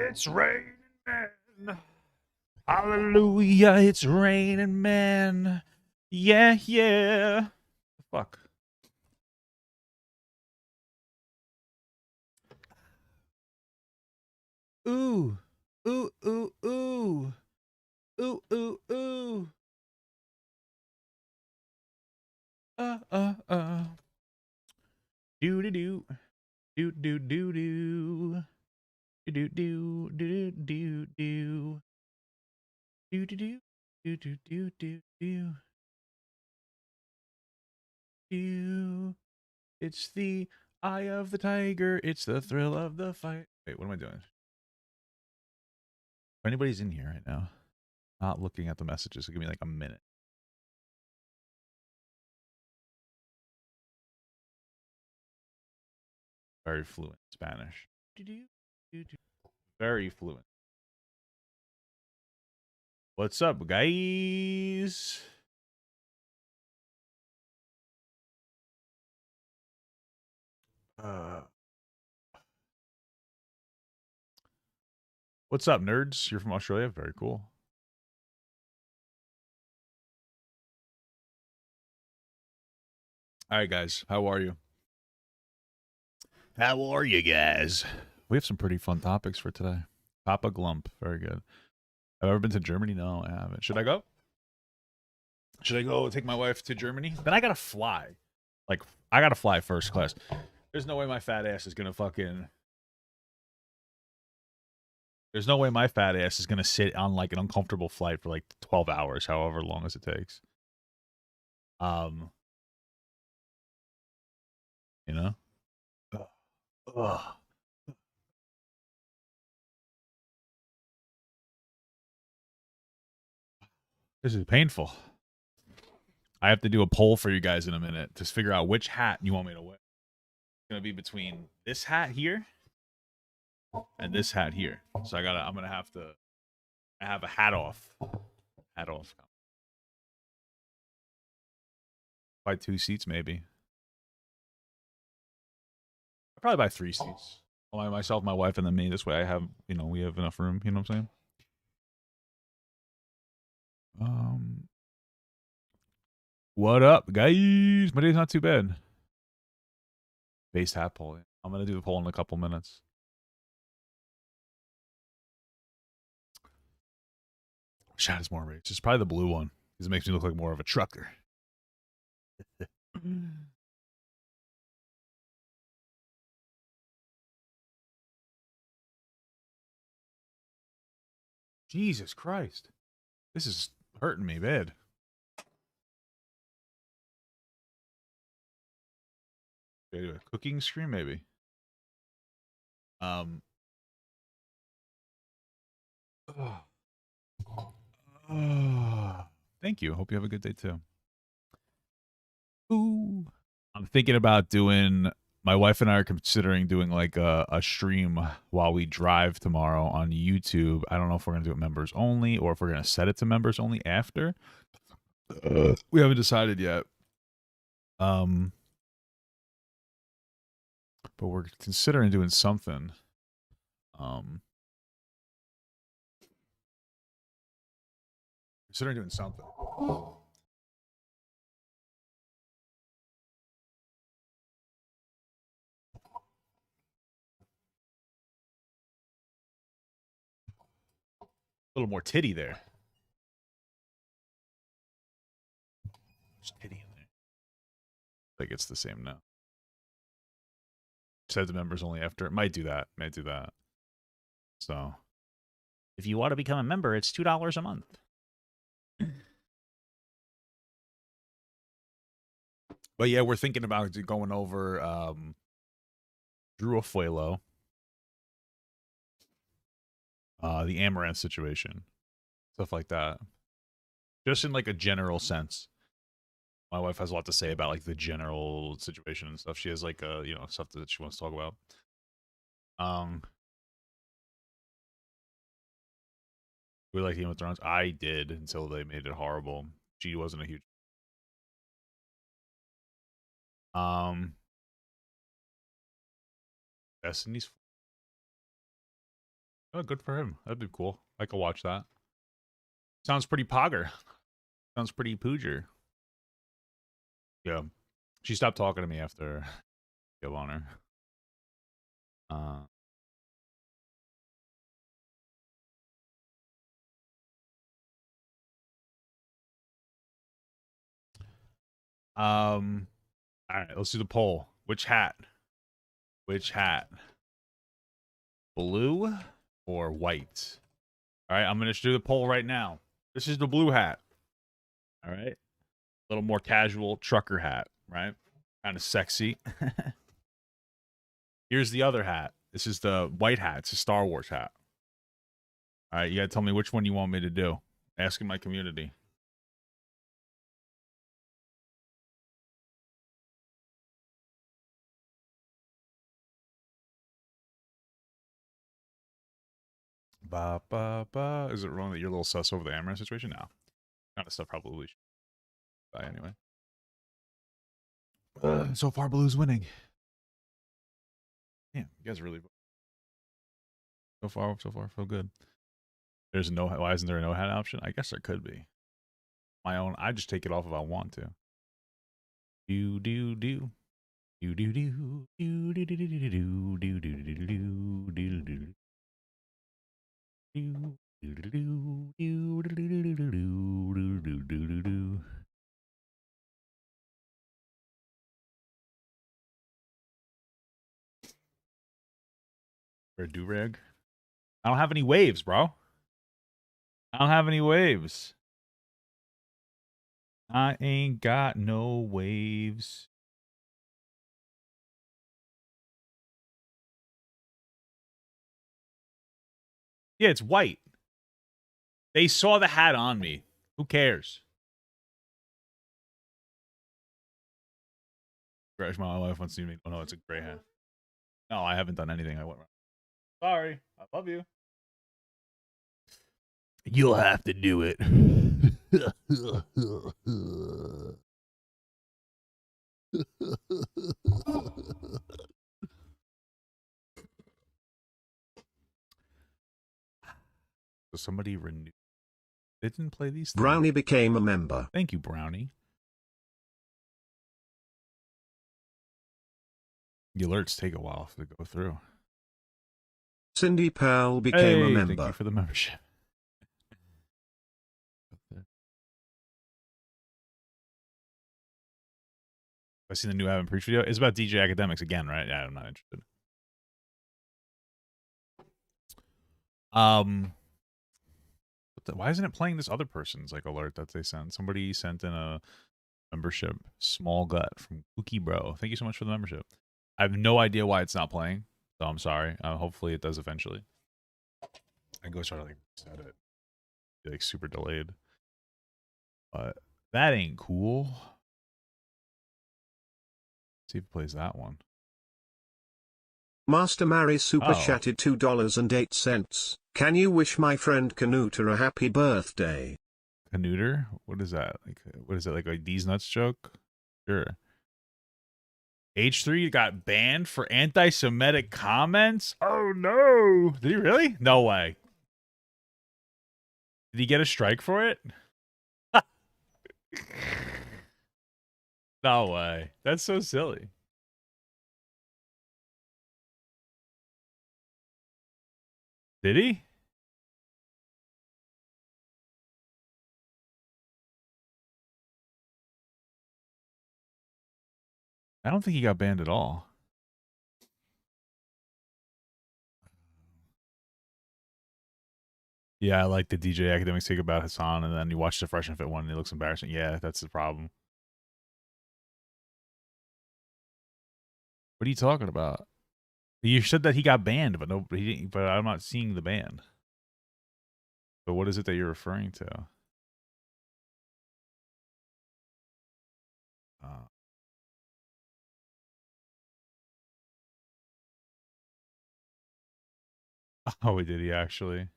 It's raining men. Hallelujah, it's raining men. Yeah, yeah. Fuck. Ooh. Ooh, ooh, ooh. Ooh, ooh, ooh. Do do do. Do do do do. Do do do do do do. Do do do do do do do do do. It's the eye of the tiger. It's the thrill of the fight. Wait, what am I doing? If anybody's in here right now, not looking at the messages, give me like a minute. Very fluent Spanish. Very fluent. What's up, guys? What's up, nerds? You're from Australia? Very cool. All right, guys. How are you? How are you guys? We have some pretty fun topics for today. Papa Glump. Very good. Have I ever been to Germany? No, I haven't. Should I go? Should I go take my wife to Germany? Then I gotta fly. Like, I gotta fly first class. There's no way my fat ass is gonna fucking. There's no way my fat ass is gonna sit on like an uncomfortable flight for like 12 hours, however long as it takes. You know? Ugh. This is painful. I have to do a poll for you guys in a minute to figure out which hat you want me to wear. It's gonna be between this hat here and this hat here. So I'm gonna have to have a hat off. Hat off. Buy 2 seats maybe. I'll probably buy 3 seats. Myself, my wife, and then me. This way I have, we have enough room, you know what I'm saying? What up, guys? My day's not too bad. Based hat poll. I'm gonna do the poll in a couple minutes. Shot is more racist. It's probably the blue one because it makes me look like more of a trucker. Jesus Christ. This is hurting me bad. Should I do a cooking stream, maybe? Thank you. Hope you have a good day too. Ooh. I'm thinking about doing. My wife and I are considering doing like a stream while we drive tomorrow on YouTube. I don't know if we're gonna do it members only or if we're gonna set it to members only after. We haven't decided yet. But we're considering doing something. Considering doing something. A little more titty there. There's titty in there. I think it's the same now. Set the members only after. It might do that. Might do that. So, if you want to become a member, it's $2 a month. But yeah, we're thinking about going over Drew Afuelo, the Amouranth situation, stuff like that. Just in like a general sense. My wife has a lot to say about like the general situation and stuff. She has like stuff that she wants to talk about. We like Game of Thrones. I did until they made it horrible. She wasn't a huge. Destiny's. Oh, good for him. That'd be cool. I could watch that. Sounds pretty pogger. Sounds pretty pooger. Yeah. She stopped talking to me after Give on her. All right, let's do the poll. Which hat? Which hat? Blue or white? All right, I'm going to do the poll right now. This is the blue hat. All right. A little more casual trucker hat, right? Kind of sexy. Here's the other hat. This is the white hat. It's a Star Wars hat. All right, you got to tell me which one you want me to do. Asking my community. Ba, ba, ba. Is it wrong that you're a little sus over the Amouranth situation? No. Kind of stuff probably should buy anyway. So far, Blue's winning. Yeah, you guys are really so far feel good. There's no. Why isn't there a no hat option? I guess there could be. My own. I just take it off if I want to. Do do do. Do do do do do do do do do do do do do. For a do-rag? I don't have any waves, bro. I don't have any waves. I ain't got no waves. Yeah, it's white. They saw the hat on me. Who cares? Crash, my wife wants to see me. Oh no, it's a gray hat. No, I haven't done anything. I went wrong. Sorry. I love you. You'll have to do it. So somebody renewed. They didn't play these things. Brownie became a member. Thank you, Brownie. The alerts take a while to go through. Cindy Pearl became a member. Thank you for the membership. I seen the new Avon Preach video. It's about DJ Academics again, right? Yeah, I'm not interested. Why isn't it playing this other person's like alert that they sent? Somebody sent in a membership, Small Gut from Cookie Bro. Thank you so much for the membership. I have no idea why it's not playing, so I'm sorry. Hopefully it does eventually. I go try to like reset it. Be, like super delayed, but that ain't cool. Let's see if it plays that one. Master Mary super chatted $2.08. Can you wish my friend Canuter a happy birthday? Canuter? What is that? Like, what is it, like a D's nuts joke? Sure. H3 got banned for anti-Semitic comments? Oh no! Did he really? No way. Did he get a strike for it? No way. That's so silly. Did he? I don't think he got banned at all. Yeah, I like the DJ Academics take about Hassan, and then you watch the Fresh and Fit one, and he looks embarrassing. Yeah, that's the problem. What are you talking about? You said that he got banned, but no, he didn't. But I'm not seeing the ban. But what is it that you're referring to? Oh, did he actually?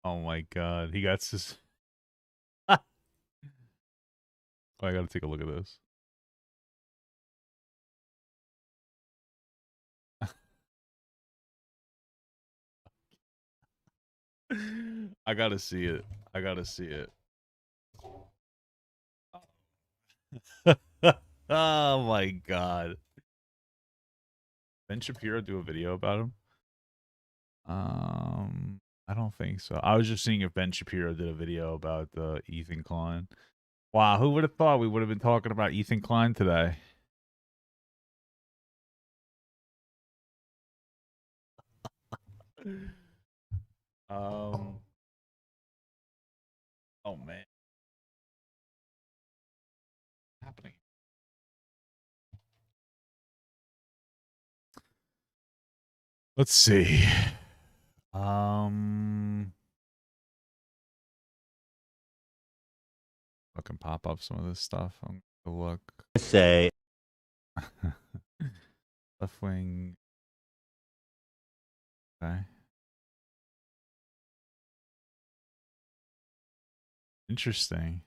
Oh my god, he got I gotta take a look at this. I gotta see it. I gotta see it. Oh my god. Ben Shapiro do a video about him? I don't think so. I was just seeing if Ben Shapiro did a video about Ethan Klein. Wow, who would have thought we would have been talking about Ethan Klein today? Oh man. What's happening? Let's see. I can pop up some of this stuff. I'm gonna look. Say Left wing. Okay. Interesting.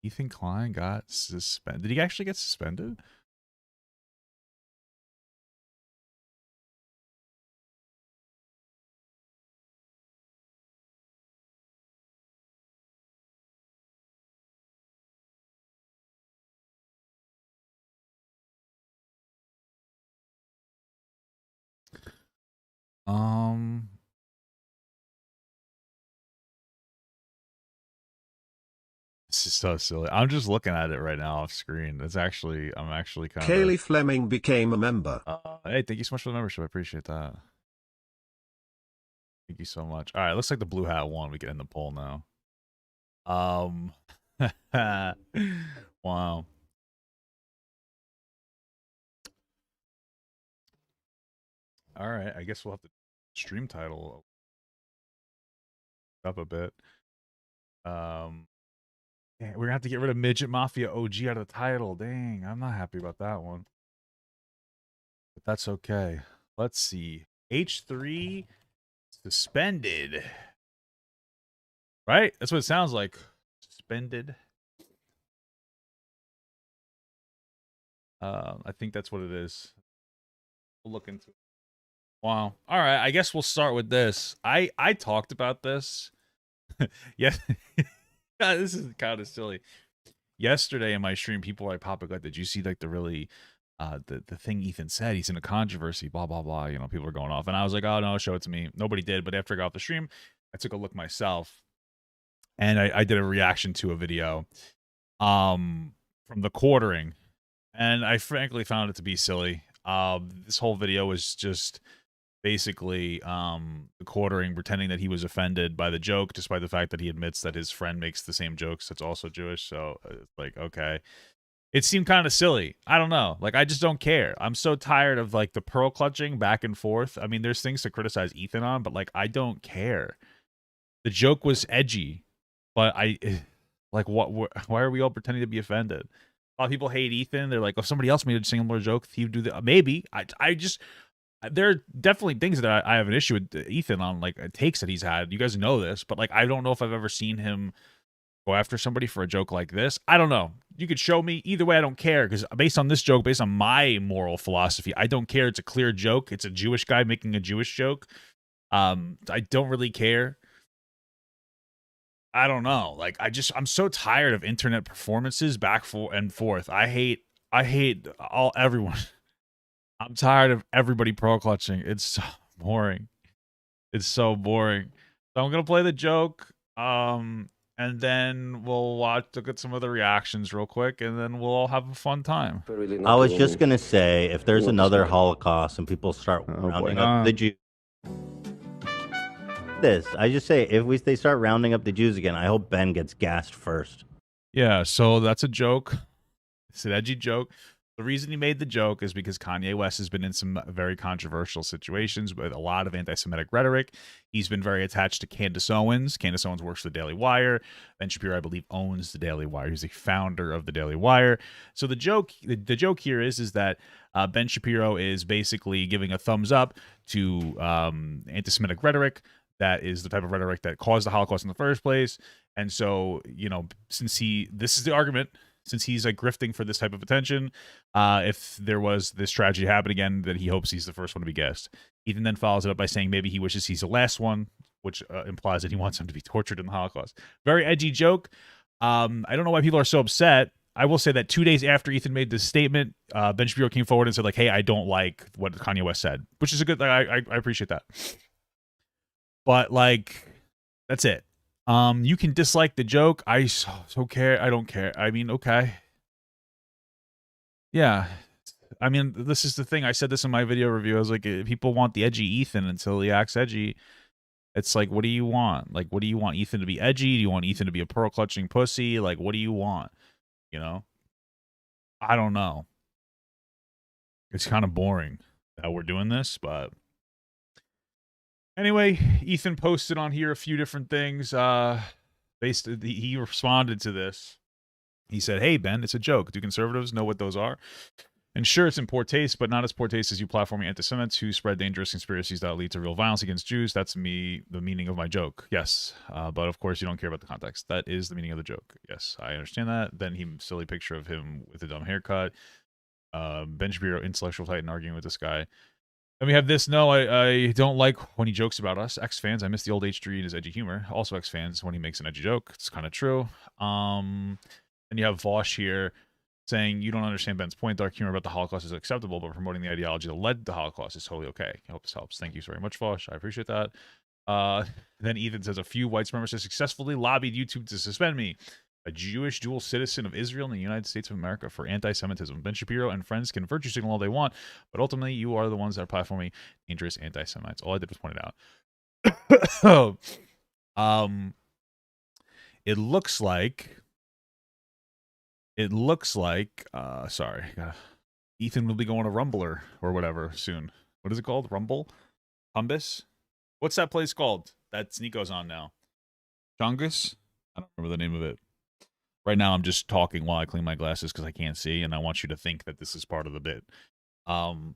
Ethan Klein got suspended. Did he actually get suspended? This is so silly. I'm just looking at it right now off screen. I'm actually kind of. Kaylee Fleming became a member. Hey, thank you so much for the membership. I appreciate that. Thank you so much. All right, looks like the blue hat won. We can end the poll now. Wow. All right, I guess we'll have to stream title up a bit. Yeah, we're gonna have to get rid of Midget Mafia OG out of the title. Dang, I'm not happy about that one. But that's okay. Let's see. H3 suspended. Right? That's what it sounds like. Suspended. I think that's what it is. We'll look into it. Wow. All right. I guess we'll start with this. I talked about this. Yeah. This is kind of silly. Yesterday in my stream, people were like, Papa God, did you see like the really the thing Ethan said? He's in a controversy, blah blah blah. You know, people are going off. And I was like, oh no, show it to me. Nobody did, but after I got off the stream, I took a look myself. And I did a reaction to a video from the quartering. And I frankly found it to be silly. This whole video was just basically the quartering pretending that he was offended by the joke, despite the fact that he admits that his friend makes the same jokes that's also Jewish. So it's like, okay. It seemed kind of silly. I don't know. Like, I just don't care. I'm so tired of like the pearl clutching back and forth. I mean, there's things to criticize Ethan on, but like, I don't care. The joke was edgy, but like, why are we all pretending to be offended? A lot of people hate Ethan. They're like, if somebody else made a similar joke, he would do that. Maybe. I just, there are definitely things that I have an issue with Ethan on, like takes that he's had. You guys know this, but like, I don't know if I've ever seen him go after somebody for a joke like this. I don't know. You could show me. Either way, I don't care, because based on this joke, based on my moral philosophy, I don't care. It's a clear joke. It's a Jewish guy making a Jewish joke. I don't really care. I don't know. Like, I'm so tired of internet performances back and forth. I hate everyone. I'm tired of everybody pro clutching. It's so boring. It's so boring. So I'm gonna play the joke. And then we'll look at some of the reactions real quick, and then we'll all have a fun time. I was just gonna say, if there's another Holocaust and people start rounding up the Jews, I just say if they start rounding up the Jews again, I hope Ben gets gassed first. Yeah, so that's a joke. It's an edgy joke. The reason he made the joke is because Kanye West has been in some very controversial situations with a lot of anti-Semitic rhetoric. He's been very attached to Candace Owens. Candace Owens works for the Daily Wire. Ben Shapiro, I believe, owns the Daily Wire. He's a founder of the Daily Wire. So the joke here is that Ben Shapiro is basically giving a thumbs up to anti-Semitic rhetoric. That is the type of rhetoric that caused the Holocaust in the first place. And so, you know, since this is the argument. since he's like grifting for this type of attention, if there was this tragedy happen again, that he hopes he's the first one to be gassed. Ethan then follows it up by saying maybe he wishes he's the last one, which implies that he wants him to be tortured in the Holocaust. Very edgy joke. I don't know why people are so upset. I will say that 2 days after Ethan made this statement, Ben Shapiro came forward and said, like, hey, I don't like what Kanye West said, which is a good thing. I appreciate that. But, like, that's it. You can dislike the joke. I so care. I don't care. I mean, okay. Yeah. I mean, this is the thing. I said this in my video review. I was like, people want the edgy Ethan until he acts edgy. It's like, what do you want? Like, what do you want? Ethan to be edgy? Do you want Ethan to be a pearl-clutching pussy? Like, what do you want? You know? I don't know. It's kind of boring that we're doing this, but anyway, Ethan posted on here a few different things. He responded to this. He said, hey, Ben, it's a joke. Do conservatives know what those are? And sure, it's in poor taste, but not as poor taste as you platforming anti-Semites who spread dangerous conspiracies that lead to real violence against Jews. That's the meaning of my joke. Yes, but of course you don't care about the context. That is the meaning of the joke. Yes, I understand that. Then he silly picture of him with a dumb haircut. Ben Shapiro, intellectual titan, arguing with this guy. Then we have this. No, I don't like when he jokes about us. X-fans, I miss the old H3 and his edgy humor. Also X-fans, when he makes an edgy joke. It's kind of true. Then you have Vosh here saying, you don't understand Ben's point. Dark humor about the Holocaust is acceptable, but promoting the ideology that led to the Holocaust is totally okay. I hope this helps. Thank you very much, Vosh. I appreciate that. Then Ethan says, a few white supremacists successfully lobbied YouTube to suspend me. A Jewish dual citizen of Israel and the United States of America for anti-Semitism. Ben Shapiro and friends can virtue signal all they want, but ultimately you are the ones that are platforming dangerous anti-Semites. All I did was point it out. It looks like sorry, Ethan will be going to Rumbler or whatever soon. What is it called? Rumble? Humbus? What's that place called that Sneako's on now? Chungus? I don't remember the name of it. Right now I'm just talking while I clean my glasses because I can't see, and I want you to think that this is part of the bit. Right?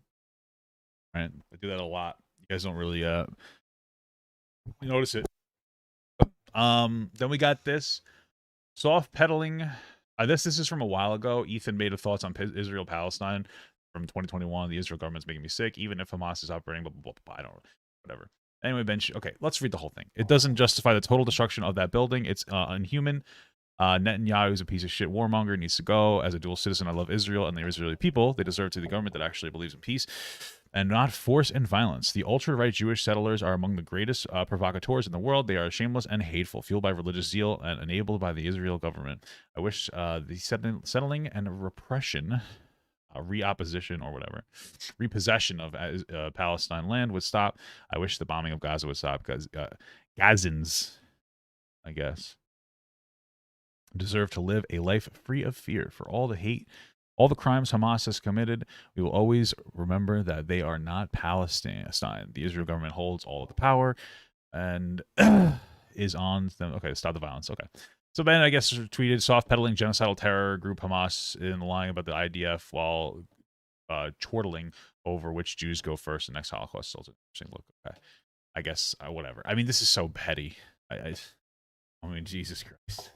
I do that a lot. You guys don't really notice it. Then we got this soft pedaling. This is from a while ago. Ethan made a thoughts on Israel-Palestine from 2021. The Israel government's making me sick, even if Hamas is operating, blah, blah, blah, blah. I don't know. Whatever. Anyway, okay, let's read the whole thing. It doesn't justify the total destruction of that building. It's inhuman. Netanyahu is a piece of shit warmonger, needs to go. As a dual citizen, I love Israel and the Israeli people. They deserve to be the government that actually believes in peace and not force and violence. The ultra-right Jewish settlers are among the greatest provocateurs in the world. They are shameless and hateful, fueled by religious zeal and enabled by the Israel government. I wish the settling and repression, reopposition or whatever, repossession of Palestine land would stop. I wish the bombing of Gaza would stop because Gazans, I guess, deserve to live a life free of fear. For all the hate, all the crimes Hamas has committed, we will always remember that they are not Palestine. The Israel government holds all of the power and is on them. Okay, stop the violence. Okay. So Ben, I guess, tweeted, soft-pedaling genocidal terror group Hamas in lying about the IDF while chortling over which Jews go first in the next Holocaust. So it's an interesting look. Okay. I guess, whatever. I mean, this is so petty. I mean, Jesus Christ.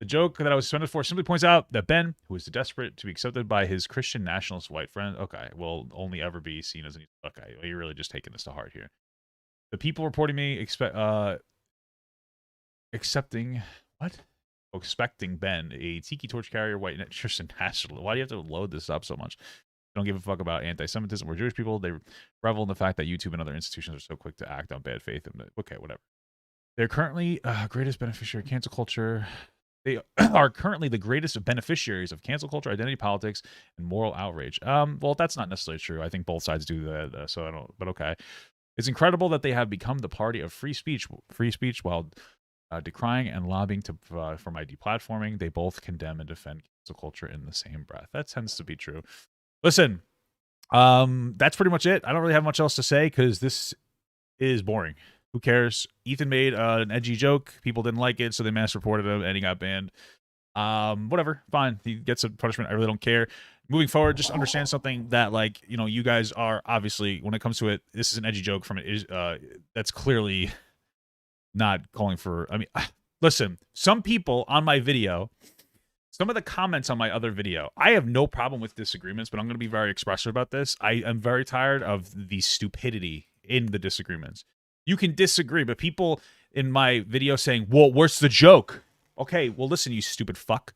The joke that I was suspended for simply points out that Ben, who is desperate to be accepted by his Christian nationalist white friend, okay, will only ever be seen as an... Okay, you're really just taking this to heart here. The people reporting me expecting Ben, a tiki torch carrier, white Christian national. Why do you have to load this up so much? Don't give a fuck about anti-Semitism or Jewish people. They revel in the fact that YouTube and other institutions are so quick to act on bad faith. And okay, whatever. They're currently greatest beneficiary of cancel culture. They are currently the greatest beneficiaries of cancel culture, identity politics, and moral outrage. Well, that's not necessarily true. I think both sides do that, so I don't. But okay, it's incredible that they have become the party of free speech while decrying and lobbying for my deplatforming. They both condemn and defend cancel culture in the same breath. That tends to be true. Listen, that's pretty much it. I don't really have much else to say because this is boring. Who cares? Ethan made an edgy joke. People didn't like it, so they mass reported him, and he got banned. Whatever, fine. He gets a punishment. I really don't care. Moving forward, just understand something that, like, you know, you guys are obviously, when it comes to it, this is an edgy joke from it. That's clearly not calling for. I mean, listen. Some people on my video some of the comments on my other video, I have no problem with disagreements, but I'm going to be very expressive about this. I am very tired of the stupidity in the disagreements. You can disagree, but people in my video saying, well, where's the joke? Okay, well, listen, you stupid fuck.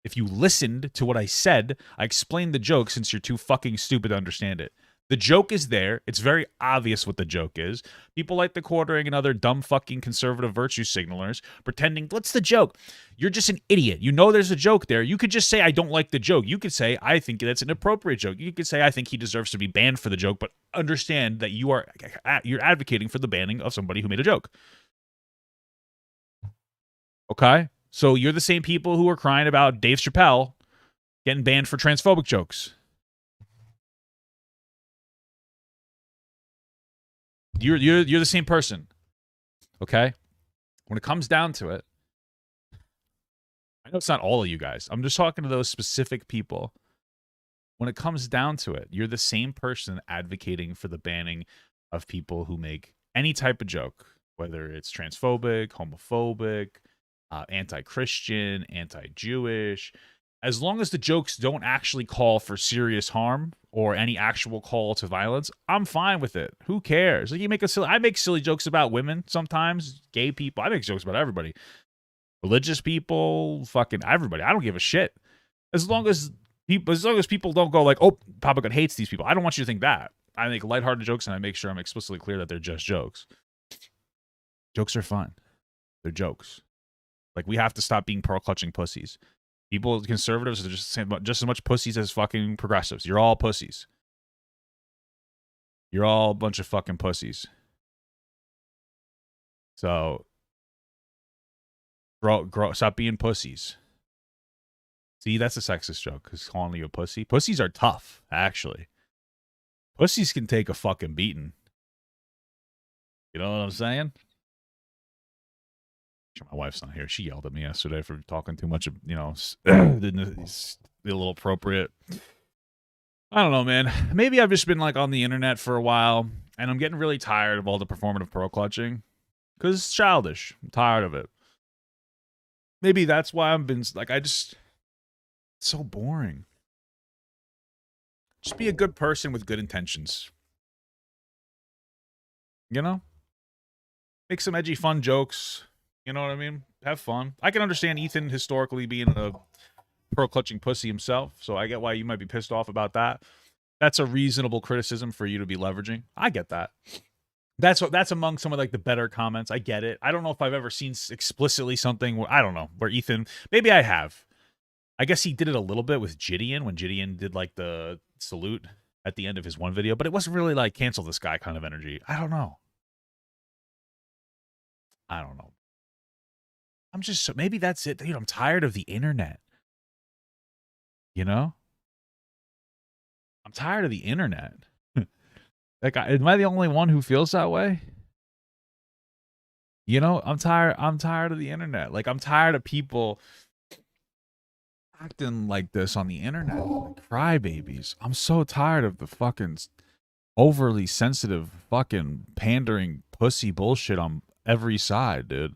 If you listened to what I said, I explained the joke since you're too fucking stupid to understand it. The joke is there. It's very obvious what the joke is. People like the Quartering and other dumb fucking conservative virtue signalers pretending, what's the joke? You're just an idiot. You know there's a joke there. You could just say, I don't like the joke. You could say, I think that's an appropriate joke. You could say, I think he deserves to be banned for the joke, but understand that you're advocating for the banning of somebody who made a joke. Okay? So you're the same people who are crying about Dave Chappelle getting banned for transphobic jokes. You're the same person, okay? When it comes down to it, I know it's not all of you guys. I'm just talking to those specific people. When it comes down to it, you're the same person advocating for the banning of people who make any type of joke, whether it's transphobic, homophobic, anti-Christian, anti-Jewish. As long as the jokes don't actually call for serious harm or any actual call to violence, I'm fine with it. Who cares? Like, I make silly jokes about women sometimes, gay people. I make jokes about everybody. Religious people, fucking everybody. I don't give a shit. As long as people don't go like, oh, Papa God hates these people. I don't want you to think that. I make lighthearted jokes and I make sure I'm explicitly clear that they're just jokes. Jokes are fun. They're jokes. Like, we have to stop being pearl-clutching pussies. People, conservatives, are just as much pussies as fucking progressives. You're all pussies. You're all a bunch of fucking pussies. So, stop being pussies. See, that's a sexist joke, because calling you a pussy. Pussies are tough, actually. Pussies can take a fucking beating. You know what I'm saying? My wife's not here. She yelled at me yesterday for talking too much, you know, didn't be a little appropriate. I don't know, man. Maybe I've just been like on the internet for a while, and I'm getting really tired of all the performative pearl clutching because it's childish. I'm tired of it. Maybe that's why I've been like, it's so boring. Just be a good person with good intentions. You know? Make some edgy, fun jokes. You know what I mean? Have fun. I can understand Ethan historically being a pearl-clutching pussy himself, so I get why you might be pissed off about that. That's a reasonable criticism for you to be leveraging. I get that. That's among some of like the better comments. I get it. I don't know if I've ever seen explicitly something where, I don't know, where Ethan, maybe I have. I guess he did it a little bit with Gideon when Gideon did like the salute at the end of his one video, but it wasn't really like cancel this guy kind of energy. I don't know. I'm just, maybe that's it. Dude, I'm tired of the internet. You know? I'm tired of the internet. Like, am I the only one who feels that way? You know, I'm tired of the internet. Like, I'm tired of people acting like this on the internet. Like crybabies. I'm so tired of the fucking overly sensitive fucking pandering pussy bullshit on every side, dude.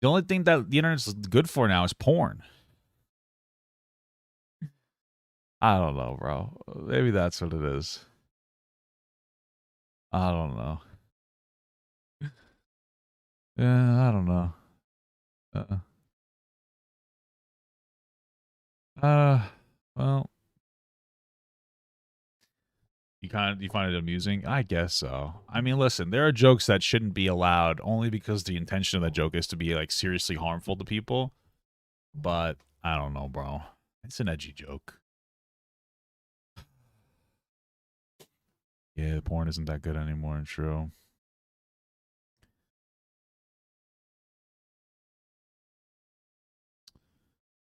The only thing that the internet's good for now is porn. I don't know, bro. Maybe that's what it is. I don't know. Yeah, I don't know. Well, you find it amusing? I guess so. I mean, listen, there are jokes that shouldn't be allowed only because the intention of that joke is to be like seriously harmful to people. But I don't know, bro. It's an edgy joke. Yeah, porn isn't that good anymore, and true.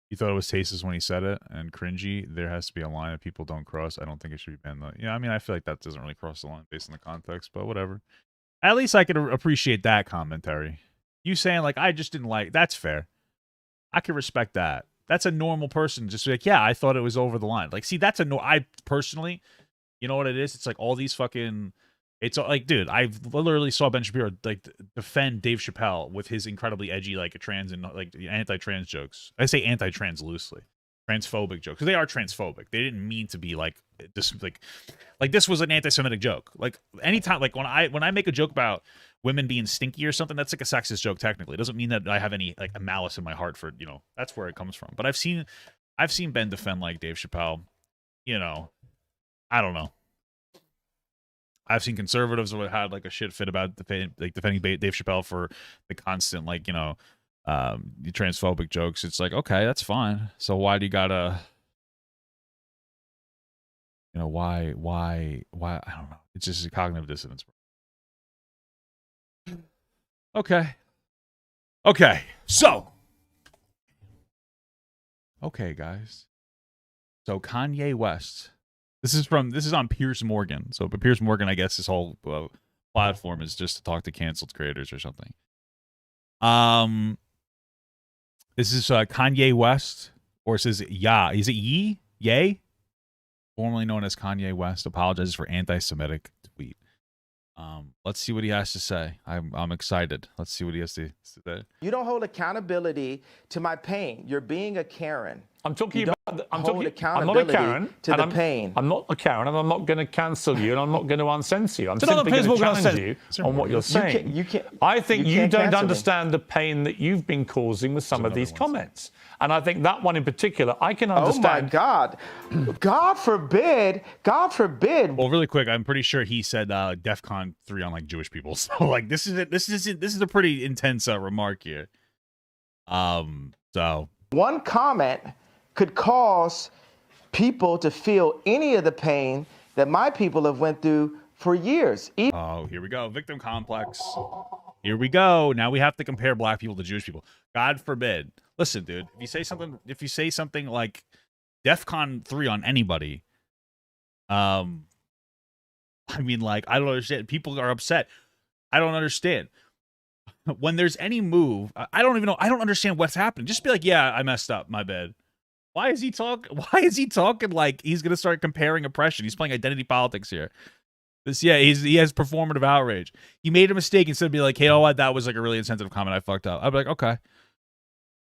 You thought it was tasteless when he said it and cringy. There has to be a line that people don't cross. I don't think it should be banned though. Yeah, I mean, I feel like that doesn't really cross the line based on the context, but whatever. At least I could appreciate that commentary. You saying like, I just didn't like, that's fair. I can respect that. That's a normal person just be like, yeah, I thought it was over the line. Like, see, that's I personally, you know what it is? It's like all these fucking It's like, dude, I literally saw Ben Shapiro like defend Dave Chappelle with his incredibly edgy like trans and like anti-trans jokes. I say anti-trans loosely, transphobic jokes because they are transphobic. They didn't mean to be like this. Like this was an anti-Semitic joke. Like anytime, like when I make a joke about women being stinky or something, that's like a sexist joke. Technically, it doesn't mean that I have any like a malice in my heart for that's where it comes from. But I've seen Ben defend like Dave Chappelle. I don't know. I've seen conservatives who had like a shit fit about defending Dave Chappelle for the constant transphobic jokes. It's like, okay, that's fine. So why do you gotta, why? I don't know. It's just a cognitive dissonance. Okay. So, guys. So Kanye West. This is on Piers Morgan. So, but Piers Morgan, I guess his whole platform is just to talk to canceled creators or something. This is Kanye West, or it says Ya. Is it Ye? Formerly known as Kanye West, apologizes for anti-Semitic tweet. Let's see what he has to say. I'm excited. Let's see what he has to say. You don't hold accountability to my pain. You're being a Karen. I'm talking about. I'm not a Karen. To the pain. I'm not a Karen, and I'm not going to cancel you, and I'm not going to uncensor you. I'm simply going to challenge you on what you're saying. I think you don't understand the pain that you've been causing with some of these comments, and I think that one in particular, I can understand. Oh my God! God forbid! God forbid! Well, really quick, I'm pretty sure he said DEFCON 3 on like Jewish people. So like this is a pretty intense remark here. So one comment could cause people to feel any of the pain that my people have went through for years. Oh, here we go. Victim complex. Here we go. Now we have to compare black people to Jewish people. God forbid. Listen, dude, if you say something like DEFCON 3 on anybody, I mean, like, I don't understand. People are upset. I don't understand. When there's any move, I don't even know. I don't understand what's happening. Just be like, yeah, I messed up. My bad. Why is he talking like he's gonna start comparing oppression? He's playing identity politics here. He has performative outrage. He made a mistake instead of being like, hey, what? That was like a really insensitive comment. I fucked up. I'd be like, okay.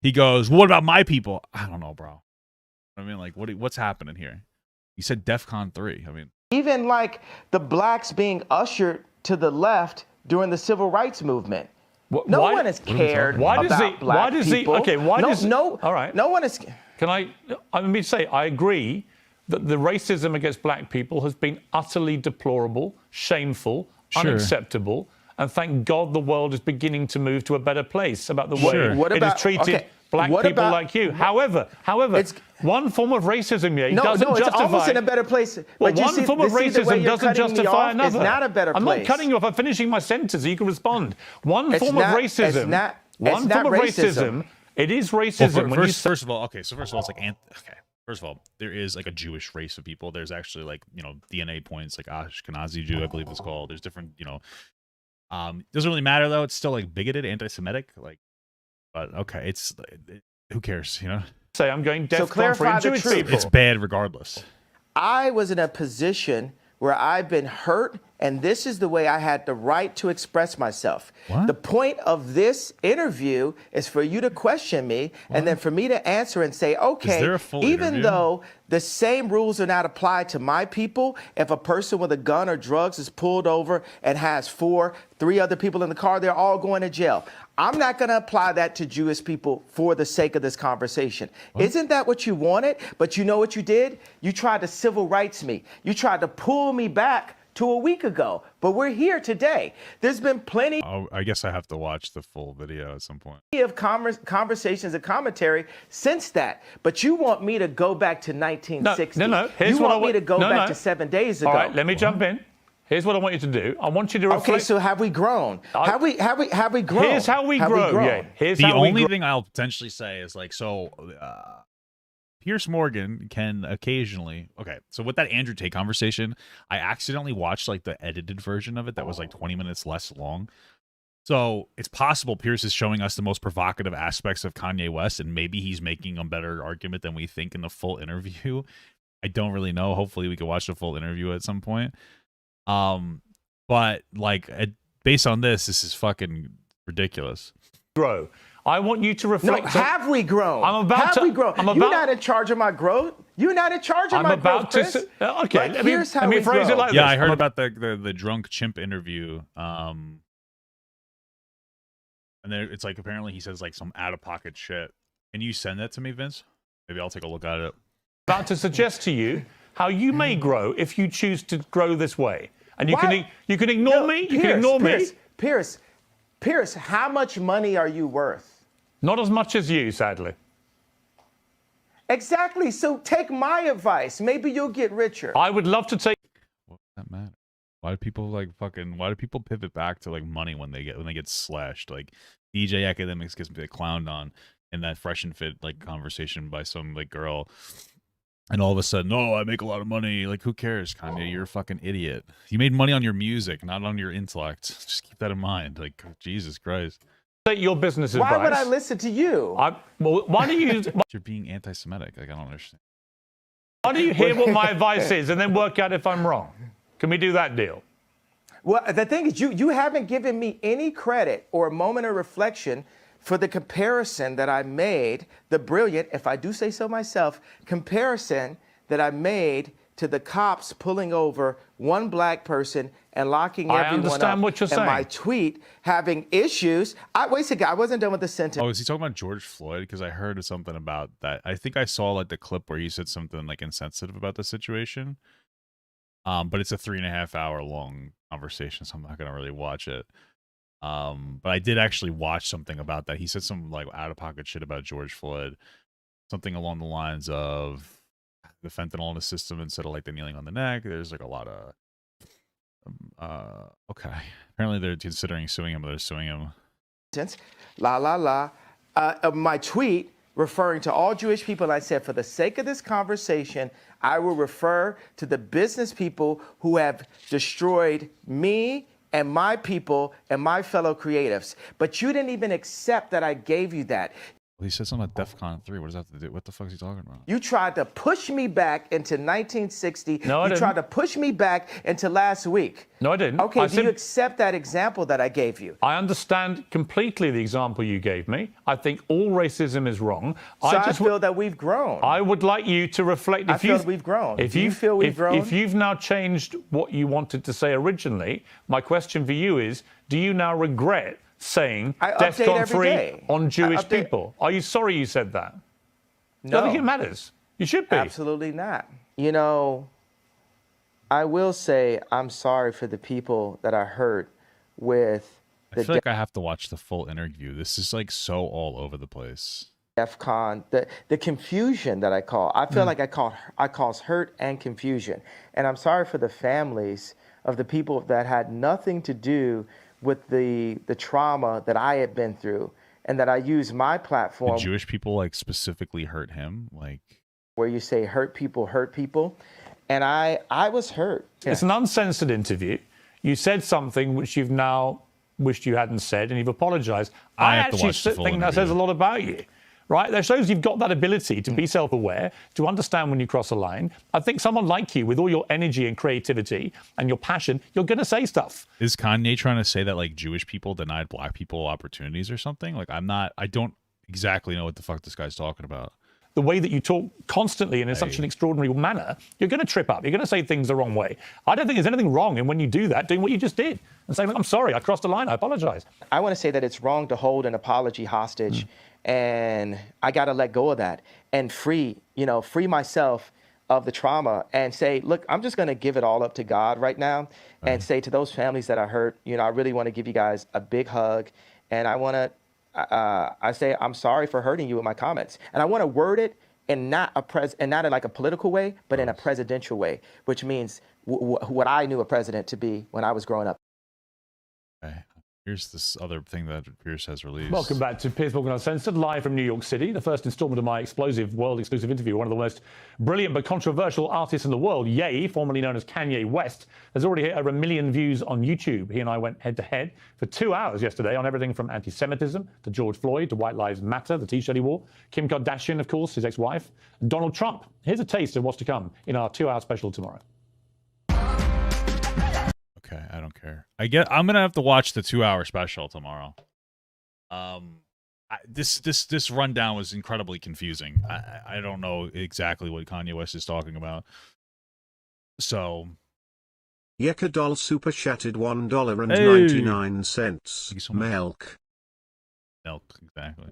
He goes, what about my people? I don't know, bro. I mean, like, what's happening here? He said DEFCON 3. I mean, even like the blacks being ushered to the left during the civil rights movement. No one is cared about black people. All right. No one is. Let me say, I agree that the racism against black people has been utterly deplorable, shameful, unacceptable, and thank God the world is beginning to move to a better place about the way it has treated black people like you. However, one form of racism doesn't justify. It's almost in a better place. Well, one form of racism doesn't justify another. It's not a better place. I'm not cutting you off. I'm finishing my sentence so you can respond. One form of racism. It is racism. Well, first of all, it's like first of all, there is like a Jewish race of people. There's actually like DNA points like Ashkenazi Jew, I believe it's called. There's different doesn't really matter though. It's still like bigoted, anti-Semitic, like. But okay, who cares, Say I'm going deaf. So clarify the truth. It's bad regardless. I was in a position where I've been hurt, and this is the way I had the right to express myself. What? The point of this interview is for you to question me, and then for me to answer and say, okay, even though the same rules are not applied to my people, if a person with a gun or drugs is pulled over and has three other people in the car, they're all going to jail. I'm not going to apply that to Jewish people for the sake of this conversation. What? Isn't that what you wanted? But you know what you did? You tried to civil rights me. You tried to pull me back to a week ago. But we're here today. There's been plenty. Oh, I guess I have to watch the full video at some point. Of conversations and commentary since that. But you want me to go back to 1960. No. You want me to go back to 7 days ago. All right, let me jump in. Here's what I want you to do. I want you to reflect. Okay, so have we grown? Have we grown? Here's how we grow. Yeah. The only thing I'll potentially say is like, Piers Morgan can occasionally. Okay, so with that Andrew Tate conversation, I accidentally watched like the edited version of it that was like 20 minutes less long. So it's possible Piers is showing us the most provocative aspects of Kanye West, and maybe he's making a better argument than we think in the full interview. I don't really know. Hopefully we can watch the full interview at some point. But like, based on this is fucking ridiculous. Grow. I want you to reflect. No, have we grown? Have we grown? You're not in charge of my growth. You're not in charge of my growth, Chris. Okay, let me phrase it like this. Yeah, I heard about the drunk chimp interview. And then it's like apparently he says like some out of pocket shit. Can you send that to me, Vince? Maybe I'll take a look at it. About to suggest to you how you may grow if you choose to grow this way, and you can ignore me. You can ignore me. Pierce, how much money are you worth? Not as much as you, sadly. Exactly. So take my advice. Maybe you'll get richer. I would love to take. What does that matter? Why do people why do people pivot back to like money when they get slashed? Like DJ Academics gets clowned on in that Fresh and Fit like conversation by some like girl. And all of a sudden, oh, I make a lot of money. Like, who cares, Kanye? You're a fucking idiot. You made money on your music, not on your intellect. Just keep that in mind. Like, Jesus Christ. Take your business advice. Why would I listen to you? Why do you? You're being anti-Semitic. Like, I don't understand. Why do you hear what my advice is and then work out if I'm wrong? Can we do that deal? Well, the thing is, you haven't given me any credit or a moment of reflection for the comparison that I made, the brilliant, if I do say so myself, comparison that I made to the cops pulling over one black person and locking everyone up. I understand what you're saying. And my tweet having issues. Wait a second, I wasn't done with the sentence. Oh, is he talking about George Floyd? Because I heard something about that. I think I saw like the clip where he said something like insensitive about the situation. But it's a 3.5 hour long conversation, so I'm not gonna really watch it. But I did actually watch something about that. He said some like out of pocket shit about George Floyd, something along the lines of the fentanyl in the system instead of like the kneeling on the neck. There's like a lot of okay. Apparently they're considering suing him, but they're suing him. My tweet referring to all Jewish people, I said, for the sake of this conversation, I will refer to the business people who have destroyed me and my people and my fellow creatives. But you didn't even accept that I gave you that. Well, he said something about DEFCON 3. What does that have to do? What the fuck is he talking about? You tried to push me back into 1960. No, I didn't. You tried to push me back into last week. No, I didn't. Okay, do you accept that example that I gave you? I understand completely the example you gave me. I think all racism is wrong. So I feel that we've grown. I would like you to reflect. I feel that we've grown. Do you feel we've grown? If you've now changed what you wanted to say originally, my question for you is, do you now regret saying DEFCON 3 on Jewish people? Are you sorry you said that? No. I think it matters. You should be. Absolutely not. You know, I will say I'm sorry for the people that I hurt with the I feel like I have to watch the full interview. This is like so all over the place. DEFCON, the confusion that I call. I feel like I cause hurt and confusion. And I'm sorry for the families of the people that had nothing to do with the trauma that I had been through, and that I use my platform. Did Jewish people like specifically hurt him? Like where you say hurt people, and I was hurt. It's an uncensored interview. You said something which you've now wished you hadn't said, and you've apologized. I actually think that says a lot about you. Right? That shows you've got that ability to be self-aware, to understand when you cross a line. I think someone like you, with all your energy and creativity and your passion, you're going to say stuff. Is Kanye trying to say that like Jewish people denied black people opportunities or something? Like I don't exactly know what the fuck this guy's talking about. The way that you talk constantly and in such an extraordinary manner, you're going to trip up. You're going to say things the wrong way. I don't think there's anything wrong in when you do that, doing what you just did and saying, I'm sorry, I crossed a line, I apologize. I want to say that it's wrong to hold an apology hostage. And I got to let go of that and free myself of the trauma and say, look, I'm just going to give it all up to God right now and say to those families that I hurt, I really want to give you guys a big hug. And I want to, I say, I'm sorry for hurting you with my comments. And I want to word it in not in like a political way, but in a presidential way, which means what I knew a president to be when I was growing up. Okay. Here's this other thing that Pierce has released. Welcome back to Piers Morgan Uncensored, live from New York City. The first installment of my explosive, world-exclusive interview. One of the most brilliant but controversial artists in the world, Ye, formerly known as Kanye West, has already hit over 1 million views on YouTube. He and I went head-to-head for 2 hours yesterday on everything from anti-Semitism to George Floyd to White Lives Matter, the T-shirt he wore, Kim Kardashian, of course, his ex-wife, and Donald Trump. Here's a taste of what's to come in our 2-hour special tomorrow. okay. I don't care. I'm gonna have to watch the 2-hour special tomorrow. This rundown was incredibly confusing. I don't know exactly what Kanye West is talking about. So. Yekadol super chatted $1.99. Thank you so much. Milk, exactly.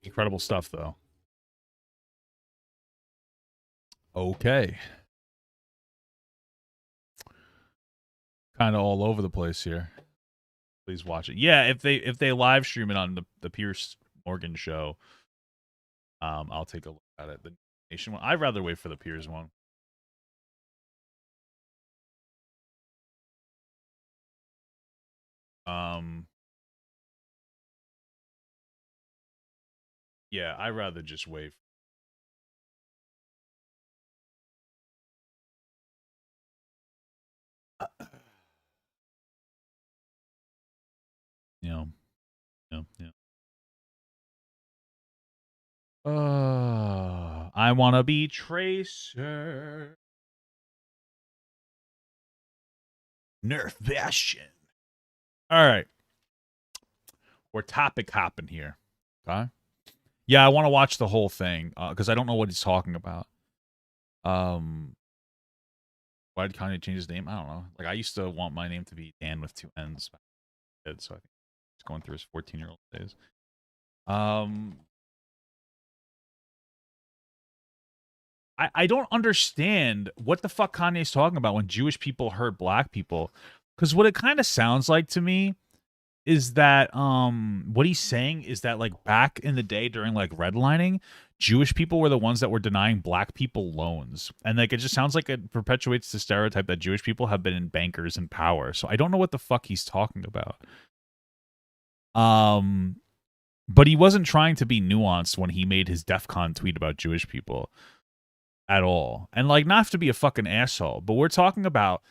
Incredible stuff, though. Okay. Kind of all over the place here. Please watch it. Yeah, if they live stream it on the Piers Morgan show, I'll take a look at it. The Nation one. I'd rather wait for the Piers one. Yeah, I'd rather just wait. Yeah. I wanna be Tracer. Nerf Bastion. All right. We're topic hopping here. Okay. Yeah, I want to watch the whole thing because I don't know what he's talking about. Why did Kanye change his name? I don't know. Like, I used to want my name to be Dan with 2 N's. So I think he's going through his 14-year-old days. I don't understand what the fuck Kanye's talking about when Jewish people hurt black people. Because what it kind of sounds like to me is that what he's saying is that, like, back in the day during, like, redlining, Jewish people were the ones that were denying black people loans. And, like, it just sounds like it perpetuates the stereotype that Jewish people have been in bankers in power. So I don't know what the fuck he's talking about. But he wasn't trying to be nuanced when he made his DEF CON tweet about Jewish people at all. And, like, not to be a fucking asshole, but we're talking about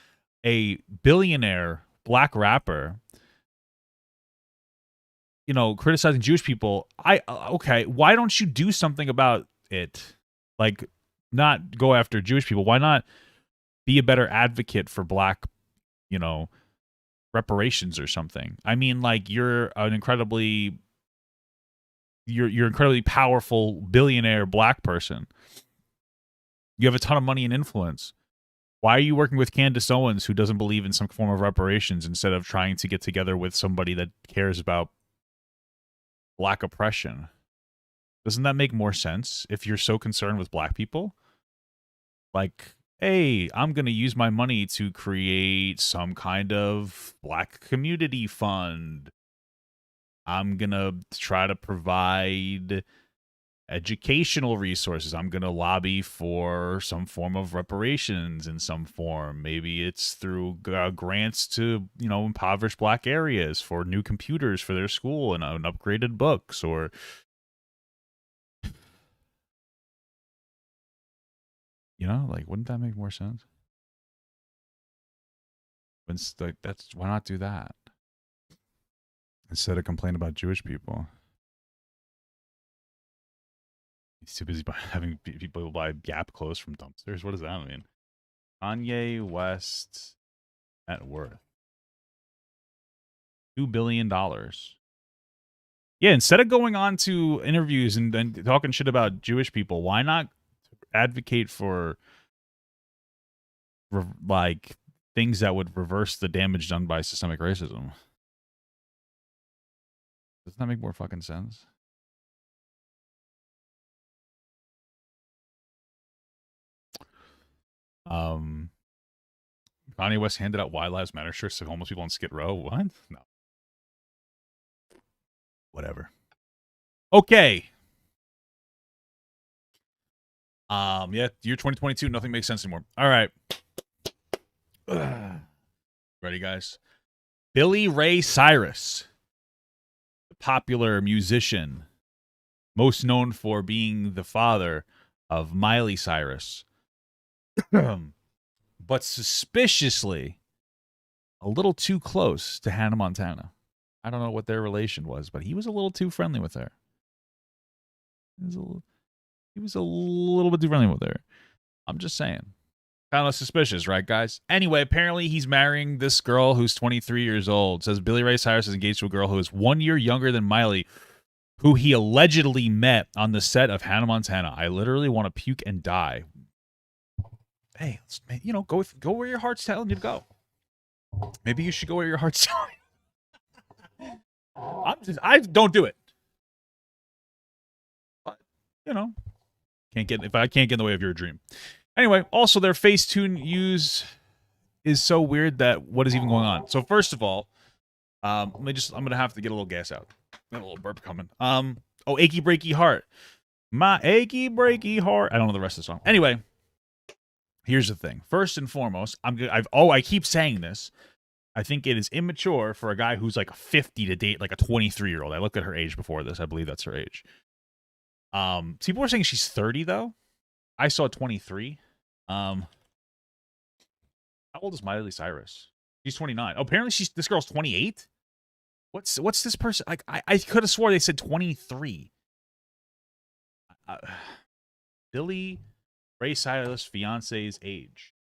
a billionaire black rapper, you know, criticizing Jewish people. Okay, why don't you do something about it? Like, not go after Jewish people. Why not be a better advocate for black, you know, reparations or something? I mean, like, you're incredibly powerful billionaire black person. You have a ton of money and influence. Why are you working with Candace Owens, who doesn't believe in some form of reparations, instead of trying to get together with somebody that cares about black oppression? Doesn't that make more sense if you're so concerned with black people? Like, hey, I'm going to use my money to create some kind of black community fund. I'm going to try to provide educational resources. I'm going to lobby for some form of reparations in some form. Maybe it's through grants to, you know, impoverished black areas for new computers for their school and upgraded books, or you know, like, wouldn't that make more sense? Like, why not do that instead of complain about Jewish people? He's too busy having people buy Gap clothes from dumpsters. What does that mean? Kanye West net worth $2 billion. Yeah, instead of going on to interviews and talking shit about Jewish people, why not advocate for like things that would reverse the damage done by systemic racism? Doesn't that make more fucking sense? Kanye West handed out Why Lives Matter shirts to homeless people on Skid Row. What? No. Whatever. Okay. Yeah, year 2022, nothing makes sense anymore. All right. Ready, guys? Billy Ray Cyrus, the popular musician, most known for being the father of Miley Cyrus, but suspiciously a little too close to Hannah Montana. I don't know what their relation was, but he was a little too friendly with her. He was a little bit too friendly with her. I'm just saying. Kind of suspicious, right, guys? Anyway, apparently he's marrying this girl who's 23 years old. It says Billy Ray Cyrus is engaged to a girl who is 1 year younger than Miley, who he allegedly met on the set of Hannah Montana. I literally want to puke and die. Hey, you know, go where your heart's telling you to go. Maybe you should go where your heart's telling. I don't do it. But, you know, if I can't get in the way of your dream. Anyway, also their Facetune use is so weird that what is even going on? So first of all, I'm gonna have to get a little gas out. Got a little burp coming. Oh, achy breaky heart. My achy breaky heart. I don't know the rest of the song. Anyway, here's the thing. First and foremost, I keep saying this. I think it is immature for a guy who's like 50 to date like a 23-year-old. I looked at her age before this. I believe that's her age. People are saying she's 30 though. I saw 23. How old is Miley Cyrus? She's 29. Oh, apparently this girl's 28. What's this person? Like I could have swore they said 23. Billy Ray Cyrus fiance's age.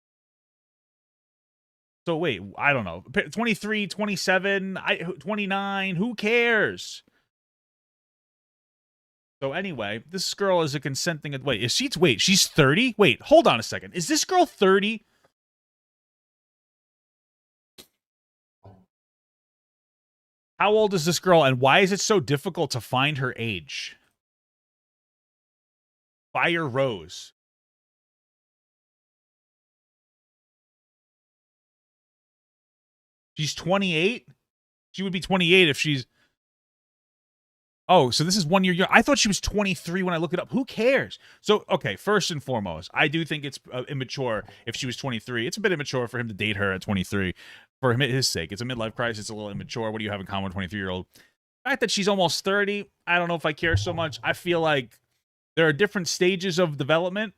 So wait, I don't know. 23, 27, 29, who cares? So anyway, this girl is a consenting... Wait, she's 30? Wait, hold on a second. Is this girl 30? How old is this girl, and why is it so difficult to find her age? Fire Rose. She's 28? She would be 28 if she's... Oh, so this is 1 year younger. I thought she was 23 when I looked it up. Who cares? So, okay, first and foremost, I do think it's immature if she was 23. It's a bit immature for him to date her at 23. For his sake. It's a midlife crisis. It's a little immature. What do you have in common with a 23-year-old? The fact that she's almost 30, I don't know if I care so much. I feel like there are different stages of development.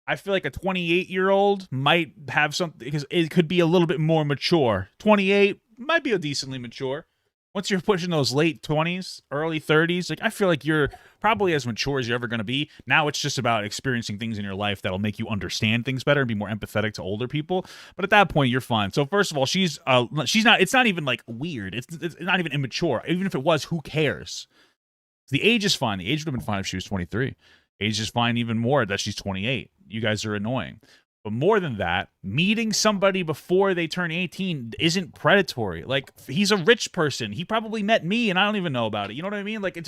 I feel like a 28-year-old might have something, because it could be a little bit more mature. 28 might be a decently mature. Once you're pushing those late 20s, early 30s, like I feel like you're probably as mature as you're ever going to be. Now it's just about experiencing things in your life that'll make you understand things better and be more empathetic to older people. But at that point, you're fine. So first of all, she's not. It's not even like weird. It's not even immature. Even if it was, who cares? The age is fine. The age would have been fine if she was 23. Age is fine even more that she's 28. You guys are annoying. But more than that, meeting somebody before they turn 18 isn't predatory. Like, he's a rich person. He probably met me, and I don't even know about it. You know what I mean? Like,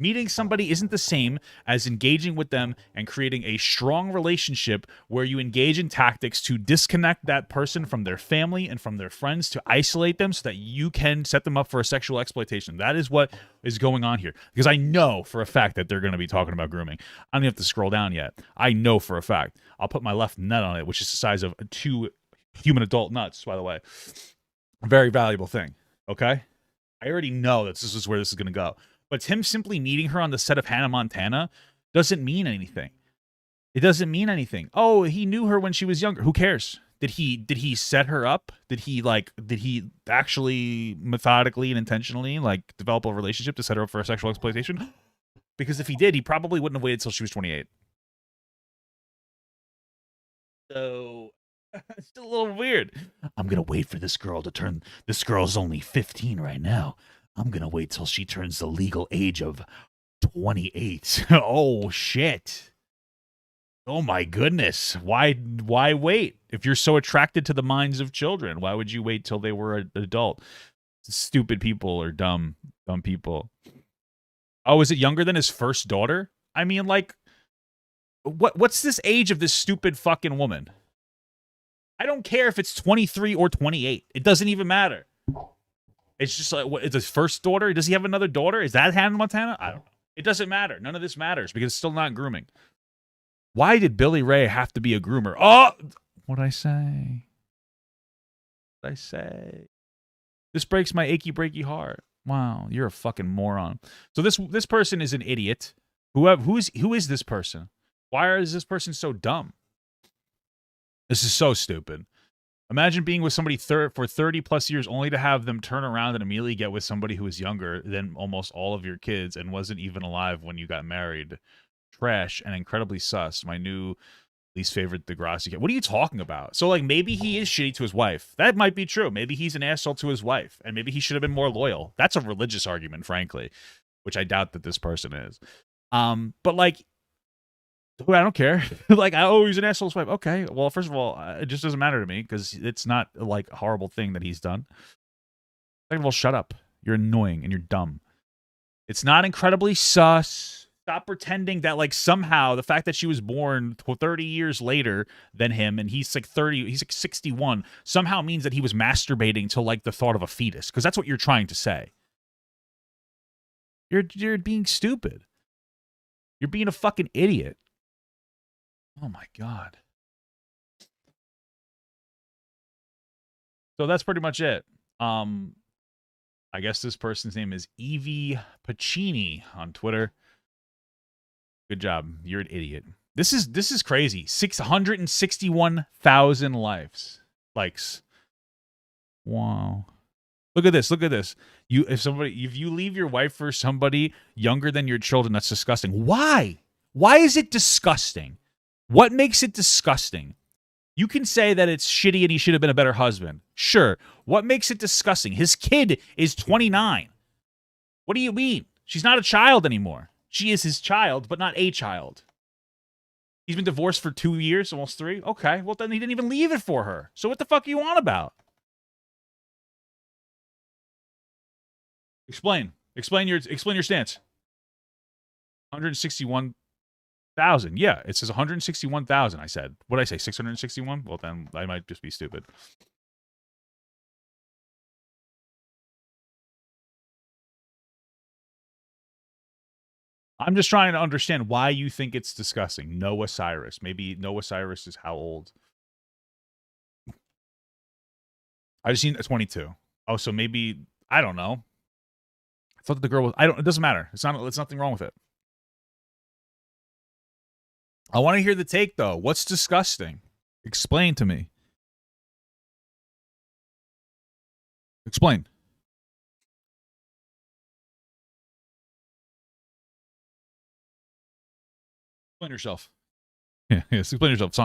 meeting somebody isn't the same as engaging with them and creating a strong relationship where you engage in tactics to disconnect that person from their family and from their friends, to isolate them so that you can set them up for a sexual exploitation. That is what is going on here. Because I know for a fact that they're going to be talking about grooming. I don't even have to scroll down yet. I know for a fact. I'll put my left nut on it, which is the size of 2 human adult nuts, by the way. A very valuable thing, okay? I already know that this is where this is going to go. But him simply meeting her on the set of Hannah Montana doesn't mean anything. It doesn't mean anything. Oh, he knew her when she was younger. Who cares? Did he set her up? Did he actually methodically and intentionally like develop a relationship to set her up for a sexual exploitation? Because if he did, he probably wouldn't have waited till she was 28. So it's still a little weird. I'm gonna wait for this girl to turn. This girl's only 15 right now. I'm gonna wait till she turns the legal age of 28. Oh shit. Oh my goodness. Why wait? If you're so attracted to the minds of children, why would you wait till they were an adult? Stupid people or dumb people. Oh, is it younger than his first daughter? I mean, like, what's this age of this stupid fucking woman? I don't care if it's 23 or 28. It doesn't even matter. It's just like, what is his first daughter? Does he have another daughter? Is that Hannah Montana? I don't know. It doesn't matter. None of this matters because it's still not grooming. Why did Billy Ray have to be a groomer? Oh, what'd I say? What'd I say? This breaks my achy breaky heart. Wow, you're a fucking moron. So this person is an idiot. Who is this person? Why is this person so dumb? This is so stupid. Imagine being with somebody for 30 plus years only to have them turn around and immediately get with somebody who is younger than almost all of your kids and wasn't even alive when you got married. Trash and incredibly sus. My new Least favorite Degrassi. What are you talking about? So, like, maybe he is shitty to his wife. That might be true. Maybe he's an asshole to his wife, and maybe he should have been more loyal. That's a religious argument, frankly, which I doubt that this person is. But, like, I don't care. Like, oh, he's an asshole to his wife. Okay, well, first of all, it just doesn't matter to me because it's not, like, a horrible thing that he's done. Second of all, shut up. You're annoying and you're dumb. It's not incredibly sus. Stop pretending that, like, somehow the fact that she was born 30 years later than him and he's like 30, he's like 61, somehow means that he was masturbating to, like, the thought of a fetus, because that's what you're trying to say. You're being stupid. You're being a fucking idiot. Oh my God. So that's pretty much it. I guess this person's name is Evie Pacini on Twitter. Good job. You're an idiot. This is crazy. 661,000 likes. Wow. Look at this. Look at this. If you leave your wife for somebody younger than your children, that's disgusting. Why? Why is it disgusting? What makes it disgusting? You can say that it's shitty and he should have been a better husband. Sure. What makes it disgusting? His kid is 29. What do you mean? She's not a child anymore. She is his child, but not a child. He's been divorced for 2 years, almost 3. Okay, well, then he didn't even leave it for her. So what the fuck are you on about? Explain. Explain your stance. 161,000. Yeah, it says 161,000, I said. What did I say, 661? Well, then I might just be stupid. I'm just trying to understand why you think it's disgusting. Noah Cyrus. Maybe Noah Cyrus is how old? I just seen 22. Oh, so maybe, I don't know. I thought that the girl was, it doesn't matter. It's nothing wrong with it. I want to hear the take, though. What's disgusting? Explain to me. Explain. Explain yourself. Yeah, yes, explain yourself.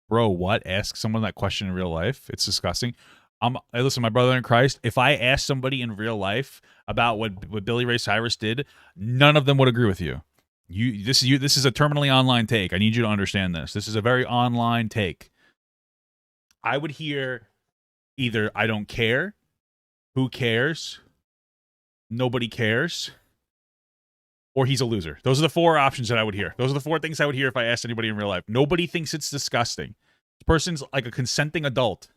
Bro, what? Ask someone that question in real life? It's disgusting. Hey, listen, my brother in Christ, if I asked somebody in real life about what Billy Ray Cyrus did, none of them would agree with you. This is a terminally online take. I need you to understand this. This is a very online take. I would hear either I don't care, who cares, nobody cares, or he's a loser. Those are the 4 options that I would hear. Those are the 4 things I would hear if I asked anybody in real life. Nobody thinks it's disgusting. This person's like a consenting adult.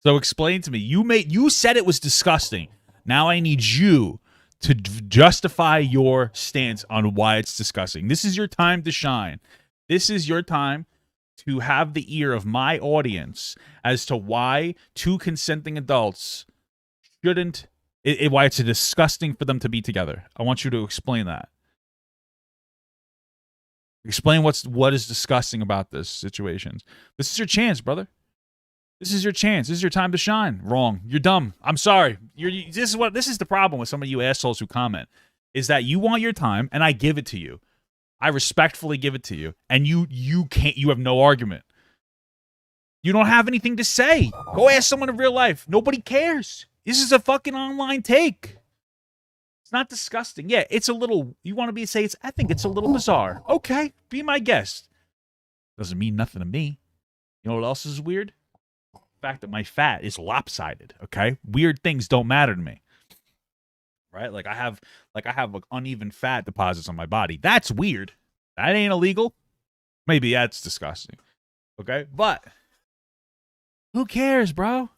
So explain to me. You said it was disgusting. Now I need you to justify your stance on why it's disgusting. This is your time to shine. This is your time to have the ear of my audience as to why 2 consenting adults shouldn't, why it's disgusting for them to be together. I want you to explain that. Explain what is disgusting about this situation. This is your chance, brother. This is your chance. This is your time to shine. Wrong. You're dumb. I'm sorry. This is the problem with some of you assholes who comment, is that you want your time and I give it to you. I respectfully give it to you, and you have no argument. You don't have anything to say. Go ask someone in real life. Nobody cares. This is a fucking online take. It's not disgusting. Yeah, it's a little, you want to say I think it's a little bizarre. Okay, be my guest. Doesn't mean nothing to me. You know what else is weird? The fact that my fat is lopsided, okay? Weird things don't matter to me. Right? Like I have uneven fat deposits on my body. That's weird. That ain't illegal. Maybe that's disgusting. Okay? But who cares, bro?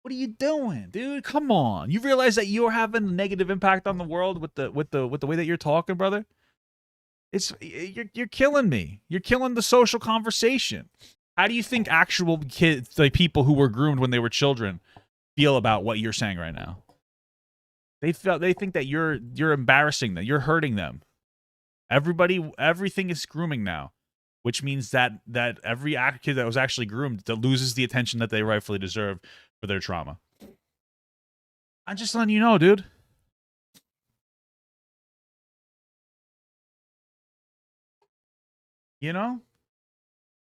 What are you doing, dude? Come on. You realize that you're having a negative impact on the world with the way that you're talking, brother? You're killing me. You're killing the social conversation. How do you think actual kids, like people who were groomed when they were children, feel about what you're saying right now? They think that you're embarrassing them. You're hurting them. Everything is grooming now, which means that every kid that was actually groomed that loses the attention that they rightfully deserve for their trauma. I'm just letting you know, dude. You know?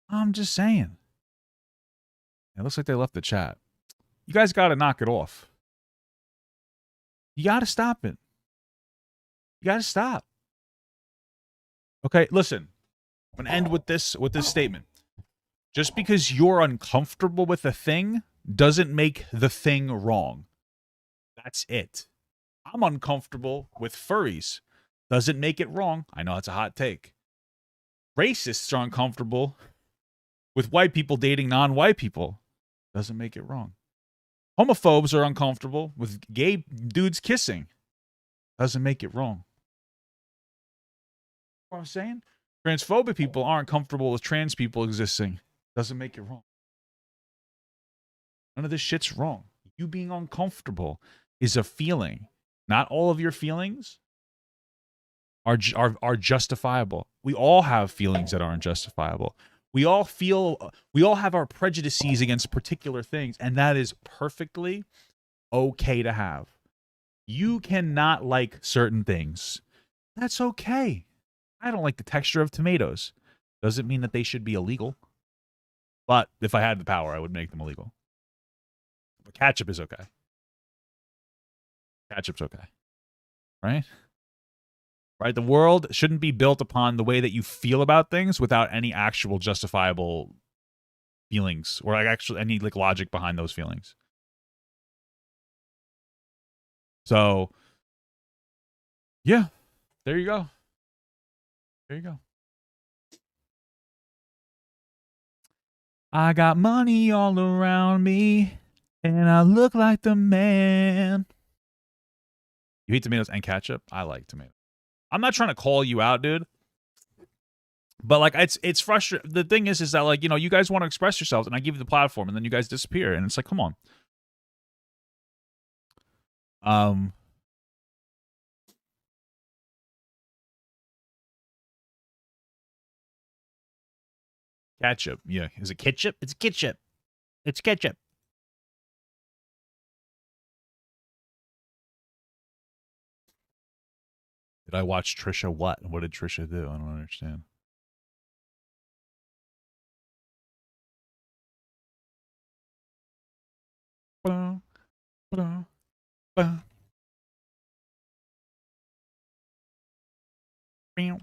I'm just saying. It looks like they left the chat. You guys got to knock it off. You got to stop it. You got to stop. Okay, listen. I'm going to end with this statement. Just because you're uncomfortable with a thing doesn't make the thing wrong. That's it. I'm uncomfortable with furries. Doesn't make it wrong. I know it's a hot take. Racists are uncomfortable with white people dating non-white people. Doesn't make it wrong. Homophobes are uncomfortable with gay dudes kissing. Doesn't make it wrong. You know what I'm saying? Transphobic people aren't comfortable with trans people existing. Doesn't make it wrong. None of this shit's wrong. You being uncomfortable is a feeling. Not all of your feelings are justifiable. We all have feelings that aren't justifiable. We all have our prejudices against particular things, and that is perfectly okay to have. You cannot like certain things. That's okay. I don't like the texture of tomatoes. Doesn't mean that they should be illegal. But if I had the power, I would make them illegal. But ketchup is okay. Ketchup's okay. Right? Right? The world shouldn't be built upon the way that you feel about things without any actual justifiable feelings or like actually any like logic behind those feelings. So, yeah, there you go. There you go. I got money all around me, and I look like the man. You eat tomatoes and ketchup? I like tomatoes. I'm not trying to call you out, dude. But like it's frustrating. The thing is that like, you know, you guys want to express yourselves and I give you the platform and then you guys disappear and it's like, come on. Ketchup. Yeah. Is it ketchup? It's ketchup. It's ketchup. Did I watch Trisha what? What did Trisha do? I don't understand. Ba, ba, ba. I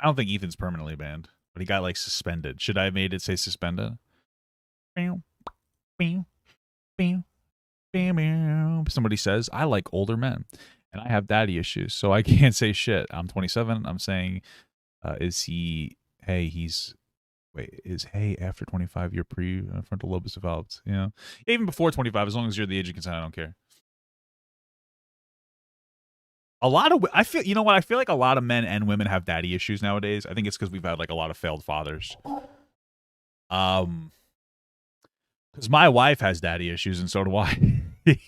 don't think Ethan's permanently banned, but he got like suspended. Should I have made it say suspended? Somebody says, I like older men and I have daddy issues, so I can't say shit. I'm 27. I'm saying, is he, hey, he's, wait, is hey after 25 your prefrontal lobe is developed? You know, even before 25, as long as you're the age of consent, I don't care. A lot of, I feel, you know what? I feel like a lot of men and women have daddy issues nowadays. I think it's because we've had like a lot of failed fathers. Because my wife has daddy issues and so do I.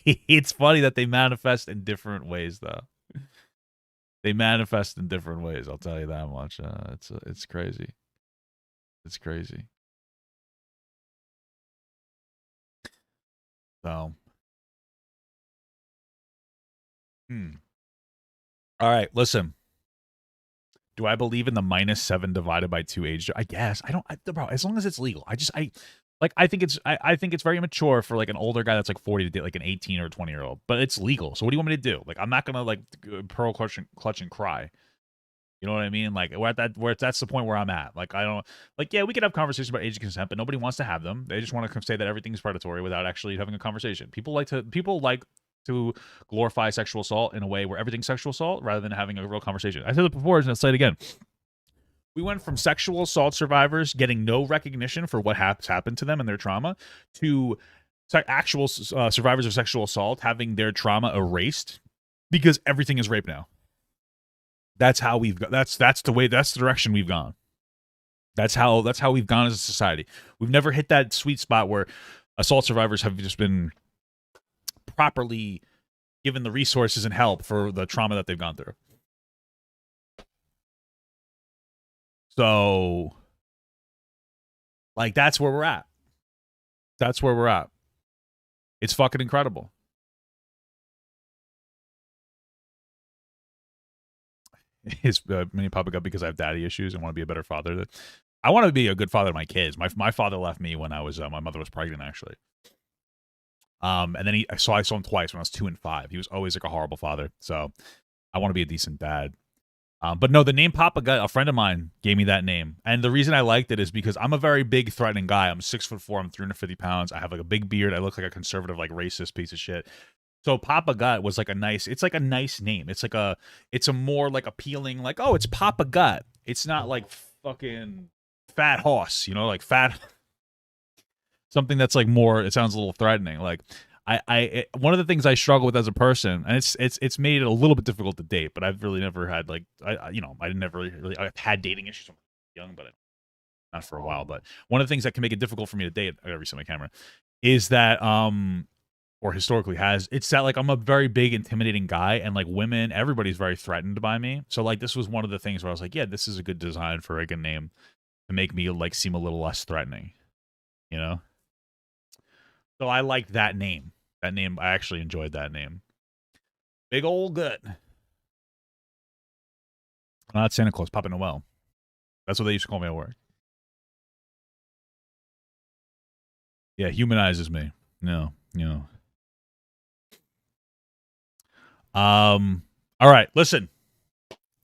It's funny that they manifest in different ways, though. They manifest in different ways. I'll tell you that much. It's crazy. It's crazy. So, all right, listen. Do I believe in the -7 divided by 2 age? I guess. I don't, bro, as long as it's legal. I think it's very immature for like an older guy that's like 40 to date like an 18 or 20-year-old, but it's legal. So what do you want me to do? Like, I'm not gonna like pearl clutch and cry. You know what I mean? Like that's the point where I'm at. Like, I don't like, yeah, we could have conversations about age of consent, but nobody wants to have them. They just want to say that everything's predatory without actually having a conversation. People like to glorify sexual assault in a way where everything's sexual assault rather than having a real conversation. I said it before and I'll say it again. We went from sexual assault survivors getting no recognition for what has happened to them and their trauma to actual survivors of sexual assault having their trauma erased because everything is rape now. That's how we've got. That's the direction we've gone. That's how we've gone as a society. We've never hit that sweet spot where assault survivors have just been properly given the resources and help for the trauma that they've gone through. So, like, that's where we're at. That's where we're at. It's fucking incredible. his mini Papa Gut because I have daddy issues and want to be a better father. I want to be a good father to my kids. My father left me when I was my mother was pregnant, actually. And then I saw him twice when I was 2 and 5. He was always like a horrible father. So I want to be a decent dad. But no, the name Papa Gut, a friend of mine gave me that name. And the reason I liked it is because I'm a very big, threatening guy. I'm 6'4", I'm 350 pounds. I have like a big beard. I look like a conservative, like racist piece of shit. So Papa Gut was like it's like a nice name. It's a more like appealing, like, oh, it's Papa Gut. It's not like fucking Fat Hoss, like fat. Something that's like more, it sounds a little threatening. Like one of the things I struggle with as a person, and it's made it a little bit difficult to date, but I've really never had like, I've had dating issues when I was young, but not for a while. But one of the things that can make it difficult for me to date, I gotta reset my camera, is that, or historically has, it's that like I'm a very big, intimidating guy, and like women, everybody's very threatened by me. So like this was one of the things where I was like, yeah, this is a good design for like a name to make me like seem a little less threatening, So I liked that name. That name, I actually enjoyed that name. Big old Gut. Not Santa Claus, Papa Noel. That's what they used to call me at work. Yeah, humanizes me. No. All right, listen.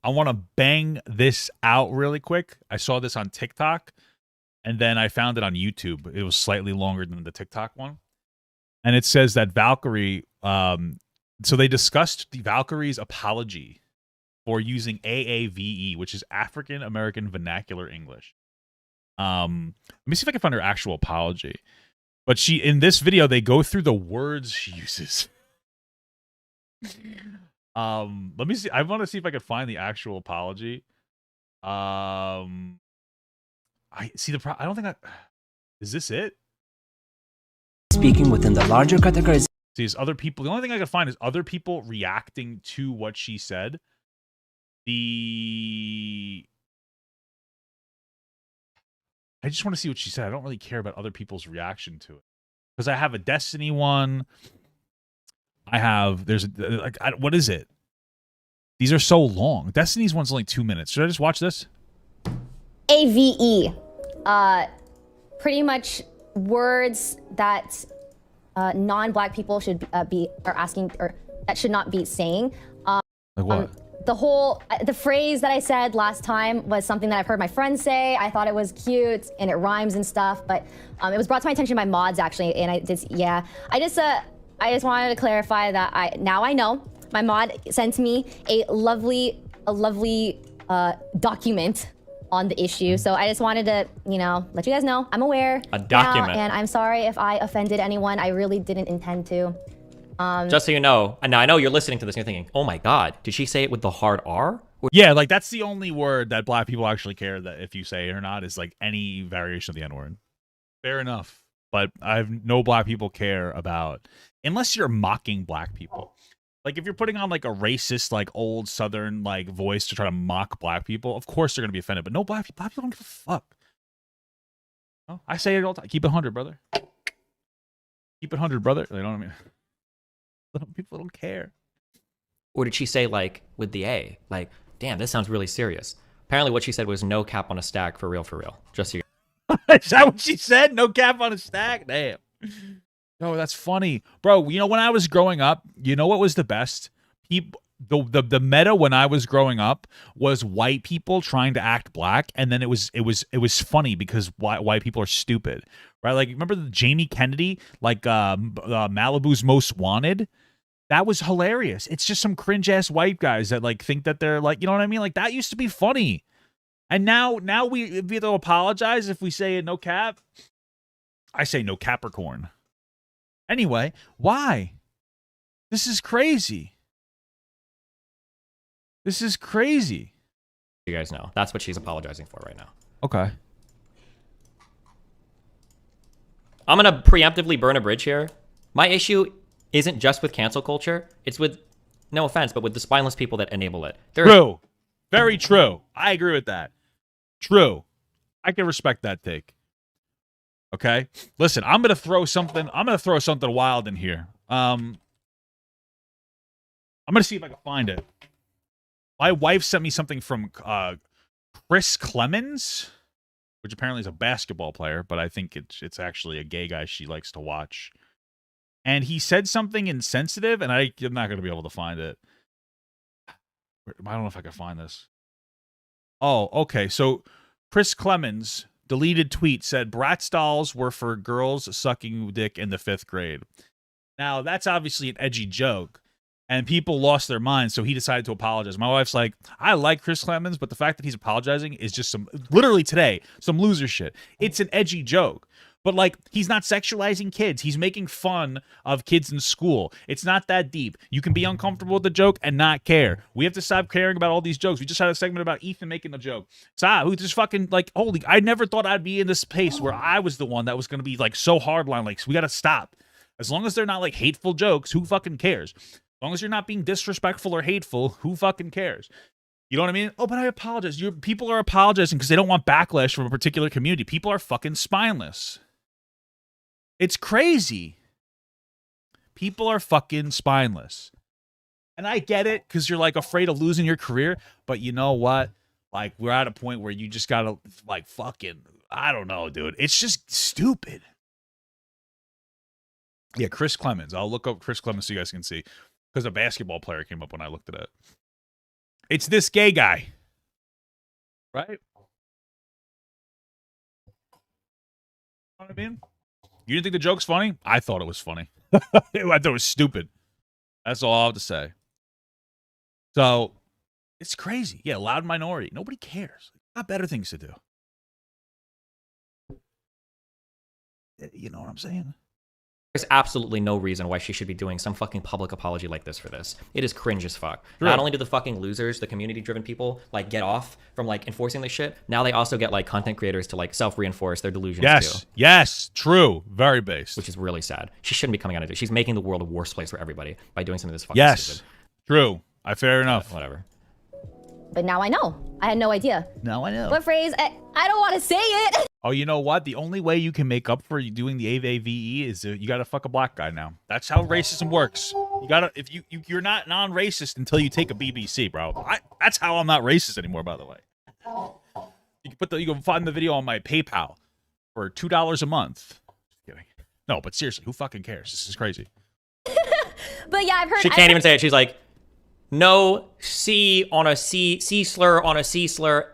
I want to bang this out really quick. I saw this on TikTok, and then I found it on YouTube. It was slightly longer than the TikTok one. And it says that Valkyrae, so they discussed the Valkyrae's apology for using AAVE, which is African American Vernacular English. Let me see if I can find her actual apology. But in this video, they go through the words she uses. Let me see. I want to see if I can find the actual apology. I see I don't think is this it? Speaking within the larger categories. See, is other people. The only thing I could find is other people reacting to what she said. I just want to see what she said. I don't really care about other people's reaction to it. Because I have a Destiny one. What is it? These are so long. Destiny's one's only 2 minutes. Should I just watch this? AVE. Pretty much words that non-black people should that should not be saying. Like what? The phrase that I said last time was something that I've heard my friends say. I thought it was cute and it rhymes and stuff, but it was brought to my attention by mods actually, and I just wanted to clarify that I know. My mod sent me a lovely document on the issue, so I just wanted to, let you guys know I'm aware. A document. And I'm sorry if I offended anyone. I really didn't intend to. Just so you know, and now I know you're listening to this and you're thinking, oh my God, did she say it with the hard R? Yeah, like that's the only word that black people actually care that if you say it or not is like any variation of the N-word. Fair enough. But no black people care about, unless you're mocking black people. Like if you're putting on like a racist, like old Southern like voice to try to mock black people, of course they're gonna be offended. But no, black people don't give a fuck. Oh, I say it all the time. Keep it 100, brother. Keep it 100, brother. You know what I mean? People don't care. Or did she say like with the A? Like, damn, this sounds really serious. Apparently what she said was no cap on a stack for real. Just so you. Is that what she said? No cap on a stack? Damn. Oh, that's funny. Bro, when I was growing up, you know what was the best? The meta when I was growing up was white people trying to act black, and then it was funny because white people are stupid. Right? Like, remember the Jamie Kennedy, like Malibu's Most Wanted? That was hilarious. It's just some cringe-ass white guys that like think that they're like, you know what I mean? Like that used to be funny. And now we have to apologize if we say no cap. I say no Capricorn. Anyway, why? This is crazy. This is crazy. You guys know. That's what she's apologizing for right now. Okay. I'm going to preemptively burn a bridge here. My issue isn't just with cancel culture. It's with, no offense, but with the spineless people that enable it. True. Very true. I agree with that. True. I can respect that take. Okay? Listen, I'm going to throw something wild in here. I'm going to see if I can find it. My wife sent me something from Chris Clemens, which apparently is a basketball player, but I think it's actually a gay guy she likes to watch. And he said something insensitive, and I'm not going to be able to find it. I don't know if I can find this. Oh, okay. So Chris Clemens deleted tweet said Bratz dolls were for girls sucking dick in the 5th grade. Now, that's obviously an edgy joke, and people lost their minds, so he decided to apologize. My wife's like, I like Chris Clemens, but the fact that he's apologizing is just literally today, some loser shit. It's an edgy joke. But, like, he's not sexualizing kids. He's making fun of kids in school. It's not that deep. You can be uncomfortable with the joke and not care. We have to stop caring about all these jokes. We just had a segment about Ethan making a joke. Who just fucking, like, holy, I never thought I'd be in this space where I was the one that was going to be, like, so hardline. Like, so we got to stop. As long as they're not, like, hateful jokes, who fucking cares? As long as you're not being disrespectful or hateful, who fucking cares? You know what I mean? Oh, but I apologize. People are apologizing because they don't want backlash from a particular community. People are fucking spineless. It's crazy. People are fucking spineless. And I get it because you're like afraid of losing your career. But you know what? Like, we're at a point where you just got to like fucking, I don't know, dude. It's just stupid. Yeah, Chris Clemens. I'll look up Chris Clemens so you guys can see. Because a basketball player came up when I looked at it. It's this gay guy. Right? You know what I mean? You didn't think the joke's funny? I thought it was funny. I thought it was stupid. That's all I have to say. So, it's crazy. Yeah, loud minority. Nobody cares. Got better things to do. You know what I'm saying? There's absolutely no reason why she should be doing some fucking public apology like this for this. It is cringe as fuck. True. Not only do the fucking losers, the community-driven people, like, get off from, like, enforcing this shit, now they also get, like, content creators to, like, self-reinforce their delusions, too. Yes, true. Very based. Which is really sad. She shouldn't be coming out of it. She's making the world a worse place for everybody by doing something this fucking stupid. True. Fair enough. Whatever. But now I know. I had no idea. Now I know. What phrase? I don't want to say it. Oh, you know what? The only way you can make up for doing the AAVE is you got to fuck a black guy now. That's how racism works. You got to, if you're not non-racist until you take a BBC, bro. That's how I'm not racist anymore, by the way. You can find the video on my PayPal for $2 a month. Just kidding. No, but seriously, who fucking cares? This is crazy. But yeah, I've heard. She can't even say it. She's like, no C on a C slur on a C slur,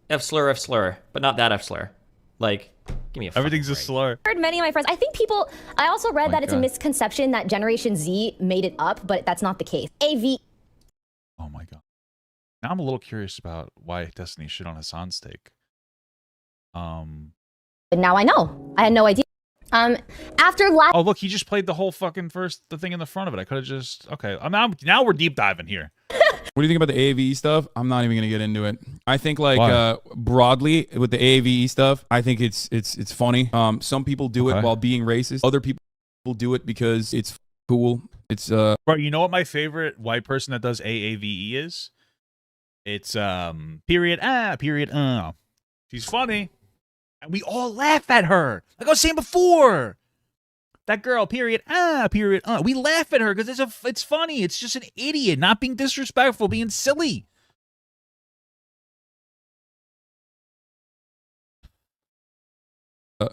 F slur, but not that F slur. Like, give me a everything's break. A slur. I've heard many of my friends. I think people. I also read that it's a misconception that Generation Z made it up, but that's not the case. AV. Oh my god. Now I'm a little curious about why Destiny shit on Hassan's take. But now I know. I had no idea. After last. Oh look, he just played the whole fucking the thing in the front of it. I could have just okay. Now we're deep diving here. What do you think about the AAVE stuff? I'm not even gonna get into it. I think like broadly with the AAVE stuff, I think it's funny. Some people do it while being racist. Other people do it because it's cool. It's Bro, you know what my favorite white person that does AAVE is? It's period. She's funny. And we all laugh at her. Like I was saying before. That girl, period. We laugh at her because it's funny. It's just an idiot, not being disrespectful, being silly.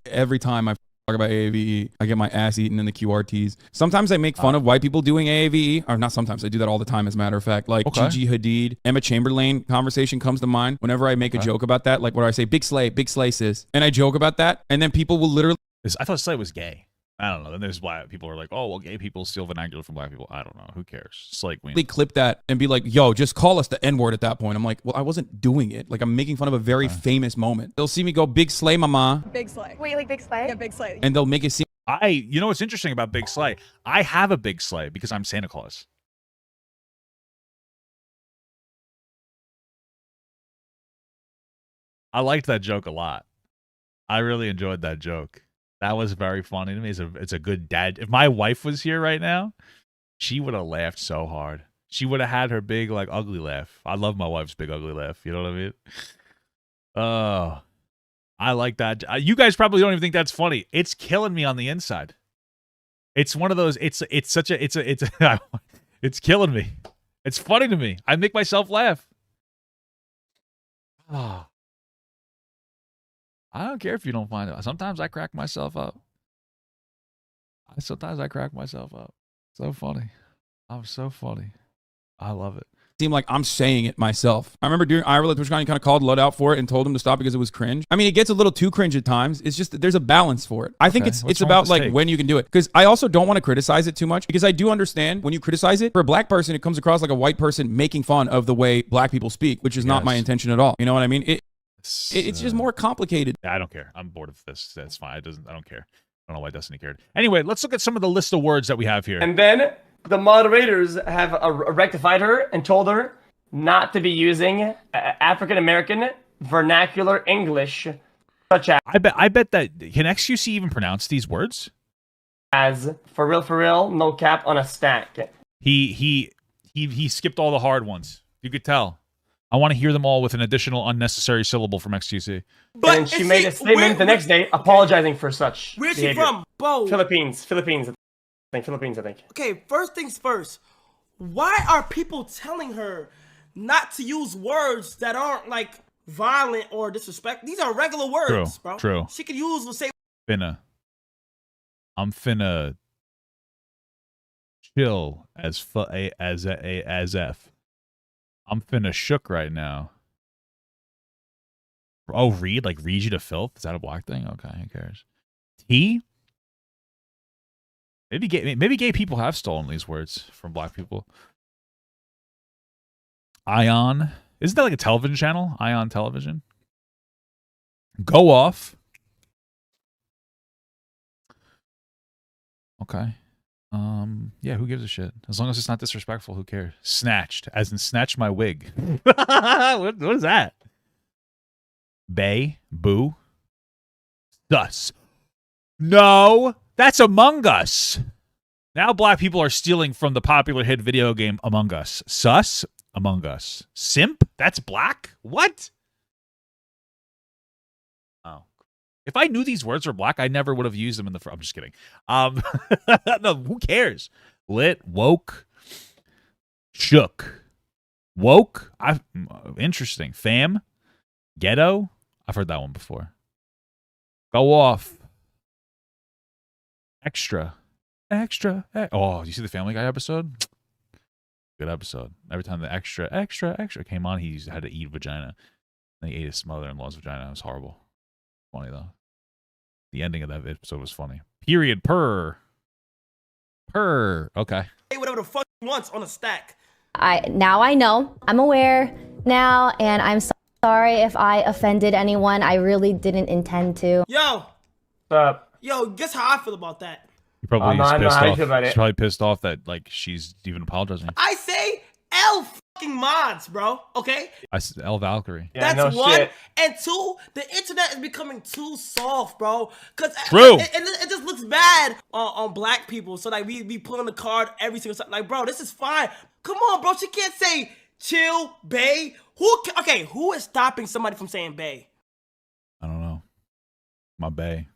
Every time I talk about AAVE, I get my ass eaten in the QRTs. Sometimes I make fun of white people doing AAVE, or not sometimes, I do that all the time as a matter of fact. Like Gigi Hadid, Emma Chamberlain conversation comes to mind whenever I make a joke about that. Like what I say, big slay sis. And I joke about that, and then people will literally... I thought slay was gay. I don't know. Then there's why people are like, oh, well, gay people steal vernacular from black people. I don't know. Who cares? Slay queen. They clip that and be like, yo, just call us the N-word at that point. I'm like, well, I wasn't doing it. Like, I'm making fun of a very famous moment. They'll see me go, big slay, mama. Big slay. Wait, like big slay? Yeah, big slay. And they'll make it seem... You know what's interesting about big slay? I have a big slay because I'm Santa Claus. I liked that joke a lot. I really enjoyed that joke. That was very funny to me. It's a good dad. If my wife was here right now, she would have laughed so hard. She would have had her big, like, ugly laugh. I love my wife's big, ugly laugh. You know what I mean? Oh, I like that. You guys probably don't even think that's funny. It's killing me on the inside. It's one of those. It's killing me. It's funny to me. I make myself laugh. Oh. I don't care if you don't find it. Sometimes I crack myself up. Sometimes I crack myself up. So funny. I'm so funny. I love it. Seem like I'm saying it myself. I remember during IRL, TwitchCon, kind of called Lud out for it and told him to stop because it was cringe. I mean, it gets a little too cringe at times. It's just that there's a balance for it. I think it's about like when you can do it. Because I also don't want to criticize it too much because I do understand when you criticize it, for a black person, it comes across like a white person making fun of the way black people speak, which is not my intention at all. You know what I mean? It's just more complicated. I don't care. I'm bored of this. That's fine. I don't care. I don't know why Destiny cared. Anyway, let's look at some of the list of words that we have here. And then the moderators have rectified her and told her not to be using African-American vernacular English, such as... I bet that... Can XQC even pronounce these words? As, for real, no cap on a stack. He skipped all the hard ones. You could tell. I want to hear them all with an additional unnecessary syllable from XQC. But and she made a statement the next day apologizing for such Where's behavior. she from? Bo. Philippines, I think. Okay, first things first. Why are people telling her not to use words that aren't like violent or disrespect? These are regular words, bro. True. She could use, let's say, I'm finna chill as F. I'm finna shook right now. Oh, read you to filth? Is that a black thing? Okay, who cares? T? Maybe gay people have stolen these words from black people. Ion. Isn't that like a television channel? Ion Television. Go off. Okay. Yeah, who gives a shit? As long as it's not disrespectful, who cares? Snatched, as in snatch my wig. what is that? Bay, boo, sus. No, that's Among Us. Now black people are stealing from the popular hit video game Among Us. Sus, Among Us. Simp, that's black? What? Oh. If I knew these words were black, I never would have used them in the... I'm just kidding. No, who cares? Lit, woke, shook, woke. Interesting. Fam, ghetto. I've heard that one before. Go off. Extra. Oh, you see the Family Guy episode? Good episode. Every time the extra came on, he had to eat vagina. And he ate his mother-in-law's vagina. It was horrible. Funny though. The ending of that episode was funny. Period. Purr. Okay. Say whatever the fuck he wants on a stack. Now I know. I'm aware now, and I'm sorry if I offended anyone. I really didn't intend to. Yo, guess how I feel about that? He probably I know how you feel about it. He's probably pissed off that like she's even apologizing. I say L fucking mods, bro. Okay. L Valkyrae. Yeah, that's no one. shit. And two, the internet is becoming too soft, bro. Cause True. It just looks bad on black people. So like we pulling the card every single time. Like, bro, this is fine. Come on, bro. She can't say chill, bae. Who is stopping somebody from saying bae? I don't know. My bae.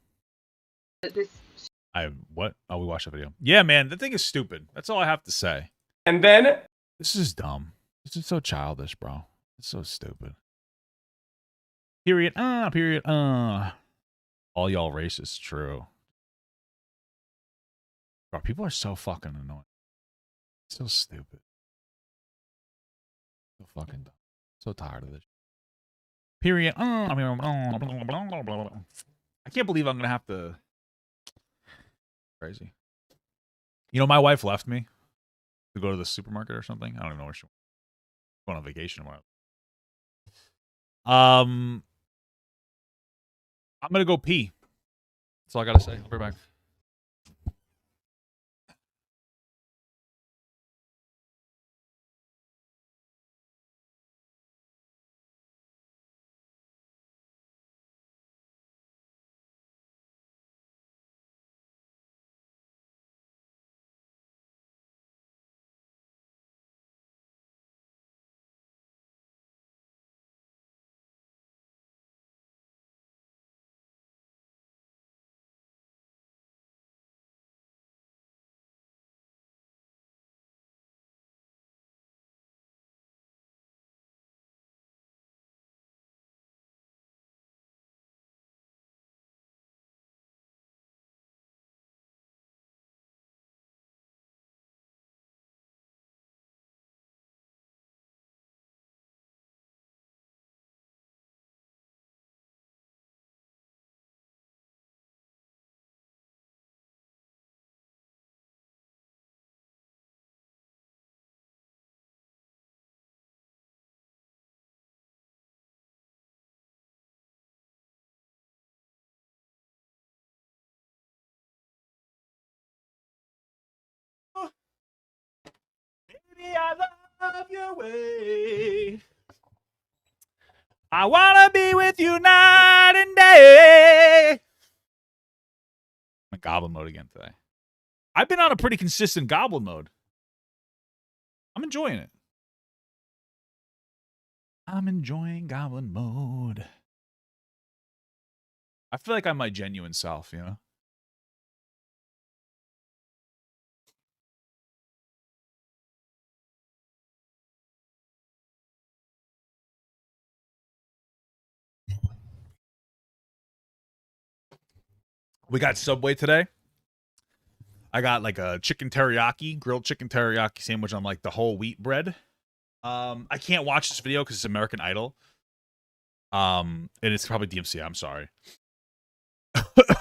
What? Oh, we watched that video. Yeah, man, the thing is stupid. That's all I have to say. And then this is dumb. This is so childish, bro. It's so stupid. Period. Period. All y'all racist. True. Bro, people are so fucking annoying. So stupid. So fucking dumb. So tired of this. Period. I can't believe I'm gonna have to. Crazy. You know, my wife left me to go to the supermarket or something. I don't even know where she went. Going on vacation tomorrow. I'm gonna go pee. That's all I gotta say. I'll be back. Baby, I love your way. I wanna be with you night and day. I'm in goblin mode again today. I've been on a pretty consistent goblin mode. I'm enjoying it. I'm enjoying goblin mode. I feel like I'm my genuine self, you know? We got Subway today. I got like a chicken teriyaki, grilled chicken teriyaki sandwich on like the whole wheat bread. I can't watch this video because it's American Idol. And it's probably DMC. I'm sorry.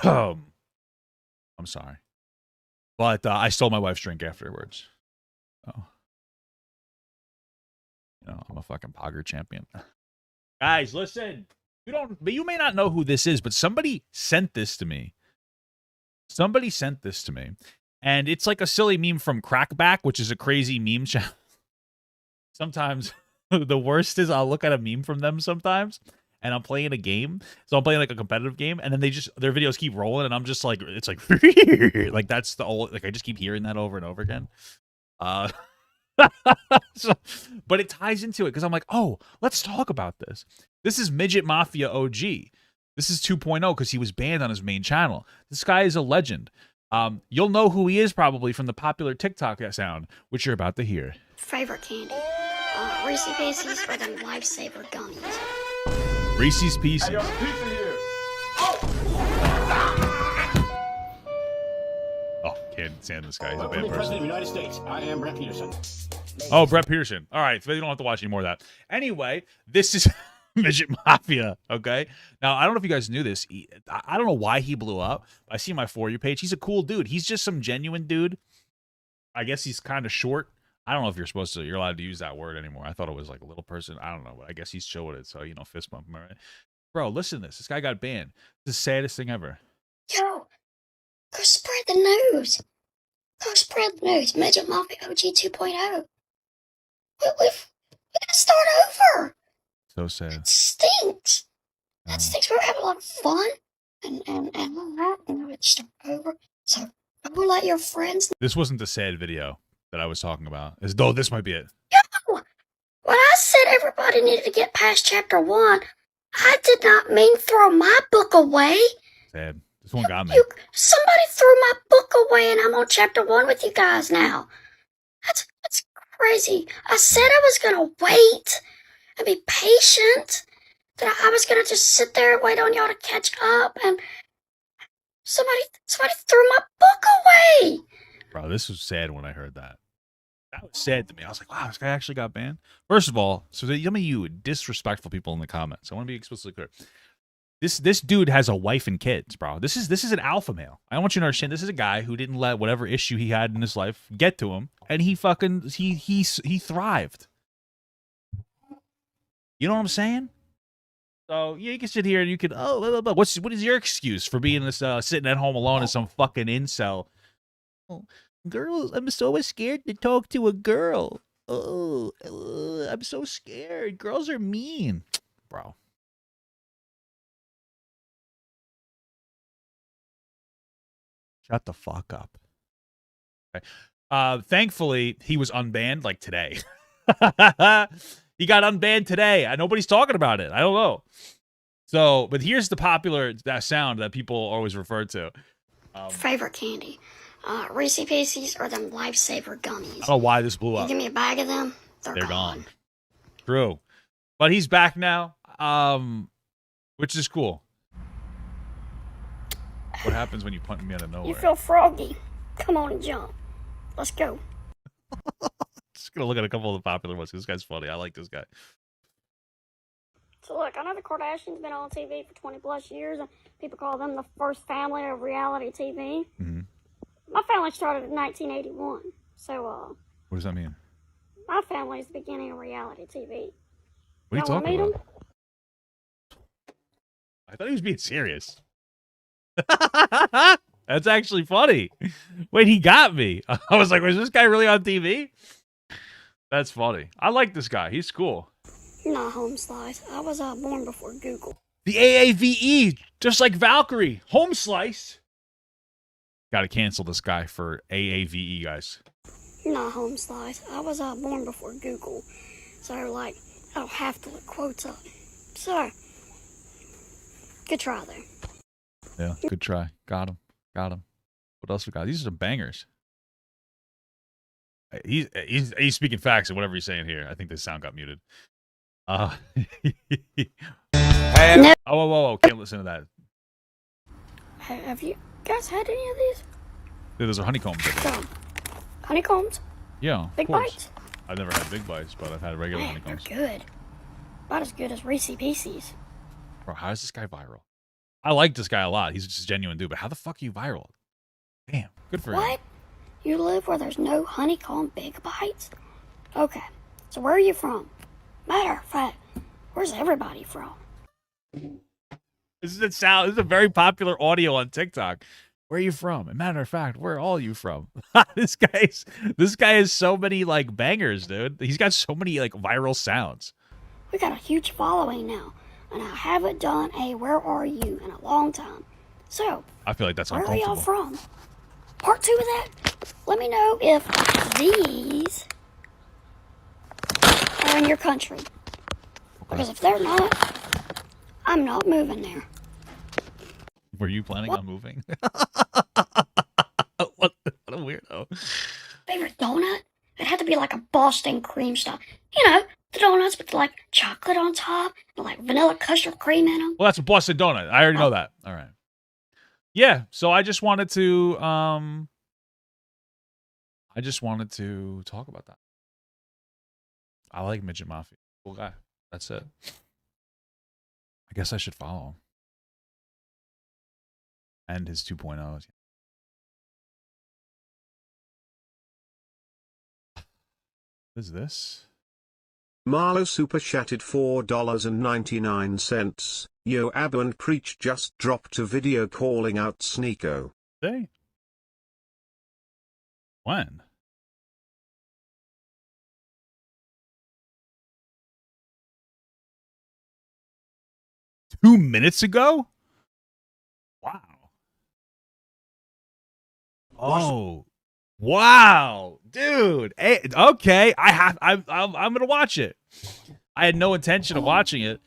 I'm sorry. But I stole my wife's drink afterwards. Oh. You know, I'm a fucking Pogger champion. Guys, listen. You may not know who this is, but somebody sent this to me. Somebody sent this to me. And it's like a silly meme from Crackback, which is a crazy meme channel. Sometimes the worst is I'll look at a meme from them sometimes, and I'm playing a game. So I'm playing like a competitive game, and then their videos keep rolling, and I'm just like, it's like, like that's the old, like I just keep hearing that over and over again. But it ties into it because I'm like, oh, let's talk about this. This is Midgetmafiaog. This is 2.0 because he was banned on his main channel. This guy is a legend. You'll know who he is probably from the popular TikTok sound, which you're about to hear. Favorite candy? Reese's Pieces or them Lifesaver gummies? Reese's Pieces. Oh, can't stand this guy. He's a bad person. President of the United States. I am Brett Peterson. Oh, Brett Peterson. All right, so you don't have to watch any more of that. Anyway, this is Midget Mafia, okay? Now, I don't know if you guys knew this. I don't know why he blew up. I see my For You page. He's a cool dude. He's just some genuine dude. I guess he's kind of short. I don't know if you're allowed to use that word anymore. I thought it was like a little person. I don't know, but I guess he's chill with it. So, you know, fist bump him, right? Bro, listen to this. This guy got banned. This is the saddest thing ever. Yo, go spread the news. Go spread the news. Midgetmafiaog 2.0. We gotta start over. So sad. It stinks. That stinks. We were having a lot of fun and all that, and we had to start over. So go let your friends. This wasn't the sad video that I was talking about. As though this might be it. Yo, when I said everybody needed to get past chapter 1, I did not mean throw my book away. Sad. This one got me. Somebody threw my book away, and I'm on chapter 1 with you guys now. That's crazy. I said I was gonna wait and be patient. That I was gonna just sit there and wait on y'all to catch up, and somebody threw my book away. Bro, this was sad when I heard that. That was sad to me. I was like, wow, this guy actually got banned. First of all, so some of you disrespectful people in the comments, I want to be explicitly clear. This dude has a wife and kids, bro. This is an alpha male. I want you to understand. This is a guy who didn't let whatever issue he had in his life get to him, and he thrived. You know what I'm saying? So yeah, you can sit here and you can what is your excuse for being this sitting at home alone as some fucking incel? Oh, girls, I'm so scared to talk to a girl. Oh, I'm so scared. Girls are mean, bro. Shut the fuck up. Okay. Thankfully, he was unbanned like today. He got unbanned today. Nobody's talking about it. I don't know. So, but here's the popular sound that people always refer to. Favorite candy? Reese's Pieces or them Lifesaver gummies? I don't know why this blew up. You give me a bag of them, they're gone. True. But he's back now, which is cool. What happens when you punt me out of nowhere? You feel froggy. Come on and jump. Let's go. Just gonna look at a couple of the popular ones. This guy's funny. I like this guy. So look, I know the Kardashians been on TV for 20 plus years, and people call them the first family of reality TV. Mm-hmm. My family started in 1981, so what does that mean? My family is the beginning of reality TV. What are you talking about? I thought he was being serious. That's actually funny. Wait, he got me. I was like, was this guy really on TV? That's funny. I like this guy. He's cool. Nah, home slice. I was born before Google. The AAVE, just like Valkyrae. Home slice. Got to cancel this guy for AAVE, guys. Nah, home slice. I was born before Google. So, like, I don't have to look quotes up. So, good try there. Yeah, good try. Got him. Got him. What else we got? These are some bangers. He's speaking facts and whatever he's saying here. I think this sound got muted. Oh, whoa. Can't listen to that. Have you guys had any of these? Dude, those are honeycombs. Honeycombs? Yeah, Big bites? I've never had big bites, but I've had regular honeycombs. They're good. About as good as Reese's Pieces. Bro, how is this guy viral? I like this guy a lot. He's just a genuine dude, but how the fuck are you viral? Damn, good for him. What? You live where there's no honeycomb big bites? Okay, so where are you from? Matter of fact, where's everybody from? This is a very popular audio on TikTok. Where are you from? And matter of fact, where are all you from? This guy has so many like bangers, dude. He's got so many like viral sounds. We got a huge following now, and I haven't done a Where Are You in a long time. So, I feel like that's where are uncomfortable. y'all from? Part 2 of that? Let me know if these are in your country. Because if they're not, I'm not moving there. Were you planning on moving? What a weirdo. Favorite donut? It had to be like a Boston cream style. You know, the donuts with like chocolate on top and like vanilla custard cream in them. Well, that's a Boston donut. I already know that. All right. Yeah, so I just wanted to talk about that. I like Midget Mafia. Cool guy. That's it. I guess I should follow him. And his 2.0s. What is this? Marlo super chatted $4.99. Yo, Abba and Preach just dropped a video calling out Sneako. Hey. When? $2 minutes ago? Wow. Oh. Wow, dude. Hey, okay, I'm gonna watch it. I had no intention of watching it.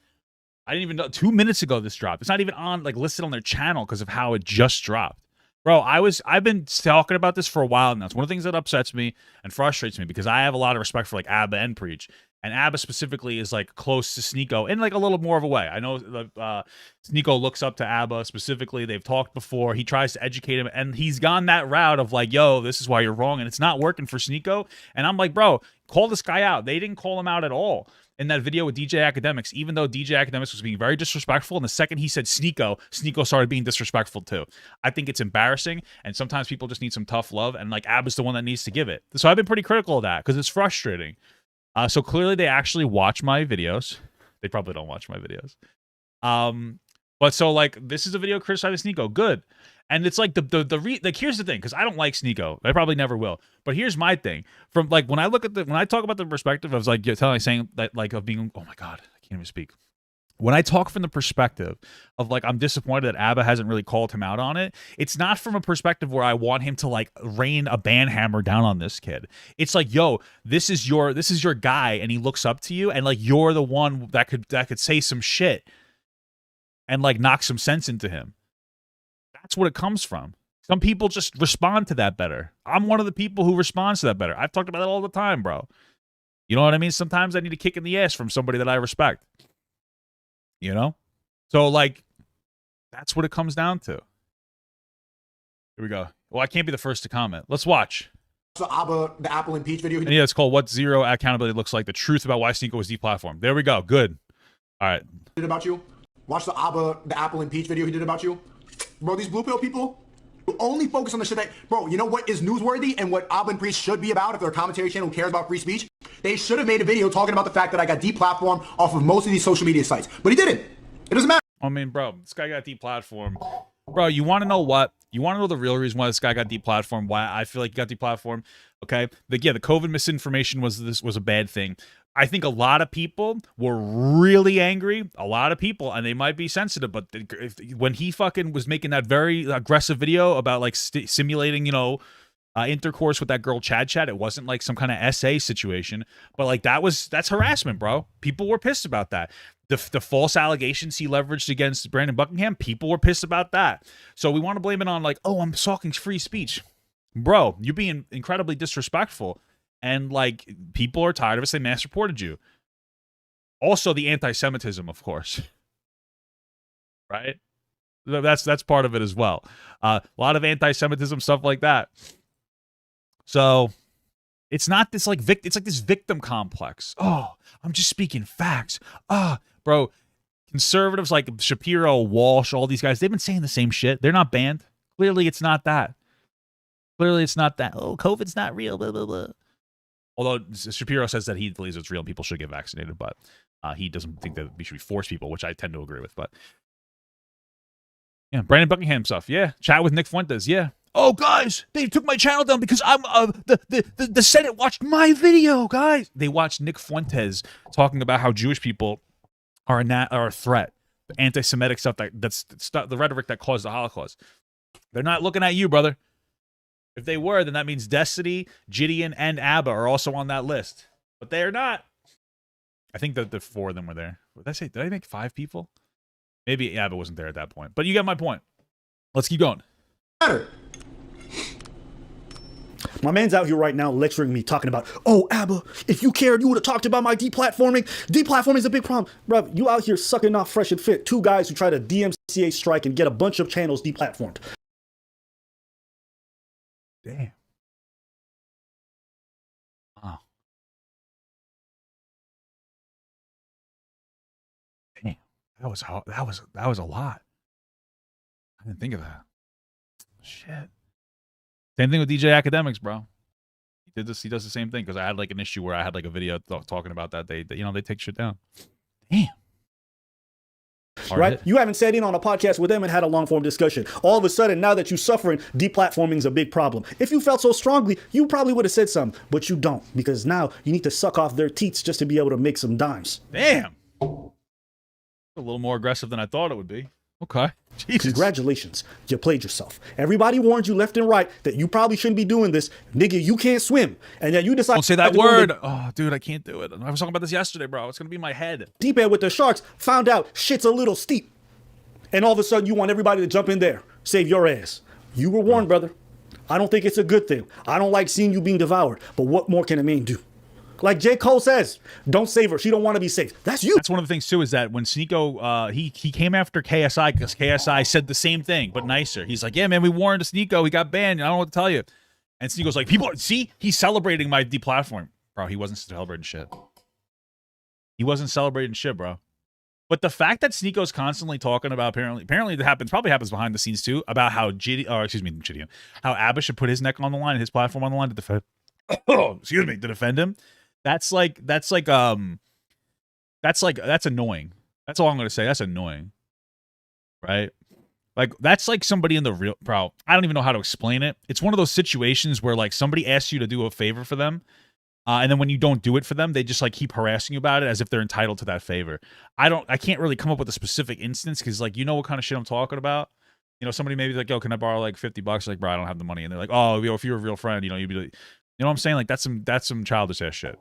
I didn't even know 2 minutes ago this dropped. It's not even on like listed on their channel because of how it just dropped. Bro, I've been talking about this for a while now. It's one of the things that upsets me and frustrates me because I have a lot of respect for like Abba and Preach. And Abba specifically is like close to Sneako in like a little more of a way. I know Sneako looks up to Abba specifically. They've talked before. He tries to educate him, and he's gone that route of like, yo, this is why you're wrong, and it's not working for Sneako. And I'm like, bro, call this guy out. They didn't call him out at all in that video with DJ Academics, even though DJ Academics was being very disrespectful. And the second he said Sneako started being disrespectful too. I think it's embarrassing, and sometimes people just need some tough love, and like Abba's the one that needs to give it. So I've been pretty critical of that because it's frustrating. So clearly they actually watch my videos. They probably don't watch my videos. But so like this is a video criticizing Sneako. Good. And it's like like here's the thing, because I don't like Sneako. I probably never will. But here's my thing. From like when I talk about the perspective of like saying that like of being, oh my God, I can't even speak. When I talk from the perspective of like I'm disappointed that Abba hasn't really called him out on it, it's not from a perspective where I want him to like rain a banhammer down on this kid. It's like, yo, this is your guy, and he looks up to you, and like you're the one that could say some shit and like knock some sense into him. That's what it comes from. Some people just respond to that better. I'm one of the people who responds to that better. I've talked about that all the time, bro. You know what I mean? Sometimes I need a kick in the ass from somebody that I respect. You know? So, like, that's what it comes down to. Here we go. Well, I can't be the first to comment. Let's watch. So Abba, the Apple and Peach video. And yeah, it's called What Zero Accountability Looks Like, the truth about why Sneako was deplatformed. There we go. Good. All right. Did about you. Watch the Abba, the Apple and Peach video he did about you. Bro, these blue pill people only focus on the shit that, bro, you know what is newsworthy and what Abba and Preach should be about if they're a commentary channel who cares about free speech? They should have made a video talking about the fact that I got deplatformed off of most of these social media sites. But he didn't. It doesn't matter. I mean, bro, this guy got deplatformed Bro, you want to know what? You want to know the real reason why this guy got deplatformed? Why I feel like he got deplatformed? Okay, the COVID misinformation was a bad thing. I think a lot of people were really angry. A lot of people, and they might be sensitive, but when he fucking was making that very aggressive video about like simulating, you know, intercourse with that girl Chad, it wasn't like some kind of essay situation, but like that's harassment, bro. People were pissed about that. The false allegations he leveraged against Brandon Buckingham, people were pissed about that. So we want to blame it on like, oh, I'm talking free speech. Bro, you're being incredibly disrespectful. And like people are tired of us. They mass reported you. Also the anti-Semitism, of course. Right? That's part of it as well. A lot of anti-Semitism, stuff like that. So it's not this like it's like this victim complex. Oh, I'm just speaking facts. Bro, conservatives like Shapiro, Walsh, all these guys, they've been saying the same shit. They're not banned. Clearly it's not that. Clearly it's not that. Oh, COVID's not real, blah, blah, blah. Although Shapiro says that he believes it's real and people should get vaccinated, but he doesn't think that we should force people, which I tend to agree with. But yeah, Brandon Buckingham stuff. Yeah, chat with Nick Fuentes. Yeah. Oh, guys, they took my channel down because I'm the Senate watched my video, guys. They watched Nick Fuentes talking about how Jewish people are a threat, the anti-Semitic stuff that's the rhetoric that caused the Holocaust. They're not looking at you, brother. If they were, then that means Destiny, Gideon, and Abba are also on that list. But they are not. I think that the 4 of them were there. Did I make 5 people? Maybe Abba wasn't there at that point. But you get my point. Let's keep going. My man's out here right now lecturing me, talking about, oh, Abba, if you cared, you would have talked about my deplatforming. Deplatforming is a big problem. Bro, you out here sucking off Fresh and Fit. 2 guys who try to DMCA strike and get a bunch of channels deplatformed. Damn. Wow. Damn. That was a lot. I didn't think of that. Shit. Same thing with DJ Academics, bro. He does the same thing because I had like an issue where I had like a video talking about that. They take shit down. Damn. Right? You haven't sat in on a podcast with them and had a long-form discussion. All of a sudden, now that you're suffering, deplatforming is a big problem. If you felt so strongly, you probably would have said something, but you don't, because now you need to suck off their teats just to be able to make some dimes. Damn. A little more aggressive than I thought it would be. Okay. Jesus. Congratulations. You played yourself. Everybody warned you left and right that you probably shouldn't be doing this. Nigga, you can't swim. And then you decide... Don't say that word. Oh, dude, I can't do it. I was talking about this yesterday, bro. It's going to be in my head. Deep end with the sharks, found out shit's a little steep. And all of a sudden, you want everybody to jump in there. Save your ass. You were warned, brother. I don't think it's a good thing. I don't like seeing you being devoured. But what more can a man do? Like J. Cole says, don't save her. She don't want to be saved. That's you. That's one of the things, too, is that when Sneako, he came after KSI because KSI said the same thing, but nicer. He's like, yeah, man, we warned Sneako. He got banned. I don't know what to tell you. And Sneako's like, see, he's celebrating my deplatform. Bro, he wasn't celebrating shit. He wasn't celebrating shit, bro. But the fact that Sneako's constantly talking about, apparently it probably happens behind the scenes, too, about how Gideon, how Abba should put his neck on the line and his platform on the line to defend, to defend him. That's annoying. That's all I'm gonna say. That's annoying, right? Like that's like somebody in the real, bro. I don't even know how to explain it. It's one of those situations where like somebody asks you to do a favor for them, and then when you don't do it for them, they just like keep harassing you about it as if they're entitled to that favor. I can't really come up with a specific instance because like you know what kind of shit I'm talking about. You know, somebody maybe like, yo, can I borrow like $50? Like, bro, I don't have the money, and they're like, oh, yo, if you're a real friend, you know, you'd be like. You know what I'm saying? Like that's some childish ass shit.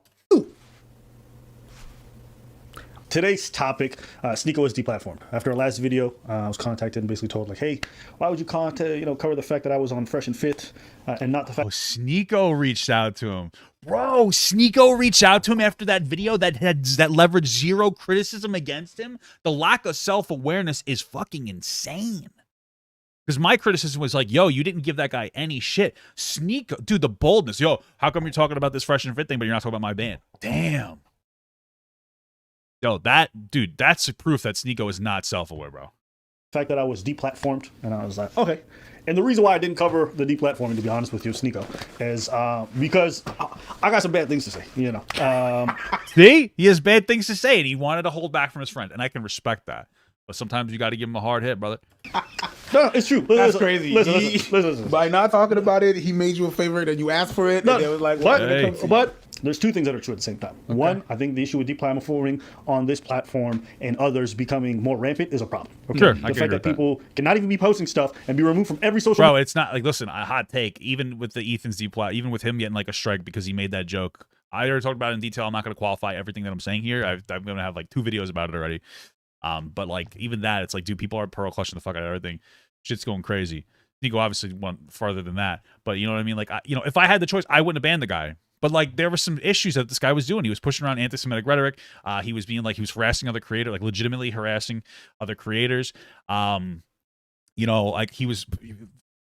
Today's topic, Sneako is deplatformed. After our last video, I was contacted and basically told like, hey, why would you cover the fact that I was on Fresh and Fit and not the fact. Oh, Sneako reached out to him. Bro, Sneako reached out to him after that video that leveraged zero criticism against him. The lack of self-awareness is fucking insane. Because my criticism was like, yo, you didn't give that guy any shit. Sneako, dude, the boldness. Yo, how come you're talking about this Fresh and Fit thing, but you're not talking about my band? Damn. Yo, that's proof that Sneako is not self-aware, bro. The fact that I was deplatformed, and I was like, okay. And the reason why I didn't cover the deplatforming, to be honest with you, Sneako, is because I got some bad things to say, you know. See? He has bad things to say, and he wanted to hold back from his friend, and I can respect that. But sometimes you got to give him a hard hit, brother. No, it's true. That's crazy. Listen. By not talking about it, he made you a favor and you asked for it. No, and it was like, but there's two things that are true at the same time. Okay. One, I think the issue with deplatforming on this platform and others becoming more rampant is a problem. Okay? Sure, the fact that people cannot even be posting stuff and be removed from every social. Bro, it's not like, listen, a hot take. Even with the Ethan's deplat, even with him getting like a strike because he made that joke. I already talked about it in detail. I'm not going to qualify everything that I'm saying here. I'm going to have like 2 videos about it already. But like even that, it's like, dude, people are pearl clutching the fuck out of everything. Shit's going crazy. Sneako obviously went farther than that, but you know what I mean? Like, if I had the choice, I wouldn't have banned the guy. But like, there were some issues that this guy was doing. He was pushing around anti-Semitic rhetoric. He was being like, he was harassing other creators, like legitimately harassing other creators. You know, like he was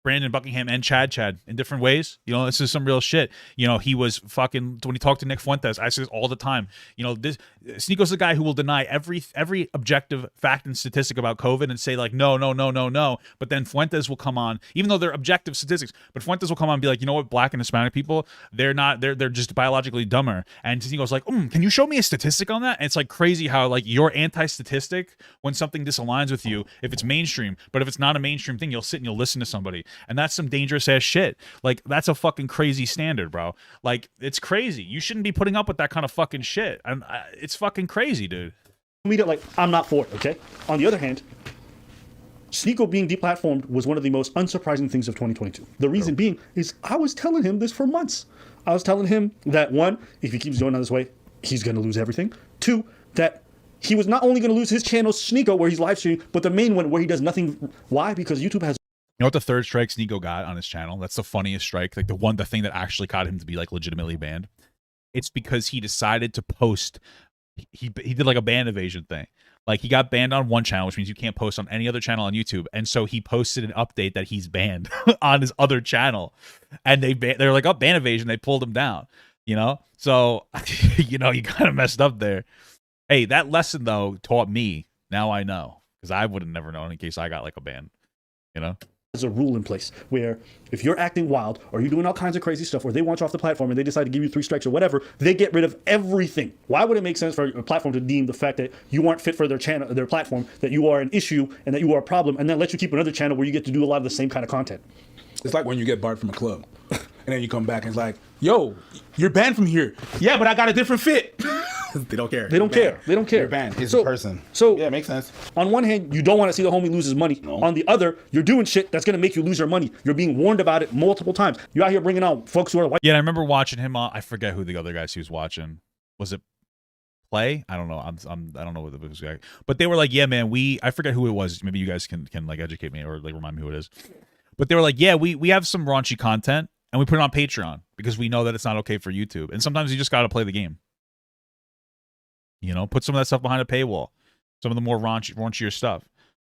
Brandon Buckingham and Chad in different ways. You know, this is some real shit. You know, he was fucking, when he talked to Nick Fuentes, I say this all the time. You know, this Sneako's the guy who will deny every objective fact and statistic about COVID and say like, no. But then Fuentes will come on, even though they're objective statistics, but Fuentes will come on and be like, you know what, Black and Hispanic people, they're just biologically dumber. And Sneako's like, can you show me a statistic on that? And it's like crazy how like you're anti-statistic when something disaligns with you, if it's mainstream, but if it's not a mainstream thing, you'll sit and you'll listen to somebody. And that's some dangerous ass shit. Like, that's a fucking crazy standard, bro. Like, it's crazy. You shouldn't be putting up with that kind of fucking shit. And it's fucking crazy, dude. Like, I'm not for it, okay? On the other hand, Sneako being deplatformed was one of the most unsurprising things of 2022. The reason being is I was telling him this for months. I was telling him that, 1, if he keeps going on this way, he's going to lose everything. 2, that he was not only going to lose his channel, Sneako, where he's live streaming, but the main one where he does nothing. Why? Because YouTube has... You know what the third strike Sneako got on his channel? That's the funniest strike. Like the thing that actually got him to be like legitimately banned. It's because he decided to post. He did like a ban evasion thing. Like he got banned on one channel, which means you can't post on any other channel on YouTube. And so he posted an update that he's banned on his other channel. And they're like, oh, ban evasion. They pulled him down. You know, so you know, you kind of messed up there. Hey, that lesson though taught me. Now I know, because I would have never known in case I got like a ban. You know. There's a rule in place where if you're acting wild or you're doing all kinds of crazy stuff or they want you off the platform and they decide to give you 3 strikes or whatever, they get rid of everything. Why would it make sense for a platform to deem the fact that you aren't fit for their channel, their platform, that you are an issue and that you are a problem, and then let you keep another channel where you get to do a lot of the same kind of content? It's like when you get barred from a club and then you come back and it's like, yo, you're banned from here. Yeah, but I got a different fit. They don't care. They don't care. They don't care. You're banned. It's a person. So yeah, it makes sense. On one hand, you don't want to see the homie lose his money. No. On the other, you're doing shit that's going to make you lose your money. You're being warned about it multiple times. You're out here bringing out folks who are white. Yeah, I remember watching him on, I forget who the other guys he was watching. Was it Play? I don't know. I don't know what the was guy. But they were like, yeah, man, I forget who it was. Maybe you guys can like educate me or like remind me who it is. But they were like, yeah, we have some raunchy content and we put it on Patreon because we know that it's not okay for YouTube. And sometimes you just got to play the game. You know, put some of that stuff behind a paywall. Some of the more raunchier stuff.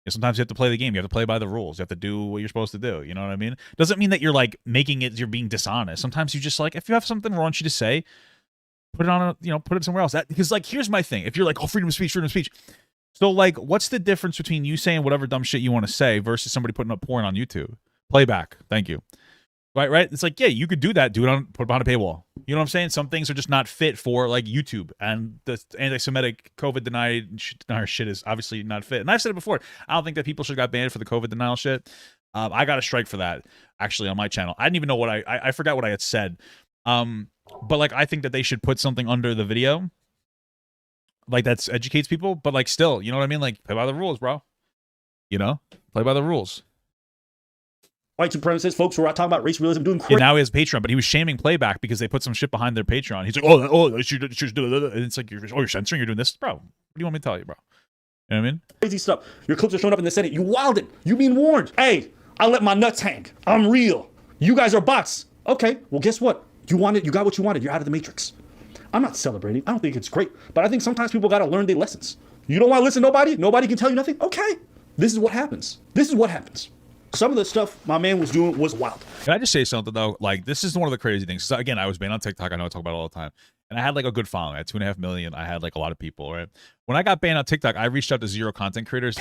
And sometimes you have to play the game. You have to play by the rules. You have to do what you're supposed to do. You know what I mean? Doesn't mean that you're like making it, you're being dishonest. Sometimes you just like, if you have something raunchy to say, put it on put it somewhere else. Because like, here's my thing. If you're like, oh, freedom of speech. So like, what's the difference between you saying whatever dumb shit you want to say versus somebody putting up porn on YouTube? Playback. Thank you. Right? It's like, yeah, you could do that. Do it put it behind a paywall. You know what I'm saying? Some things are just not fit for like YouTube, and the anti-Semitic COVID denier shit is obviously not fit. And I've said it before. I don't think that people should have got banned for the COVID denial shit. I got a strike for that actually on my channel. I didn't even know what I forgot what I had said. But like, I think that they should put something under the video, like that educates people. But like, still, you know what I mean? Like, play by the rules, bro. You know, play by the rules. White supremacists, folks who are talking about race realism, doing crazy. Yeah, now he has Patreon, but he was shaming Playback because they put some shit behind their Patreon. He's like, oh, you should do it. And it's like, you're censoring, you're doing this, bro. What do you want me to tell you, bro? You know what I mean? Crazy stuff. Your clips are showing up in the Senate. You wilded. You being warned. Hey, I let my nuts hang. I'm real. You guys are bots. Okay, well, guess what? You got what you wanted. You're out of the matrix. I'm not celebrating. I don't think it's great. But I think sometimes people got to learn their lessons. You don't want to listen to nobody? Nobody can tell you nothing? Okay. This is what happens. Some of the stuff my man was doing was wild. Can I just say something though? Like, this is one of the crazy things. So, again, I was banned on TikTok. I know I talk about it all the time. And I had like a good following. I had 2.5 million. I had like a lot of people, right? When I got banned on TikTok, I reached out to zero content creators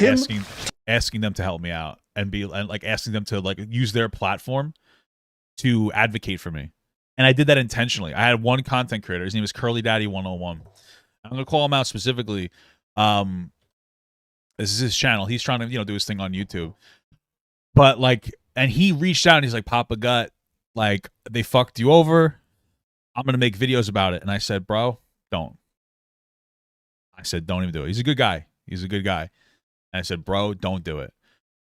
asking them to help me out and like asking them to like use their platform to advocate for me. And I did that intentionally. I had one content creator. His name is Curly Daddy 101. I'm gonna call him out specifically. This is his channel. He's trying to do his thing on YouTube. But like, and he reached out and he's like, Papa Gut, like they fucked you over. I'm going to make videos about it. And I said, bro, don't. I said, don't even do it. He's a good guy. He's a good guy. And I said, bro, don't do it.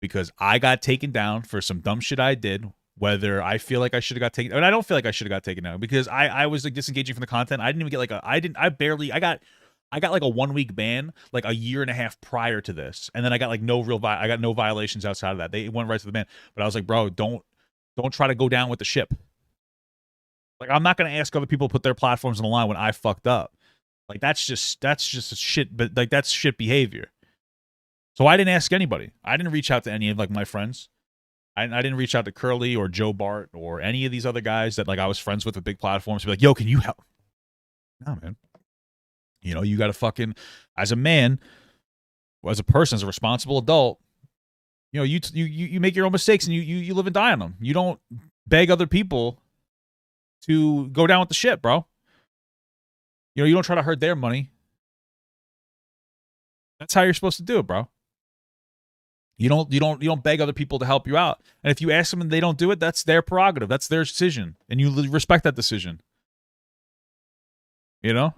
Because I got taken down for some dumb shit I did. Whether I feel like I should have got taken, and I don't feel like I should have got taken down because I was like disengaging from the content. I didn't even get like I got like a 1 week ban like a year and a half prior to this, and then I got like I got no violations outside of that. They went right to the ban, but I was like, bro, don't try to go down with the ship. Like I'm not gonna ask other people to put their platforms on the line when I fucked up. Like that's just a shit, but like that's shit behavior. So I didn't ask anybody. I didn't reach out to any of like my friends. I didn't reach out to Curly or Joe Bart or any of these other guys that like I was friends with big platforms to be like, yo, can you help? No, man. You know, you got to fucking, as a man, as a person, as a responsible adult, you know, you make your own mistakes and you live and die on them. You don't beg other people to go down with the shit, bro. You know, you don't try to hurt their money. That's how you're supposed to do it, bro. You don't beg other people to help you out. And if you ask them and they don't do it, that's their prerogative. That's their decision. And you respect that decision. You know?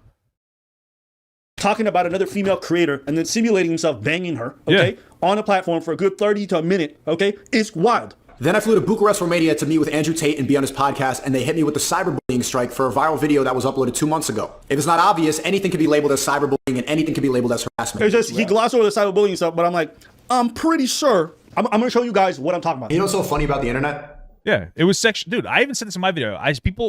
Talking about another female creator and then simulating himself banging her, okay, on a platform for a good 30 to a minute, okay, it's wild. Then I flew to Bucharest, Romania to meet with Andrew Tate and be on his podcast, and they hit me with the cyberbullying strike for a viral video that was uploaded 2 months ago. If it's not obvious, anything can be labeled as cyberbullying and anything can be labeled as harassment. It's just, he glossed over the cyberbullying stuff, but I'm like, I'm pretty sure, I'm going to show you guys what I'm talking about. You know what's so funny about the internet? Yeah, it was sexual. Dude, I even said this in my video.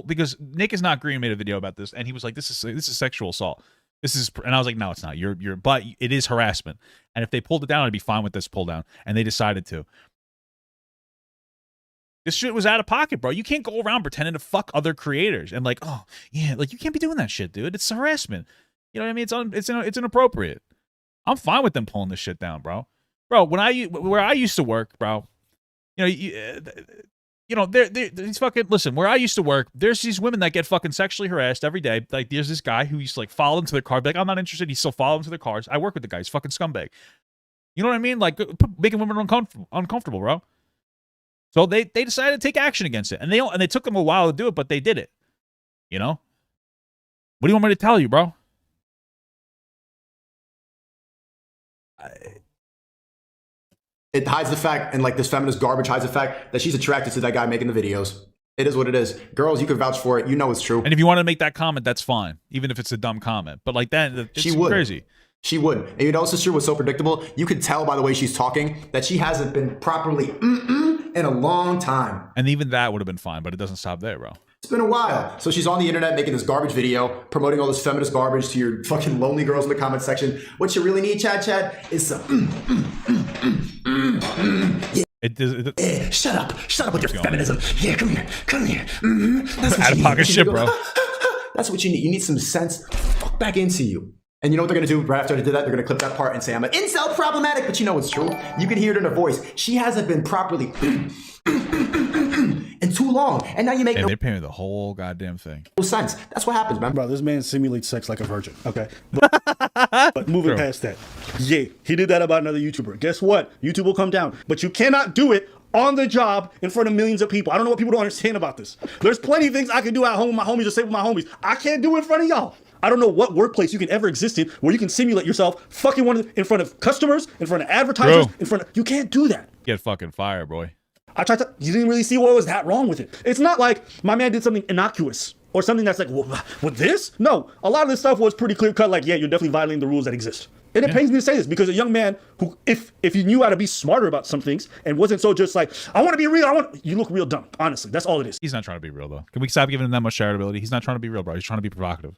Because Nick is not green made a video about this, and he was like, this is sexual assault. And I was like, no, it's not. But it is harassment. And if they pulled it down, I'd be fine with this pull down. And they decided to. This shit was out of pocket, bro. You can't go around pretending to fuck other creators and like, oh yeah, like you can't be doing that shit, dude. It's harassment. You know what I mean? It's inappropriate. I'm fine with them pulling this shit down, bro. Bro, where I used to work, bro, these fucking, listen, where I used to work, there's these women that get fucking sexually harassed every day. Like, there's this guy who used to, like, follow them to their car, be like, I'm not interested. He still follow them to their cars. I work with the guy. He's fucking scumbag. You know what I mean? Like, making women uncomfortable, bro. So they decided to take action against it. And they took them a while to do it, but they did it. You know? What do you want me to tell you, bro? It hides the fact, and like this feminist garbage hides the fact that she's attracted to that guy making the videos. It is what it is. Girls, you can vouch for it. You know it's true. And if you want to make that comment, that's fine. Even if it's a dumb comment. But like that, it's crazy. She would. And you know what's true? What's so predictable? You could tell by the way she's talking that she hasn't been properly in a long time. And even that would have been fine, but it doesn't stop there, bro. It's been a while. So she's on the internet making this garbage video, promoting all this feminist garbage to your fucking lonely girls in the comment section. What you really need, Chad, is some yeah. Shut up with your feminism. Yeah, come here. That's out of pocket shit, bro. That's what you need. You need some sense. Fuck back into you. And you know what they're going to do right after they did that? They're going to clip that part and say, I'm an incel problematic, but you know it's true. You can hear it in her voice. She hasn't been properly in too long. And now you make they're paying the whole goddamn thing. No sense. That's what happens, man. Bro, this man simulates sex like a virgin. Okay. But moving past that. Yeah, he did that about another YouTuber. Guess what? YouTube will come down. But you cannot do it on the job in front of millions of people. I don't know what people don't understand about this. There's plenty of things I can do at home with my homies or say with my homies. I can't do it in front of y'all. I don't know what workplace you can ever exist in where you can simulate yourself fucking in front of customers, in front of advertisers, you can't do that. Get fucking fired, boy. You didn't really see what was that wrong with it. It's not like my man did something innocuous or something that's like, with this? No, a lot of this stuff was pretty clear cut. Like, yeah, you're definitely violating the rules that exist. And it pains me to say this because a young man who, if he knew how to be smarter about some things and wasn't so just like, I want to be real, you look real dumb. Honestly, that's all it is. He's not trying to be real, though. Can we stop giving him that much charitability? He's not trying to be real, bro. He's trying to be provocative.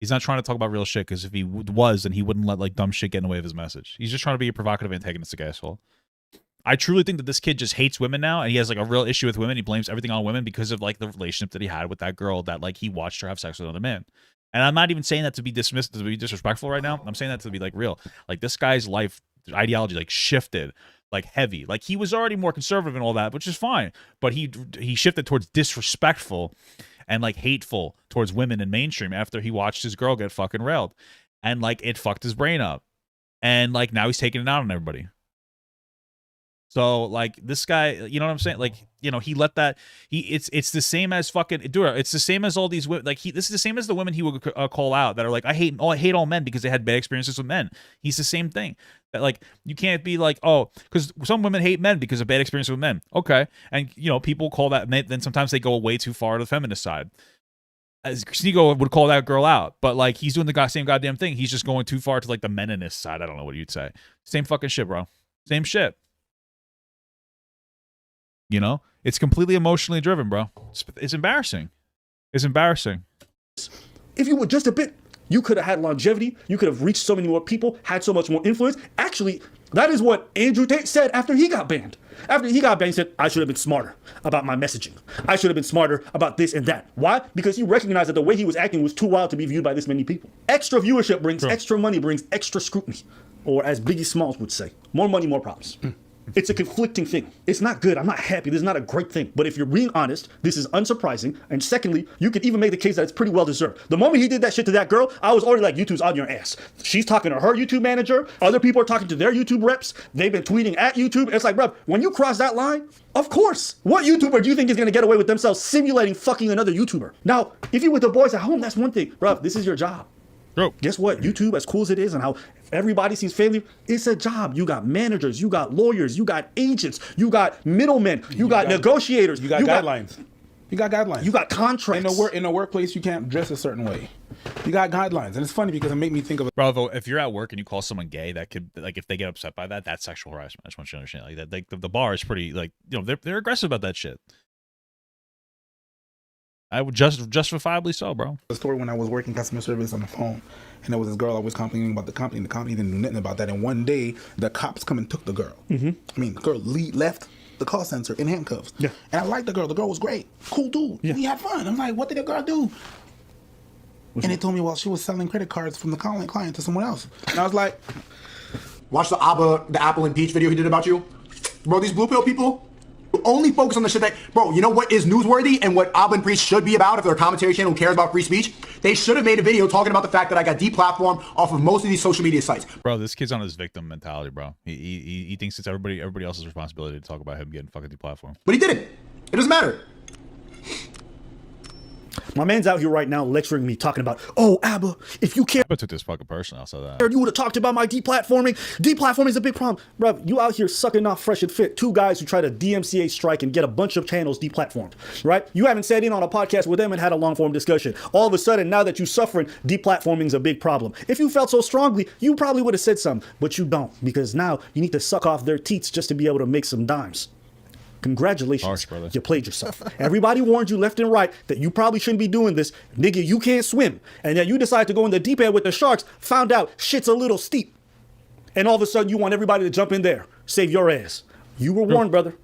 He's not trying to talk about real shit because if he was, then he wouldn't let like dumb shit get in the way of his message. He's just trying to be a provocative, antagonistic asshole. I truly think that this kid just hates women now, and he has like a real issue with women. He blames everything on women because of like the relationship that he had with that girl that like he watched her have sex with another man. And I'm not even saying that to be dismissed, to be disrespectful right now. I'm saying that to be like real. Like this guy's life ideology like shifted like heavy. Like he was already more conservative and all that, which is fine. But he shifted towards disrespectful and like hateful towards women in mainstream after he watched his girl get fucking railed. And like it fucked his brain up. And like now he's taking it out on everybody. So like this guy, you know what I'm saying? Like, you know, he let that it's the same as fucking Dura. It's the same as all these women. Like this is the same as the women he would call out that are like, I hate all men because they had bad experiences with men. He's the same thing. That like you can't be like, oh, because some women hate men because of bad experiences with men. Okay, and you know people call that men. Then sometimes they go way too far to the feminist side. As Sneako would call that girl out, but like he's doing the same goddamn thing. He's just going too far to like the meninist side. I don't know what you'd say. Same fucking shit, bro. Same shit. You know, it's completely emotionally driven, bro. It's embarrassing. It's embarrassing. If you were just a bit, you could have had longevity. You could have reached so many more people, had so much more influence. Actually, that is what Andrew Tate said after he got banned. After he got banned, he said, I should have been smarter about my messaging. I should have been smarter about this and that. Why? Because he recognized that the way he was acting was too wild to be viewed by this many people. Extra viewership brings extra money, brings extra scrutiny. Or as Biggie Smalls would say, more money, more problems. It's a conflicting thing. It's not good. I'm not happy. This is not a great thing. But if you're being honest, this is unsurprising. And secondly, you could even make the case that it's pretty well deserved. The moment he did that shit to that girl, I was already like, YouTube's on your ass. She's talking to her YouTube manager. Other people are talking to their YouTube reps. They've been tweeting at YouTube. It's like, bro, when you cross that line, of course. What YouTuber do you think is going to get away with themselves simulating fucking another YouTuber? Now, if you're with the boys at home, that's one thing. Bro, this is your job. Bro. Guess what? YouTube, as cool as it is and how everybody seems family, it's a job. You got managers, you got lawyers, you got agents, you got middlemen, you got negotiators. You got guidelines. You got guidelines. You got contracts. In a workplace, you can't dress a certain way. You got guidelines. And it's funny because it made me think of Bravo, if you're at work and you call someone gay, that could, like, if they get upset by that, that's sexual harassment. I just want you to understand. Like, that, like, the bar is pretty, like, you know, they're aggressive about that shit. I would justifiably so, bro. The story when I was working customer service on the phone, and there was this girl always complaining about the company, and the company didn't do nothing about that. And one day, the cops come and took the girl. I mean, the girl left the call center in handcuffs. Yeah. And I liked the girl. The girl was great. Cool dude. Yeah. We had fun. I'm like, what did the girl do? And they told me, well, she was selling credit cards from the client to someone else. And I was like, watch the Apple and Peach video he did about you. Bro, these blue pill people only focus on the shit that, bro, you know what is newsworthy and what AAVE and Priest should be about if they're a commentary channel who cares about free speech? They should have made a video talking about the fact that I got deplatformed off of most of these social media sites. Bro, this kid's on his victim mentality, bro. He thinks it's everybody else's responsibility to talk about him getting fucking deplatformed. But he didn't. It doesn't matter. My man's out here right now lecturing me, talking about, oh, Abba, if you care. I took this fucking personal, I'll say that. You would have talked about my deplatforming. Deplatforming is a big problem. Bro, you out here sucking off Fresh and Fit, two guys who try to DMCA strike and get a bunch of channels deplatformed, right? You haven't sat in on a podcast with them and had a long-form discussion. All of a sudden, now that you're suffering, deplatforming is a big problem. If you felt so strongly, you probably would have said something, but you don't, because now you need to suck off their teats just to be able to make some dimes. Congratulations, you played yourself. Everybody warned you left and right that you probably shouldn't be doing this. Nigga, you can't swim. And then you decide to go in the deep end with the sharks, found out shit's a little steep. And all of a sudden you want everybody to jump in there, save your ass. You were warned, brother.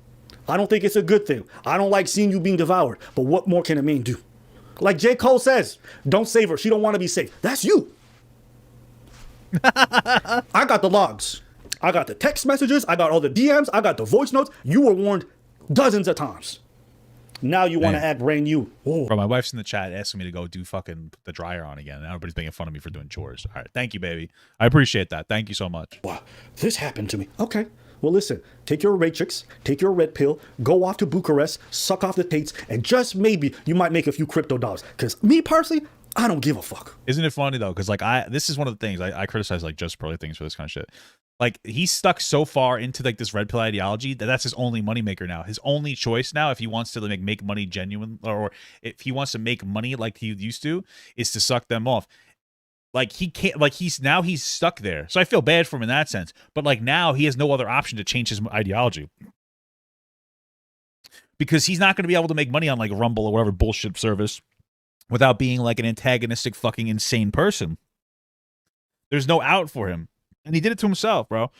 I don't think it's a good thing. I don't like seeing you being devoured. But what more can a man do? Like J. Cole says, don't save her. She don't want to be saved. That's you. I got the logs. I got the text messages. I got all the DMs. I got the voice notes. You were warned dozens of times. Now you want to act brand new. Whoa. Bro, my wife's in the chat asking me to go do fucking the dryer on again. And everybody's making fun of me for doing chores. All right. Thank you, baby. I appreciate that. Thank you so much. Wow. This happened to me. Okay. Well, listen. Take your Matrix. Take your red pill. Go off to Bucharest. Suck off the Tates. And just maybe you might make a few crypto dollars. Because me personally, I don't give a fuck. Isn't it funny, though? Because, like, this is one of the things I criticize, like, just pearly things for this kind of shit. Like, he's stuck so far into, like, this red pill ideology that that's his only moneymaker now. His only choice now, if he wants to, like, make money genuine, or if he wants to make money like he used to, is to suck them off. Like, he can't, like, he's stuck there. So I feel bad for him in that sense. But, like, now he has no other option to change his ideology. Because he's not going to be able to make money on, like, Rumble or whatever bullshit service without being, like, an antagonistic fucking insane person. There's no out for him. And he did it to himself, bro.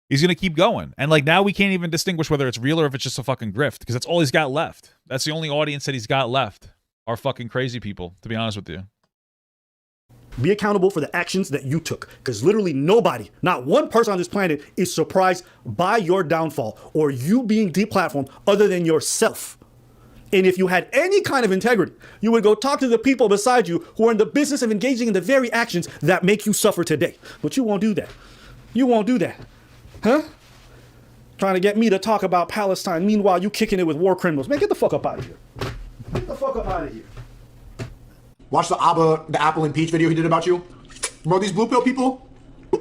He's going to keep going. And, like, now we can't even distinguish whether it's real or if it's just a fucking grift. Because that's all he's got left. That's the only audience that he's got left. Are fucking crazy people, to be honest with you. Be accountable for the actions that you took. Because literally nobody, not one person on this planet is surprised by your downfall or you being deplatformed other than yourself. And if you had any kind of integrity, you would go talk to the people beside you who are in the business of engaging in the very actions that make you suffer today. But you won't do that. You won't do that. Huh? trying to get me to talk about Palestine. Meanwhile, you kicking it with war criminals. Man, get the fuck up out of here. Get the fuck up out of here. Watch the apple and peach video he did about you. Bro, these blue pill people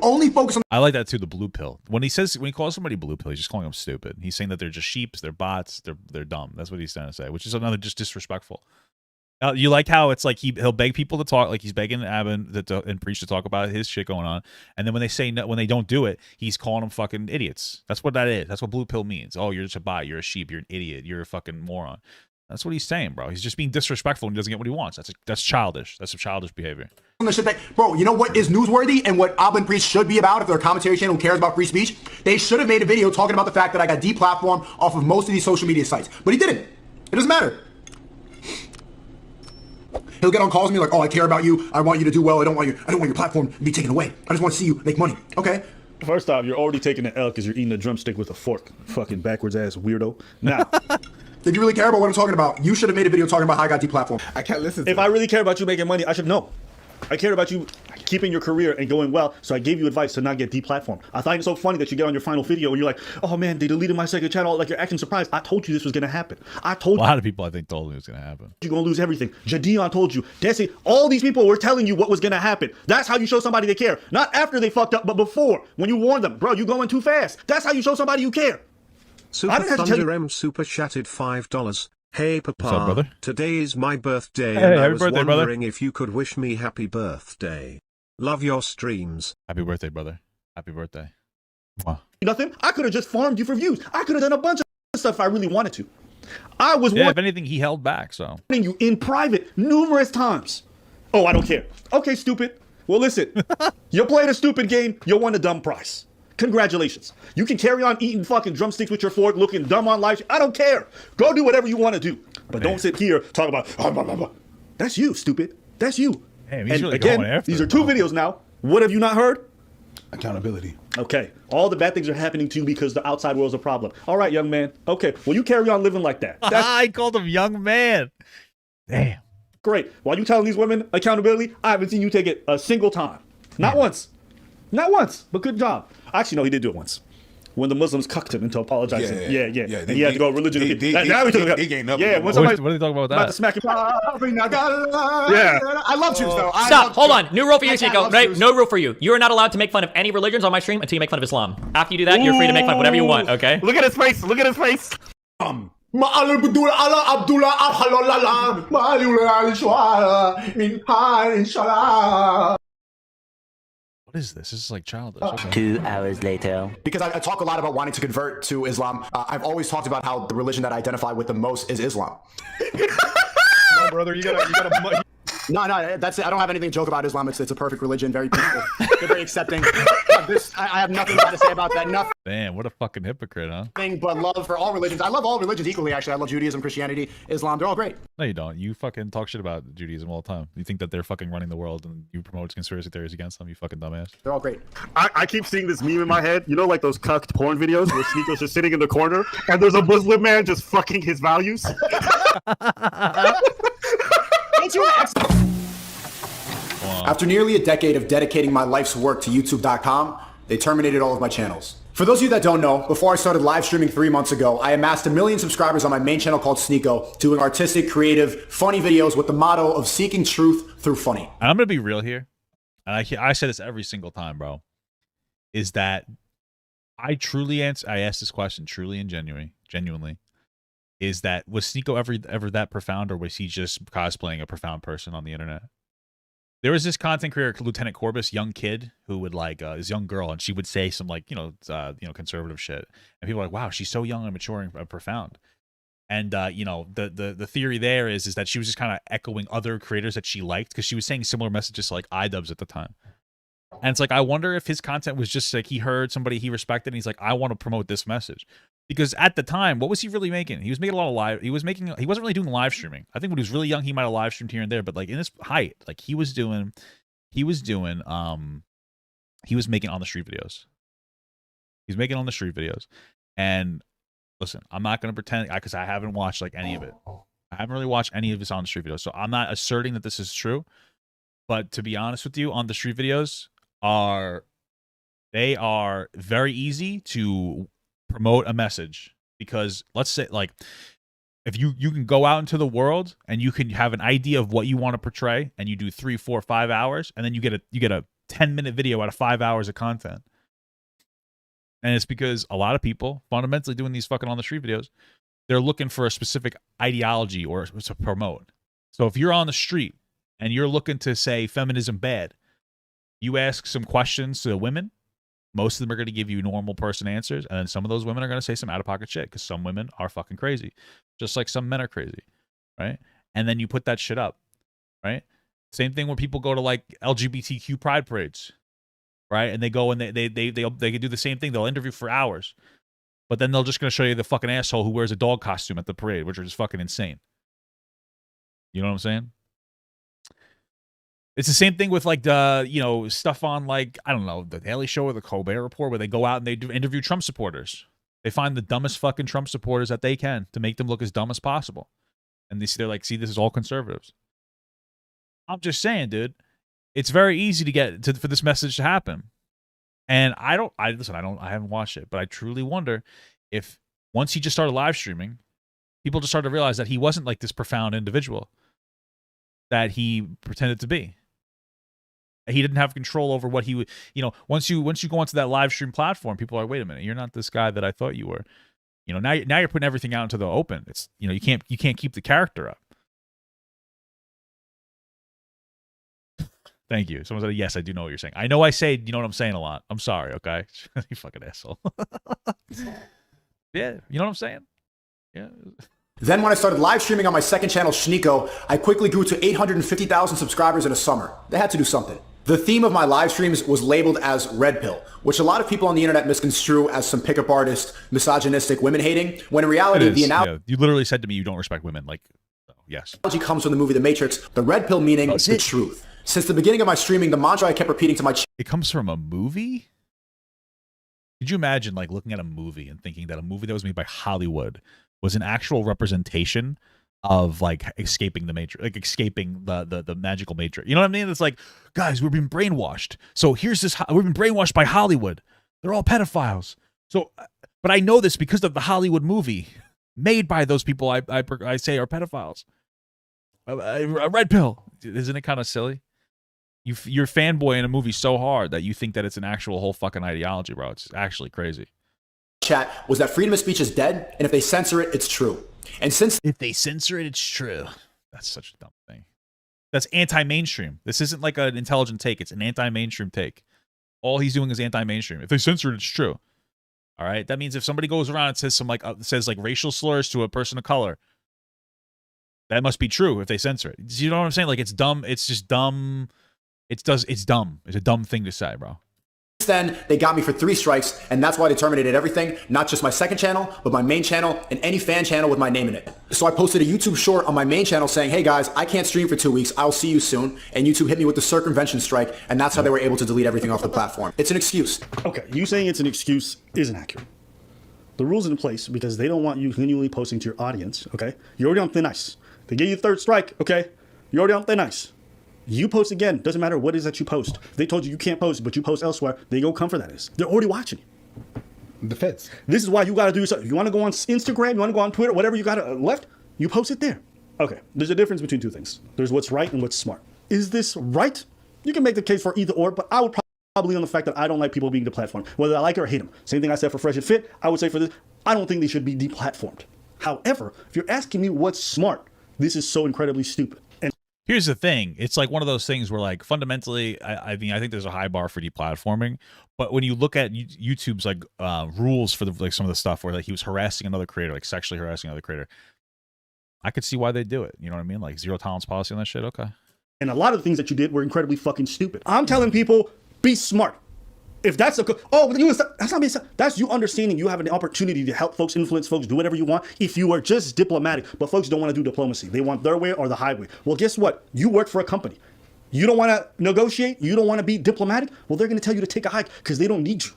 only focus on... I like that too, the blue pill. When he calls somebody blue pill, he's just calling them stupid. He's saying that they're just sheeps, they're bots, they're dumb. That's what he's trying to say, which is another just disrespectful. You like how it's like he'll beg people to talk, like he's begging Abin and Preach to talk about his shit going on, and then when they say no, when they don't do it, he's calling them fucking idiots. That's what that is. That's what blue pill means. Oh, you're just a bot, you're a sheep, you're an idiot, you're a fucking moron. That's what he's saying, bro. He's just being disrespectful and he doesn't get what he wants. That's childish. That's a childish behavior. The shit that, bro, you know what is newsworthy and what AAVE and Priest should be about if they're a commentary channel who cares about free speech? They should have made a video talking about the fact that I got deplatformed off of most of these social media sites. But he didn't. It doesn't matter. He'll get on calls with me like, oh, I care about you. I want you to do well. I don't want your platform to be taken away. I just want to see you make money. Okay? First off, you're already taking an L because you're eating a drumstick with a fork. Fucking backwards ass weirdo. Now, if you really care about what I'm talking about, you should have made a video talking about how I got deplatformed. I can't listen to If I really care about you making money, I should know. I care about you keeping your career and going well, so I gave you advice to not get deplatformed. I find it so funny that you get on your final video and you're like, oh man, they deleted my second channel. Like, you're acting surprised. I told you this was going to happen. I told you. A lot of people, I think, told me it was going to happen. You're going to lose everything. Jadion told you. Desi, all these people were telling you what was going to happen. That's how you show somebody they care. Not after they fucked up, but before. When you warn them, bro, you're going too fast. That's how you show somebody you care. Super Thunder M super chatted $5. Hey Papa, what's up, brother? Today is my birthday Hey, and I happy was birthday, wondering brother. if you could wish me happy birthday. Love your streams. Happy birthday, brother. Happy birthday. Wow. Nothing. I could have just farmed you for views. I could have done a bunch of stuff if I really wanted to. I was if anything, he held back, so. Warning you in private numerous times. Oh, I don't care. Okay, stupid. Well, listen, you're playing a stupid game. You won a dumb prize. Congratulations. You can carry on eating fucking drumsticks with your fork, looking dumb on live. I don't care. Go do whatever you want to do. But don't sit here talk about, blah, blah, blah. That's you, stupid. That's you. Damn, he's and really again, going after these are two videos now. What have you not heard? Accountability. Okay. All the bad things are happening to you because the outside world's a problem. All right, young man. Okay. Well, you carry on living like that. I called him young man. Damn. Great. While you telling these women accountability, I haven't seen you take it a single time. Not once. Not once, but good job. Actually, no, he did do it once. When the Muslims cucked him into apologizing. Yeah. And he had to go religion. Now he took it. He gained up. Yeah, what are they talking about with that? About to smack him. Yeah. I love Jews, though. Stop. Hold on. New rule for you, Sneako. Right? No rule for you. You are not allowed to make fun of any religions on my stream until you make fun of Islam. After you do that, you're free to make fun of whatever you want, okay? Look at his face. Look at his face. What is this? This is like childish. Okay. 2 hours later. Because I talk a lot about wanting to convert to Islam. I've always talked about how the religion that I identify with the most is Islam. No, brother, you gotta. No, that's it. I don't have anything to joke about Islam. It's a perfect religion, very peaceful. They're very accepting. I have nothing bad to say about that. Nothing. Damn, what a fucking hypocrite, huh? But love for all religions. I love all religions equally, actually. I love Judaism, Christianity, Islam. They're all great. No, you don't. You fucking talk shit about Judaism all the time. You think that they're fucking running the world and you promote conspiracy theories against them, you fucking dumbass. They're all great. I keep seeing this meme in my head. You know, like those cucked porn videos where Sneako's just sitting in the corner and there's a Muslim man just fucking his values? After nearly a decade of dedicating my life's work to YouTube.com, they terminated all of my channels. For those of you that don't know, before I started live streaming 3 months ago, I amassed 1 million subscribers on my main channel called Sneako, doing artistic, creative, funny videos with the motto of seeking truth through funny. And I'm gonna be real here, and I say this every single time, bro, is that I asked this question truly and genuinely, is that was Sneako ever that profound, or was he just cosplaying a profound person on the internet? There was this content creator, Lieutenant Corbus, young kid, who would like this young girl, and she would say some like conservative shit, and people were like, wow, she's so young and mature and profound. And the theory there is that she was just kind of echoing other creators that she liked because she was saying similar messages to like iDubbbz at the time. And it's like, I wonder if his content was just like he heard somebody he respected and he's like, I want to promote this message. Because at the time, what was he really making? He was making a lot of live. He wasn't really doing live streaming. I think when he was really young, he might have live streamed here and there. But like in his height, like he was making on the street videos. He's making on the street videos. And listen, I'm not going to pretend because I haven't watched like any of it. I haven't really watched any of his on the street videos. So I'm not asserting that this is true. But to be honest with you, on the street videos they are very easy to promote a message, because let's say like if you can go out into the world and you can have an idea of what you want to portray, and you do 3, 4, 5 hours, and then you get a 10-minute video out of 5 hours of content. And it's because a lot of people fundamentally doing these fucking on the street videos, they're looking for a specific ideology or to promote. So if you're on the street and you're looking to say feminism bad, you ask some questions to the women, most of them are going to give you normal person answers, and then some of those women are going to say some out-of-pocket shit, because some women are fucking crazy, just like some men are crazy, right? And then you put that shit up, right? Same thing when people go to like LGBTQ pride parades, right? And they go and they can do the same thing. They'll interview for hours, but then they're just going to show you the fucking asshole who wears a dog costume at the parade, which is fucking insane. You know what I'm saying? It's the same thing with like the, you know, stuff on like, I don't know, the Daily Show or the Colbert Report, where they go out and they do interview Trump supporters. They find the dumbest fucking Trump supporters that they can to make them look as dumb as possible. And they're like, see, this is all conservatives. I'm just saying, dude, it's very easy to get for this message to happen. And I haven't watched it, but I truly wonder if once he just started live streaming, people just started to realize that he wasn't like this profound individual that he pretended to be. He didn't have control over what he would, you know, once you go onto that live stream platform, people are, wait a minute, you're not this guy that I thought you were. You know, now you're putting everything out into the open. It's, you know, you can't keep the character up. Thank you. Someone said, yes, I do know what you're saying. I know I say, you know what I'm saying a lot. I'm sorry, okay? You fucking asshole. Yeah, you know what I'm saying? Yeah. Then when I started live streaming on my second channel, Sneako, I quickly grew to 850,000 subscribers in a summer. They had to do something. The theme of my live streams was labeled as Red Pill, which a lot of people on the internet misconstrue as some pickup artist, misogynistic, women-hating, when in reality, the analogy... Yeah. You literally said to me you don't respect women. Like, yes. ...comes from the movie The Matrix. The Red Pill meaning is the truth. Since the beginning of my streaming, the mantra I kept repeating to my... It comes from a movie? Could you imagine, like, looking at a movie and thinking that a movie that was made by Hollywood was an actual representation of, like, escaping the Matrix, like, escaping the magical Matrix? You know what I mean? It's like, guys, we've been brainwashed. So here's this... We've been brainwashed by Hollywood. They're all pedophiles. So... But I know this because of the Hollywood movie made by those people I say are pedophiles. A red pill. Isn't it kind of silly? You're fanboying a movie so hard that you think that it's an actual whole fucking ideology, bro. It's actually crazy. Chat was that freedom of speech is dead, and if they censor it, it's true. And since if they censor it, it's true. That's such a dumb thing. That's anti-mainstream. This isn't like an intelligent take. It's an anti-mainstream take. All he's doing is anti-mainstream. If they censor it, it's true. All right. That means if somebody goes around and says some says racial slurs to a person of color, that must be true if they censor it. You know what I'm saying? Like, it's dumb. It's just dumb. It's dumb. It's a dumb thing to say, bro. Then they got me for 3 strikes, and that's why they terminated everything, not just my second channel, but my main channel and any fan channel with my name in it. So I posted a YouTube short on my main channel saying, hey guys, I can't stream for 2 weeks. I'll see you soon. And YouTube hit me with the circumvention strike, and that's how they were able to delete everything off the platform. It's an excuse. Okay, you saying it's an excuse isn't accurate. The rules in place because they don't want you continually posting to your audience, okay? You're already on thin ice. They give you 3rd strike, okay? You're already on thin ice. You post again, doesn't matter what it is that you post. If they told you can't post, but you post elsewhere, they go come for that is. They're already watching you. The feds. This is why you got to do something. You want to go on Instagram, you want to go on Twitter, whatever you got left, you post it there. Okay, there's a difference between 2 things. There's what's right and what's smart. Is this right? You can make the case for either or, but I would probably on the fact that I don't like people being deplatformed, whether I like it or hate them. Same thing I said for Fresh and Fit, I would say for this, I don't think they should be deplatformed. However, if you're asking me what's smart, this is so incredibly stupid. Here's the thing. It's like one of those things where, like, fundamentally, I think there's a high bar for deplatforming. But when you look at YouTube's like rules for some of the stuff where like he was harassing another creator, like sexually harassing another creator, I could see why they do it. You know what I mean? Like zero tolerance policy on that shit. Okay. And a lot of the things that you did were incredibly fucking stupid. I'm telling people, be smart. If that's that's not being, that's you understanding you have an opportunity to help folks, influence folks, do whatever you want if you are just diplomatic. But folks don't want to do diplomacy. They want their way or the highway. Well, guess what? You work for a company. You don't want to negotiate. You don't want to be diplomatic. Well, they're going to tell you to take a hike because they don't need you.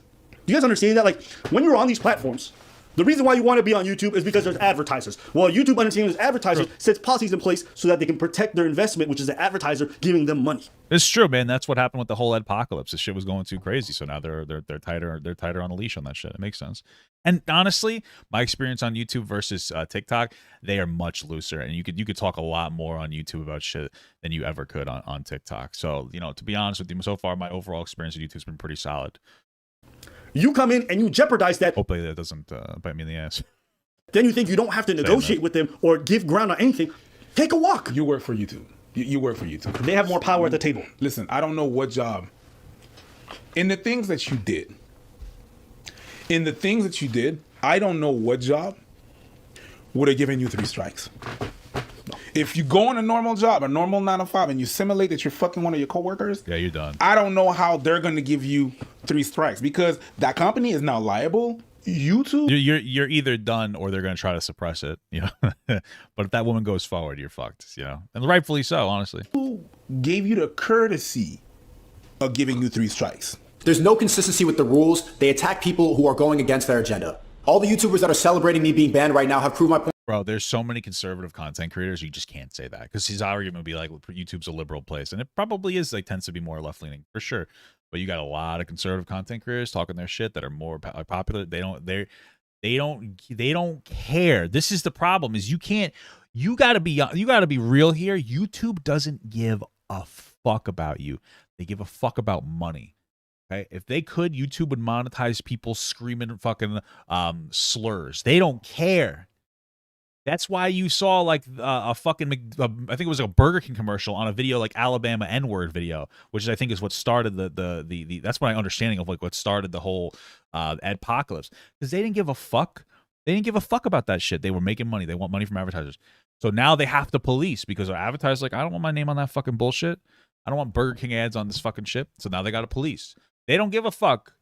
Do you guys understand that? Like, when you're on these platforms, The reason why you want to be on YouTube is because there's advertisers. Well, YouTube understanding there's advertisers sets policies in place so that they can protect their investment, which is the advertiser giving them money. It's true, man. That's what happened with the whole adpocalypse. This shit was going too crazy, so now they're tighter on the leash on that shit. It makes sense. And honestly, my experience on YouTube versus TikTok, they are much looser, and you could talk a lot more on YouTube about shit than you ever could on TikTok. So, you know, to be honest with you, so far my overall experience with YouTube's been pretty solid. You come in and you jeopardize that. Hopefully that doesn't bite me in the ass. Then you think you don't have to negotiate with them or give ground on anything. Take a walk. You work for YouTube. You work for YouTube. They have more power at the table. Listen, I don't know what job. In the things that you did, I don't know what job would have given you 3 strikes. If you go on a normal job, a normal 9 to 5, and you simulate that you're fucking one of your coworkers, yeah, you're done. I don't know how they're going to give you 3 strikes because that company is now liable. YouTube, you're either done or they're going to try to suppress it, you know. But if that woman goes forward, you're fucked, you know, and rightfully so, honestly. Who gave you the courtesy of giving you 3 strikes? There's no consistency with the rules. They attack people who are going against their agenda. All the YouTubers that are celebrating me being banned right now have proved my point. Bro, there's so many conservative content creators, you just can't say that because his argument would be like, YouTube's a liberal place, and it probably is. Like, tends to be more left leaning for sure. But you got a lot of conservative content creators talking their shit that are more popular. They don't care. This is the problem. Is you gotta be real here. YouTube doesn't give a fuck about you. They give a fuck about money. Okay, if they could, YouTube would monetize people screaming fucking slurs. They don't care. That's why you saw like a fucking, I think it was a Burger King commercial on a video like Alabama N-word video, which I think is what started the that's my understanding of like what started the whole adpocalypse, because they didn't give a fuck. They didn't give a fuck about that shit. They were making money. They want money from advertisers. So now they have to police because our advertisers like, I don't want my name on that fucking bullshit. I don't want Burger King ads on this fucking shit. So now they got to police. They don't give a fuck.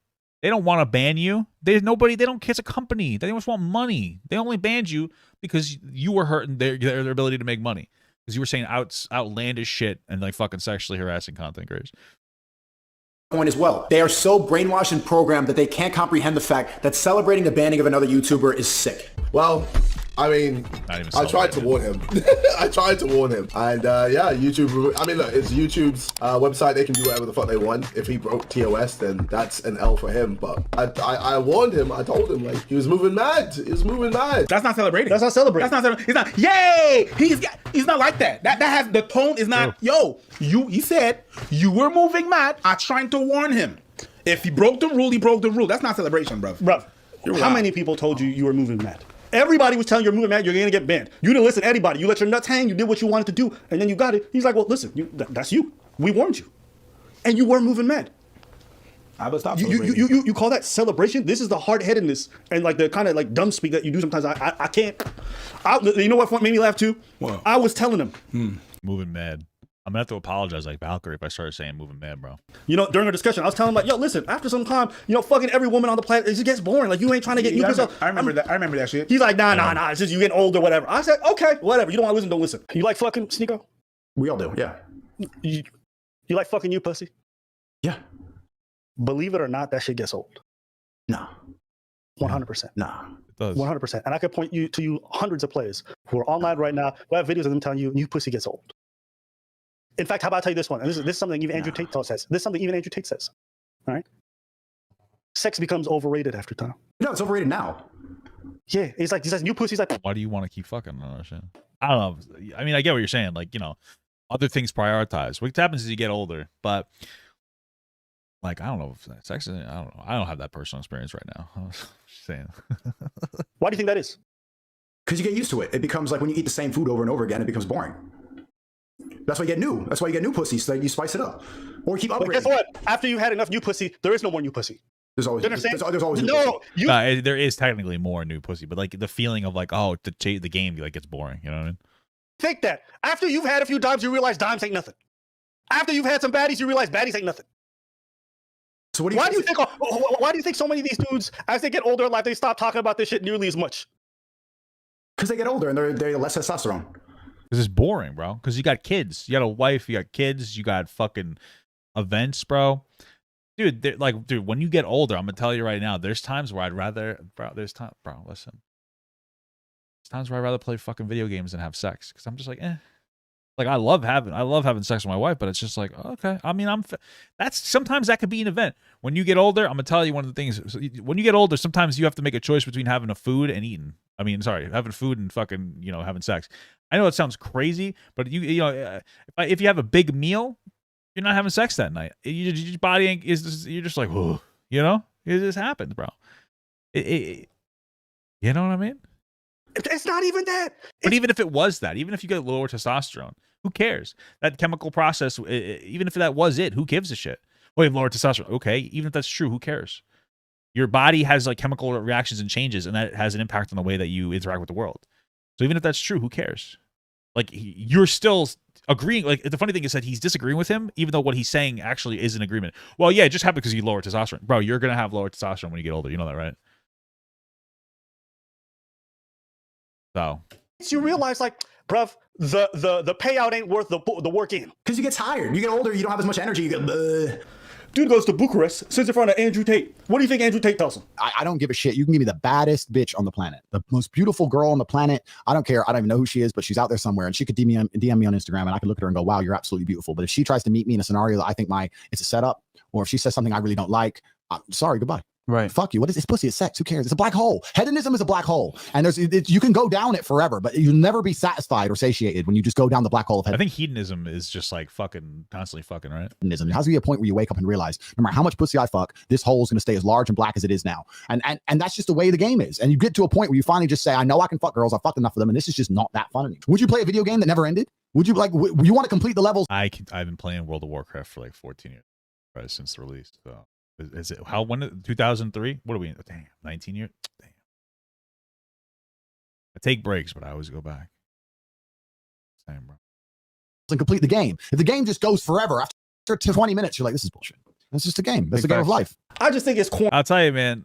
They don't want to ban you. They don't care. It's a company. They just want money. They only banned you because you were hurting their ability to make money. Because you were saying outlandish shit and like fucking sexually harassing content creators. Point as well. They are so brainwashed and programmed that they can't comprehend the fact that celebrating the banning of another YouTuber is sick. Well, I mean, I tried to warn him. I tried to warn him. And yeah, YouTube, I mean, look, it's YouTube's website. They can do whatever the fuck they want. If he broke TOS, then that's an L for him. But I warned him. I told him, like, he was moving mad. He was moving mad. That's not celebrating. That's not celebrating. That's not celebrating. He's not, yay! He's not like that. That has, the tone is not, yo, he said, you were moving mad. I trying to warn him. If he broke the rule, he broke the rule. That's not celebration, bro. Bro, how many people told you were moving mad? Everybody was telling you you're moving mad, you're going to get banned. You didn't listen to anybody. You let your nuts hang, you did what you wanted to do, and then you got it. He's like, well, listen, that's you. We warned you. And you were moving mad. I would stop you call that celebration? This is the hard-headedness and like the kind of like dumb speak that you do sometimes. I can't. You know what made me laugh too? What? I was telling him. Moving mad. I'm gonna have to apologize like Valkyrae if I started saying moving mad, bro. You know, during our discussion, I was telling him like, yo, listen, after some time, you know, fucking every woman on the planet, it just gets boring. Like, you ain't trying to get new yourself. I remember that shit. He's like, nah, it's just you getting old or whatever. I said, okay, whatever. You don't want to listen, don't listen. You like fucking, Sneako? We all do, yeah. You like fucking you, pussy? Yeah. Believe it or not, that shit gets old. No. 100%. Nah. It does. 100%. And I could point to you hundreds of players who are online right now who have videos of them telling you, new pussy gets old. In fact, how about I tell you this one? And this is something even Andrew Tate says. This is something even Andrew Tate says. All right? Sex becomes overrated after time. No, it's overrated now. Yeah, he says new pussy. He's like, why do you want to keep fucking? I don't know. I mean, I get what you're saying. Like, you know, other things prioritize. What happens as you get older, but like, I don't know if sex is, I don't know. I don't have that personal experience right now. I'm just saying. Why do you think that is? Because you get used to it. It becomes like when you eat the same food over and over again, it becomes boring. That's why you get new. That's why you get new pussy, so that you spice it up. Or keep upgrading. But guess what? After you had enough new pussy, there is no more new pussy. There's always new no. pussy. There is technically more new pussy, but like the feeling of like, oh, the game like gets boring. You know what I mean? Think that. After you've had a few dimes, you realize dimes ain't nothing. After you've had some baddies, you realize baddies ain't nothing. So what do you why do you think so many of these dudes, as they get older in life, they stop talking about this shit nearly as much? Because they get older and they're less testosterone. Because it's boring, bro. Because you got kids. You got a wife. You got kids. You got fucking events, bro. dude, when you get older, I'm gonna tell you right now, there's times where I'd rather, listen. There's times where I'd rather play fucking video games than have sex, because I'm just like, eh. Like I love having sex with my wife, but it's just like, okay. I mean, sometimes that could be an event. When you get older, I'm gonna tell you one of the things. When you get older, sometimes you have to make a choice between having a food and eating. I mean, sorry, having food and fucking, having sex. I know it sounds crazy, but if you have a big meal, you're not having sex that night. Your body ain't, you're just like, whoa, it just happens, bro. You know what I mean? It's not even that. But even if it was that, even if you get lower testosterone, who cares? That chemical process, even if that was it, who gives a shit? Oh, you have lower testosterone. Okay, even if that's true, who cares? Your body has like chemical reactions and changes, and that has an impact on the way that you interact with the world. So even if that's true, who cares? Like, you're still agreeing. Like, the funny thing is that he's disagreeing with him, even though what he's saying actually is an agreement. Well, yeah, it just happened because you lower testosterone. Bro, you're going to have lower testosterone when you get older. You know that, right? So you realize, like, bruv, the payout ain't worth the work in. Because you get tired. You get older, you don't have as much energy. You get, Dude goes to Bucharest, sits in front of Andrew Tate. What do you think Andrew Tate tells him? I don't give a shit. You can give me the baddest bitch on the planet, the most beautiful girl on the planet. I don't care. I don't even know who she is, but she's out there somewhere, and she could DM me on Instagram, and I could look at her and go, wow, you're absolutely beautiful. But if she tries to meet me in a scenario that I think it's a setup, or if she says something I really don't like, sorry, goodbye. Right. Fuck you. What is this pussy? It's sex. Who cares? It's a black hole. Hedonism is a black hole. And you can go down it forever, but you'll never be satisfied or satiated when you just go down the black hole of hedonism. I think hedonism is just like constantly fucking, right? Hedonism. There has to be a point where you wake up and realize, no matter how much pussy I fuck, this hole is going to stay as large and black as it is now. And that's just the way the game is. And you get to a point where you finally just say, I know I can fuck girls. I've fucked enough of them. And this is just not that fun anymore. Would you play a video game that never ended? Would you you want to complete the levels? I've been playing World of Warcraft for like 14 years, right, since the release. So. Is it when 2003? What are we in? Damn, 19 years. Damn. I take breaks, but I always go back. Same, bro. And complete the game. If the game just goes forever, after 20 minutes, you're like, this is bullshit. It's just a game. That's the game of life. I just think it's corny. I'll tell you, man.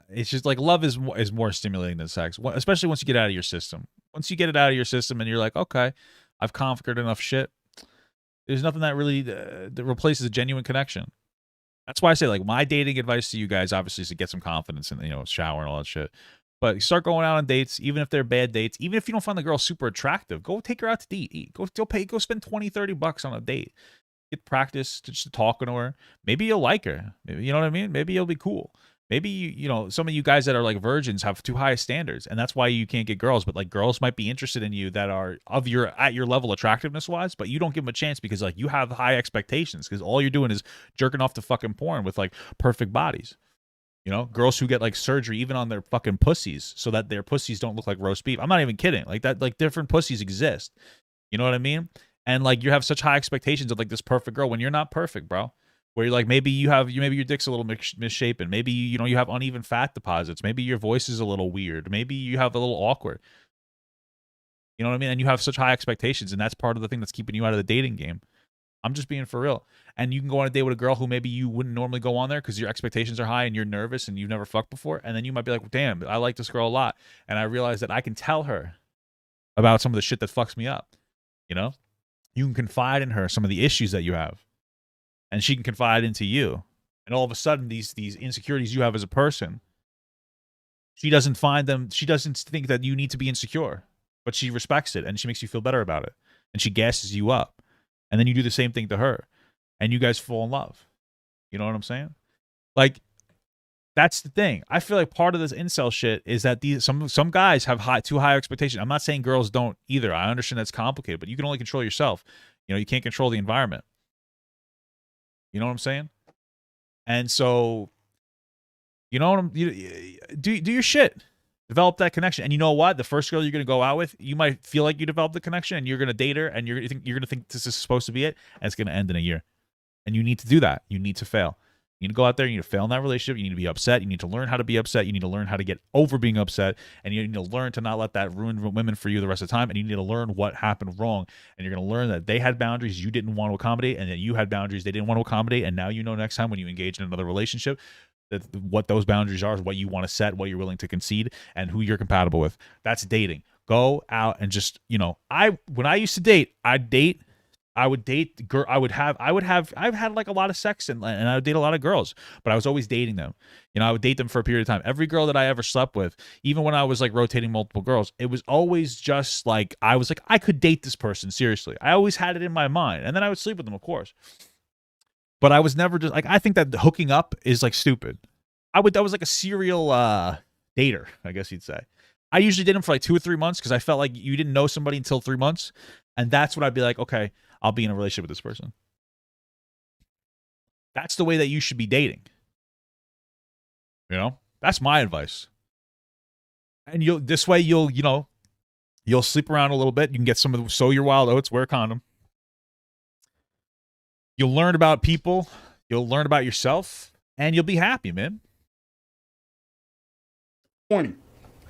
It's just like love is more stimulating than sex, especially once you get out of your system. Once you get it out of your system, and you're like, okay, I've conquered enough shit. There's nothing that really that replaces a genuine connection. That's why I say, like, my dating advice to you guys, obviously, is to get some confidence in, shower and all that shit. But start going out on dates, even if they're bad dates. Even if you don't find the girl super attractive, go take her out to eat. Go spend $20-$30 on a date. Get practice to just talking to her. Maybe you'll like her. Maybe, you know what I mean? Maybe you'll be cool. Maybe, some of you guys that are like virgins have too high standards, and that's why you can't get girls. But like girls might be interested in you that are at your level attractiveness wise, but you don't give them a chance because like you have high expectations because all you're doing is jerking off to fucking porn with like perfect bodies. Girls who get like surgery even on their fucking pussies so that their pussies don't look like roast beef. I'm not even kidding. Like that, like different pussies exist. You know what I mean? And like you have such high expectations of like this perfect girl when you're not perfect, bro. Where you're like, maybe your dick's a little misshapen. Maybe, you have uneven fat deposits. Maybe your voice is a little weird. Maybe you have a little awkward. You know what I mean? And you have such high expectations, and that's part of the thing that's keeping you out of the dating game. I'm just being for real. And you can go on a date with a girl who maybe you wouldn't normally go on there because your expectations are high and you're nervous and you've never fucked before. And then you might be like, well, damn, I like this girl a lot. And I realize that I can tell her about some of the shit that fucks me up. You can confide in her some of the issues that you have. And she can confide into you. And all of a sudden, these insecurities you have as a person, she doesn't think that you need to be insecure, but she respects it and she makes you feel better about it. And she gasses you up. And then you do the same thing to her. And you guys fall in love. You know what I'm saying? Like, that's the thing. I feel like part of this incel shit is that some guys have too high expectations. I'm not saying girls don't either. I understand that's complicated, but you can only control yourself. You can't control the environment. You know what I'm saying? And so, do your shit. Develop that connection. And you know what? The first girl you're going to go out with, you might feel like you developed the connection and you're going to date her and you're going to think this is supposed to be it. And it's going to end in a year. And you need to do that. You need to fail. You need to go out there. You need to fail in that relationship. You need to be upset. You need to learn how to be upset. You need to learn how to get over being upset. And you need to learn to not let that ruin women for you the rest of the time. And you need to learn what happened wrong. And you're going to learn that they had boundaries you didn't want to accommodate and that you had boundaries they didn't want to accommodate. And now you know next time when you engage in another relationship that what those boundaries are, what you want to set, what you're willing to concede, and who you're compatible with. That's dating. Go out and just, when I used to date, I'd would date girl. I've had like a lot of sex and I would date a lot of girls, but I was always dating them. You know, I would date them for a period of time. Every girl that I ever slept with, even when I was like rotating multiple girls, it was always just like, I was like, I could date this person, seriously. I always had it in my mind. And then I would sleep with them, of course. But I was never just like, I think that hooking up is like stupid. I was like a serial dater, I guess you'd say. I usually did them for like 2 or 3 months because I felt like you didn't know somebody until 3 months. And that's when I'd be like, okay, I'll be in a relationship with this person. That's the way that you should be dating. You know, that's my advice. And you'll sleep around a little bit. You can get some of the sow your wild oats, wear a condom. You'll learn about people. You'll learn about yourself, and you'll be happy, man.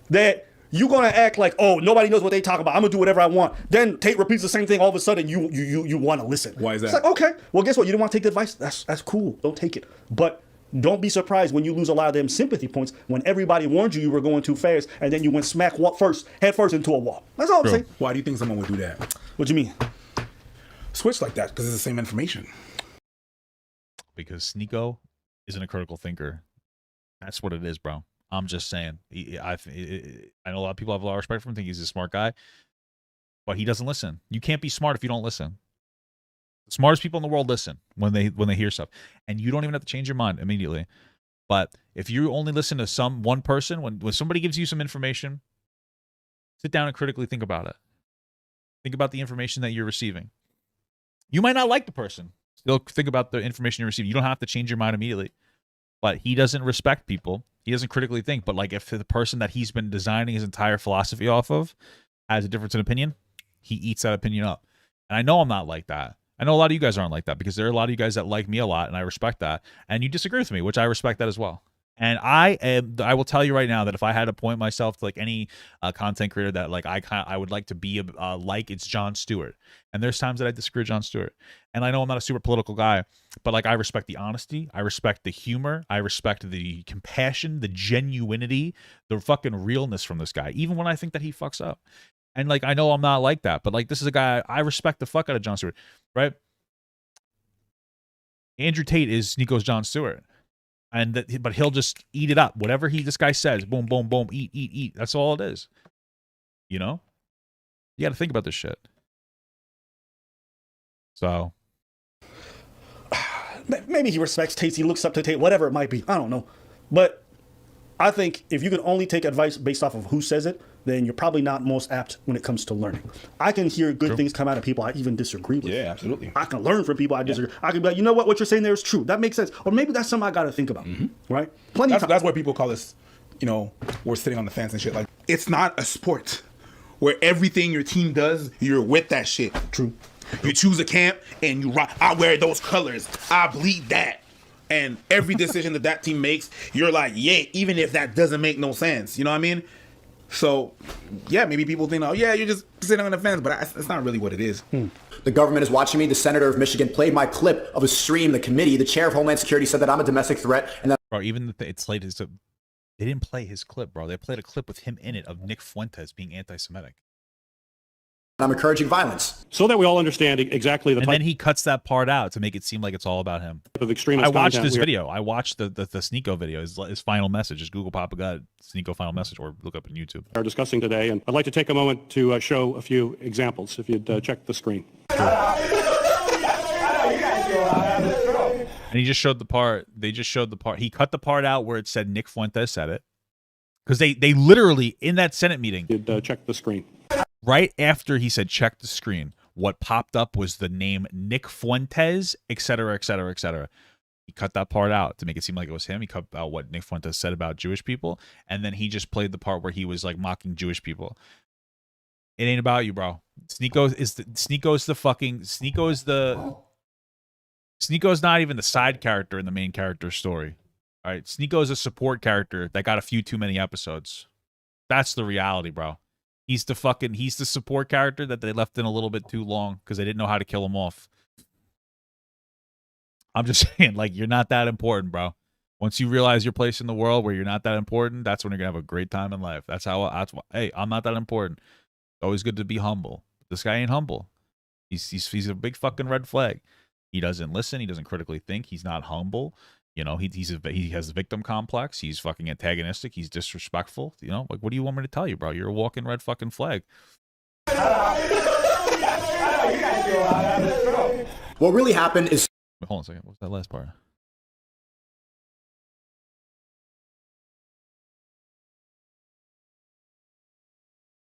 That you're gonna act like, oh, nobody knows what they talk about. I'm gonna do whatever I want. Then Tate repeats the same thing. All of a sudden, you want to listen. Why is that? It's like, okay, well, guess what? You don't want to take the advice. That's cool. Don't take it. But don't be surprised when you lose a lot of them sympathy points when everybody warned you were going too fast, and then you went head first into a wall. That's all I'm saying. Why do you think someone would do that? What do you mean? Switch like that because it's the same information. Because Sneako isn't a critical thinker. That's what it is, bro. I'm just saying. I know a lot of people have a lot of respect for him, think he's a smart guy, but he doesn't listen. You can't be smart if you don't listen. The smartest people in the world listen when they hear stuff, and you don't even have to change your mind immediately. But if you only listen to one person, when somebody gives you some information, sit down and critically think about it. Think about the information that you're receiving. You might not like the person. Still think about the information you receive. You don't have to change your mind immediately. But he doesn't respect people. He doesn't critically think. But like if the person that he's been designing his entire philosophy off of has a difference in opinion, he eats that opinion up. And I know I'm not like that. I know a lot of you guys aren't like that because there are a lot of you guys that like me a lot, and I respect that. And you disagree with me, which I respect that as well. And I will tell you right now that if I had to point myself to like any content creator that like I would like to be like, it's Jon Stewart. And there's times that I disagree with Jon Stewart. And I know I'm not a super political guy, but like I respect the honesty, I respect the humor, I respect the compassion, the genuinity, the fucking realness from this guy, even when I think that he fucks up. And like I know I'm not like that, but like this is a guy I respect the fuck out of Jon Stewart, right? Andrew Tate is Sneako's Jon Stewart. But he'll just eat it up. Whatever this guy says, boom, boom, boom, eat. That's all it is. You know? You got to think about this shit. So. Maybe he respects Tate. He looks up to Tate, whatever it might be. I don't know. But I think if you can only take advice based off of who says it, then you're probably not most apt when it comes to learning. I can hear good things come out of people I even disagree with. Yeah, absolutely. I can learn from people I disagree. I can be like, you know what you're saying there is true. That makes sense. Or maybe that's something I got to think about, right? That's why people call us, we're sitting on the fence and shit. Like, it's not a sport where everything your team does, you're with that shit. True. You choose a camp and you rock. I wear those colors. I bleed that. And every decision that team makes, you're like, yeah, even if that doesn't make no sense. You know what I mean? So, yeah, maybe people think, oh, yeah, you're just sitting on the fence, but that's not really what it is. The government is watching me. The senator of Michigan played my clip of a stream. The committee, the chair of Homeland Security said that I'm a domestic threat. And that bro, even it's late. They didn't play his clip, bro. They played a clip with him in it of Nick Fuentes being anti-Semitic. I'm encouraging violence. So that we all understand exactly the And then he cuts that part out to make it seem like it's all about him. Of extremist I watched content this video. I watched the Sneako video, his final message. Just Google Papa God Sneako final message or look up on YouTube. Are discussing today, and I'd like to take a moment to show a few examples, if you'd check the screen. And he just showed the part. They just showed the part. He cut the part out where it said Nick Fuentes said it. Because they literally, in that Senate meeting. You'd check the screen. Right after he said check the screen, what popped up was the name Nick Fuentes, et cetera, et cetera, et cetera. He cut that part out to make it seem like it was him. He cut out what Nick Fuentes said about Jewish people, and then he just played the part where he was like mocking Jewish people. It ain't about you, bro. Sneako is not even the side character in the main character's story. All right, Sneako is a support character that got a few too many episodes. That's the reality, bro. He's the support character that they left in a little bit too long because they didn't know how to kill him off. I'm just saying, like, you're not that important, bro. Once you realize your place in the world where you're not that important, that's when you're gonna have a great time in life. That's why, hey, I'm not that important. It's always good to be humble. This guy ain't humble. He's a big fucking red flag. He doesn't listen. He doesn't critically think. He's not humble. You know, he has a victim complex. He's fucking antagonistic. He's disrespectful. You know, like, what do you want me to tell you, bro? You're a walking red fucking flag. What really happened is... Hold on a second. What's that last part?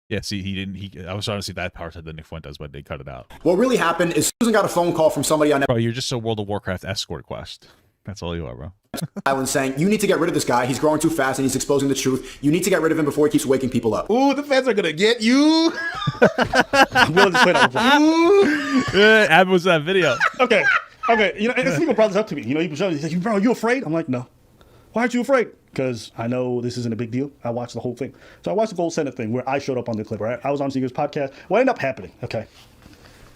Yeah, see, I was trying to see that part of the Nick Fuentes, but they cut it out. What really happened is Susan got a phone call from somebody on... Bro, you're just a World of Warcraft escort quest. That's all you are, bro. Island saying, you need to get rid of this guy. He's growing too fast and he's exposing the truth. You need to get rid of him before he keeps waking people up. Ooh, the feds are going to get you. Ab was that video. Okay. You know, and Sneako brought this up to me. You know, he's like, bro, are you afraid? I'm like, no. Why aren't you afraid? Because I know this isn't a big deal. I watched the whole thing. So I watched the Gold Senate thing where I showed up on the clip, right? I was on Sneako's podcast. What ended up happening, okay?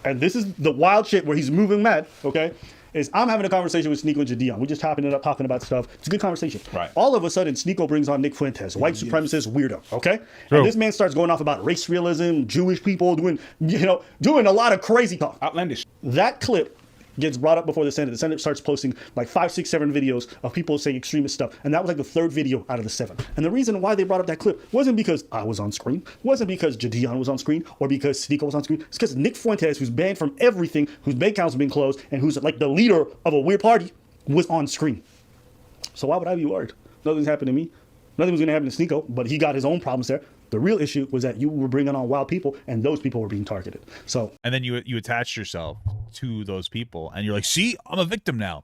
And this is the wild shit where he's moving mad, okay? Is I'm having a conversation with Sneako and Jadion. We just chopping it up, talking about stuff. It's a good conversation. Right. All of a sudden, Sneako brings on Nick Fuentes, white supremacist weirdo, okay? True. And this man starts going off about race realism, Jewish people, doing a lot of crazy talk. Outlandish. That clip gets brought up before the Senate. The Senate starts posting like 5, 6, 7 videos of people saying extremist stuff. And that was like the 3rd video out of the 7. And the reason why they brought up that clip wasn't because I was on screen, wasn't because Jadion was on screen, or because Sneako was on screen. It's because Nick Fuentes, who's banned from everything, whose bank account's been closed, and who's like the leader of a weird party, was on screen. So why would I be worried? Nothing's happened to me. Nothing was going to happen to Sneako, but he got his own problems there. The real issue was that you were bringing on wild people, and those people were being targeted. So, and then you attached yourself to those people, and you're like, "See, I'm a victim now."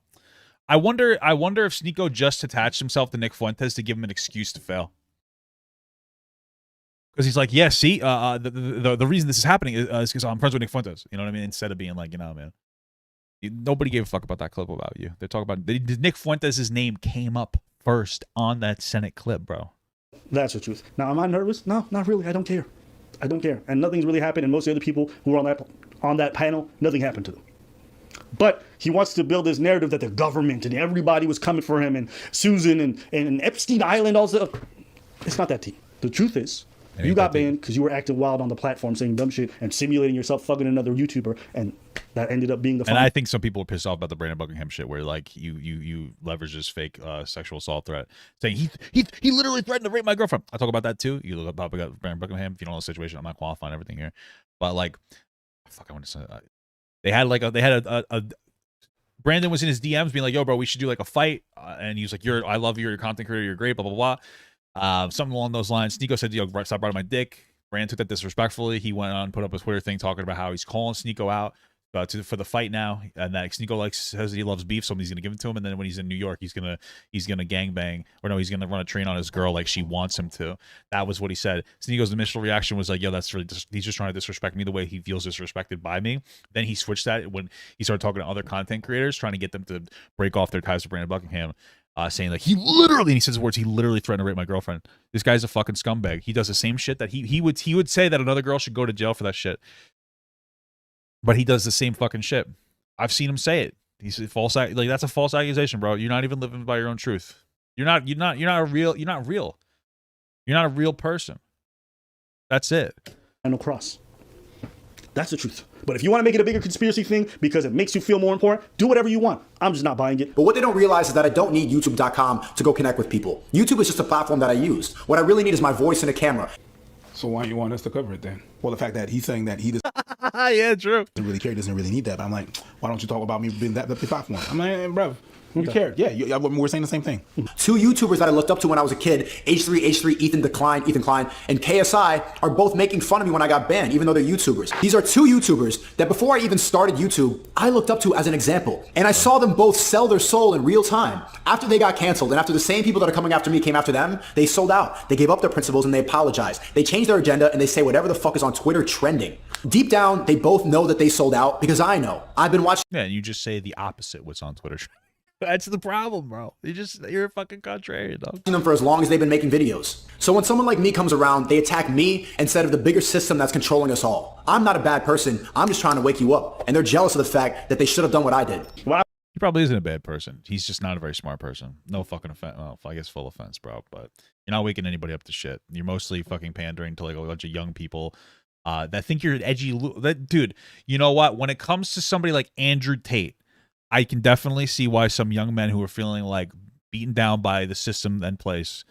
I wonder if Sneako just attached himself to Nick Fuentes to give him an excuse to fail, because he's like, "Yeah, see, the reason this is happening is because I'm friends with Nick Fuentes." You know what I mean? Instead of being like, man, nobody gave a fuck about that clip about you. They're talking about Nick Fuentes' name came up first on that Senate clip, bro. That's the truth. Now, am I nervous? No, not really. I don't care. And nothing's really happened. And most of the other people who were on that panel, nothing happened to them. But he wants to build this narrative that the government and everybody was coming for him, and Susan and Epstein Island, all stuff. It's not that deep. The truth is, you got banned because you were acting wild on the platform, saying dumb shit and simulating yourself fucking another YouTuber, and that ended up being the fun. And I think some people were pissed off about the Brandon Buckingham shit, where like you leverage this fake sexual assault threat, saying he literally threatened to rape my girlfriend. I talk about that too. You look up Brandon Buckingham. If you don't know the situation, I'm not qualifying everything here, but like, fuck, I want to say they had a Brandon was in his DMs being like, "Yo, bro, we should do like a fight," and he was like, I love you, you're a content creator, you're great, blah blah blah. Something along those lines. Sneako said, "Yo, stop riding my dick." Brandon took that disrespectfully. He went on, put up a Twitter thing talking about how he's calling Sneako out for the fight now, and that Sneako says he loves beef, somebody's gonna give it to him, and then when he's in New York, he's gonna gangbang, or no, he's gonna run a train on his girl like she wants him to. That was what he said. Sneako's initial reaction was like, "Yo, that's really he's just trying to disrespect me the way he feels disrespected by me." Then he switched that when he started talking to other content creators, trying to get them to break off their ties with Brandon Buckingham. Saying like he says the words, he literally threatened to rape my girlfriend. This guy's a fucking scumbag. He does the same shit that he would say that another girl should go to jail for that shit. But he does the same fucking shit. I've seen him say it. He's a false, like that's a false accusation, bro. You're not even living by your own truth. You're not real. You're not a real person. That's it. And no cross. That's the truth. But if you want to make it a bigger conspiracy thing because it makes you feel more important, do whatever you want. I'm just not buying it. But what they don't realize is that I don't need YouTube.com to go connect with people. YouTube is just a platform that I use. What I really need is my voice and a camera. So why don't you want us to cover it then? Well, the fact that he's saying that he doesn't yeah, true. Doesn't really care, doesn't really need that. But I'm like, why don't you talk about me being that platform? I'm like, bro, you care. Yeah, we're saying the same thing. 2 YouTubers that I looked up to when I was a kid, H3H3, Ethan Klein, and KSI, are both making fun of me when I got banned, even though they're YouTubers. These are 2 YouTubers that before I even started YouTube, I looked up to as an example. And I saw them both sell their soul in real time. After they got canceled, and after the same people that are coming after me came after them, they sold out. They gave up their principles and they apologized. They changed their agenda and they say whatever the fuck is on Twitter trending. Deep down, they both know that they sold out because I know. I've been watching. Yeah, you just say the opposite what's on Twitter. That's the problem, bro. You're a fucking contrarian, dog. Them for as long as they've been making videos. So when someone like me comes around, they attack me instead of the bigger system that's controlling us all. I'm not a bad person. I'm just trying to wake you up. And they're jealous of the fact that they should have done what I did. He probably isn't a bad person. He's just not a very smart person. No fucking offense. Well, I guess full offense, bro. But you're not waking anybody up to shit. You're mostly fucking pandering to like a bunch of young people that think you're an edgy. Dude, you know what? When it comes to somebody like Andrew Tate, I can definitely see why some young men who are feeling like beaten down by the system in place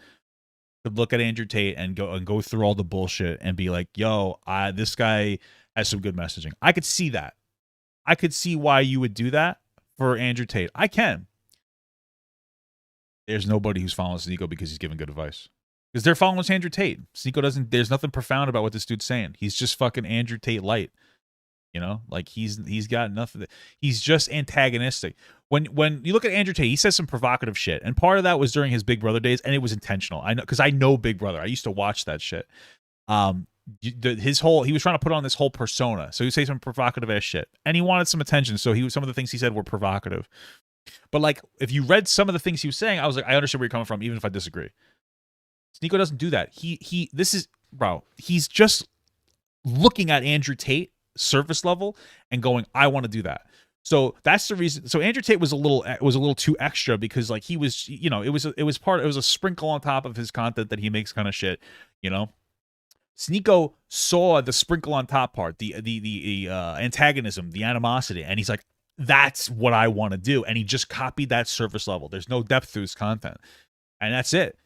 could look at Andrew Tate and go through all the bullshit and be like, yo, this guy has some good messaging. I could see that. I could see why you would do that for Andrew Tate. I can. There's nobody who's following Sneako because he's giving good advice. Because they're following Andrew Tate. Sneako doesn't, there's nothing profound about what this dude's saying. He's just fucking Andrew Tate light. You know, like he's got nothing. He's just antagonistic. When you look at Andrew Tate, he says some provocative shit, and part of that was during his Big Brother days, and it was intentional. I know because I know Big Brother. I used to watch that shit. He was trying to put on this whole persona, so he would say some provocative ass shit, and he wanted some attention. So some of the things he said were provocative. But like, if you read some of the things he was saying, I was like, I understand where you're coming from, even if I disagree. Sneako doesn't do that. He's just looking at Andrew Tate surface level and going, I want to do that. So that's the reason. So Andrew Tate was a little too extra because like he was, you know, it was a sprinkle on top of his content that he makes kind of shit, you know. Sneako saw the sprinkle on top part, the antagonism, the animosity, and he's like, that's what I want to do. And he just copied that surface level. There's no depth to his content. And that's it.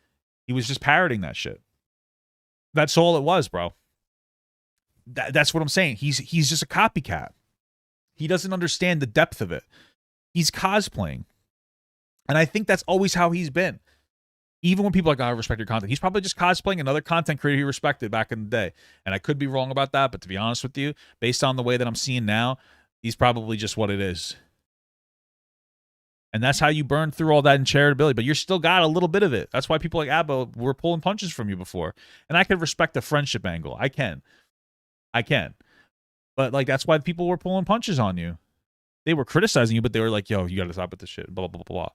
He was just parroting that shit. That's all it was, bro. That's what I'm saying. He's just a copycat. He doesn't understand the depth of it. He's cosplaying. And I think that's always how he's been. Even when people are like, I respect your content, he's probably just cosplaying another content creator he respected back in the day. And I could be wrong about that, but to be honest with you, based on the way that I'm seeing now, he's probably just what it is. And that's how you burn through all that in charitability. But you're still got a little bit of it. That's why people like Abba were pulling punches from you before. And I could respect the friendship angle. I can. But like, that's why people were pulling punches on you. They were criticizing you, but they were like, yo, you got to stop with this shit. Blah, blah, blah, blah.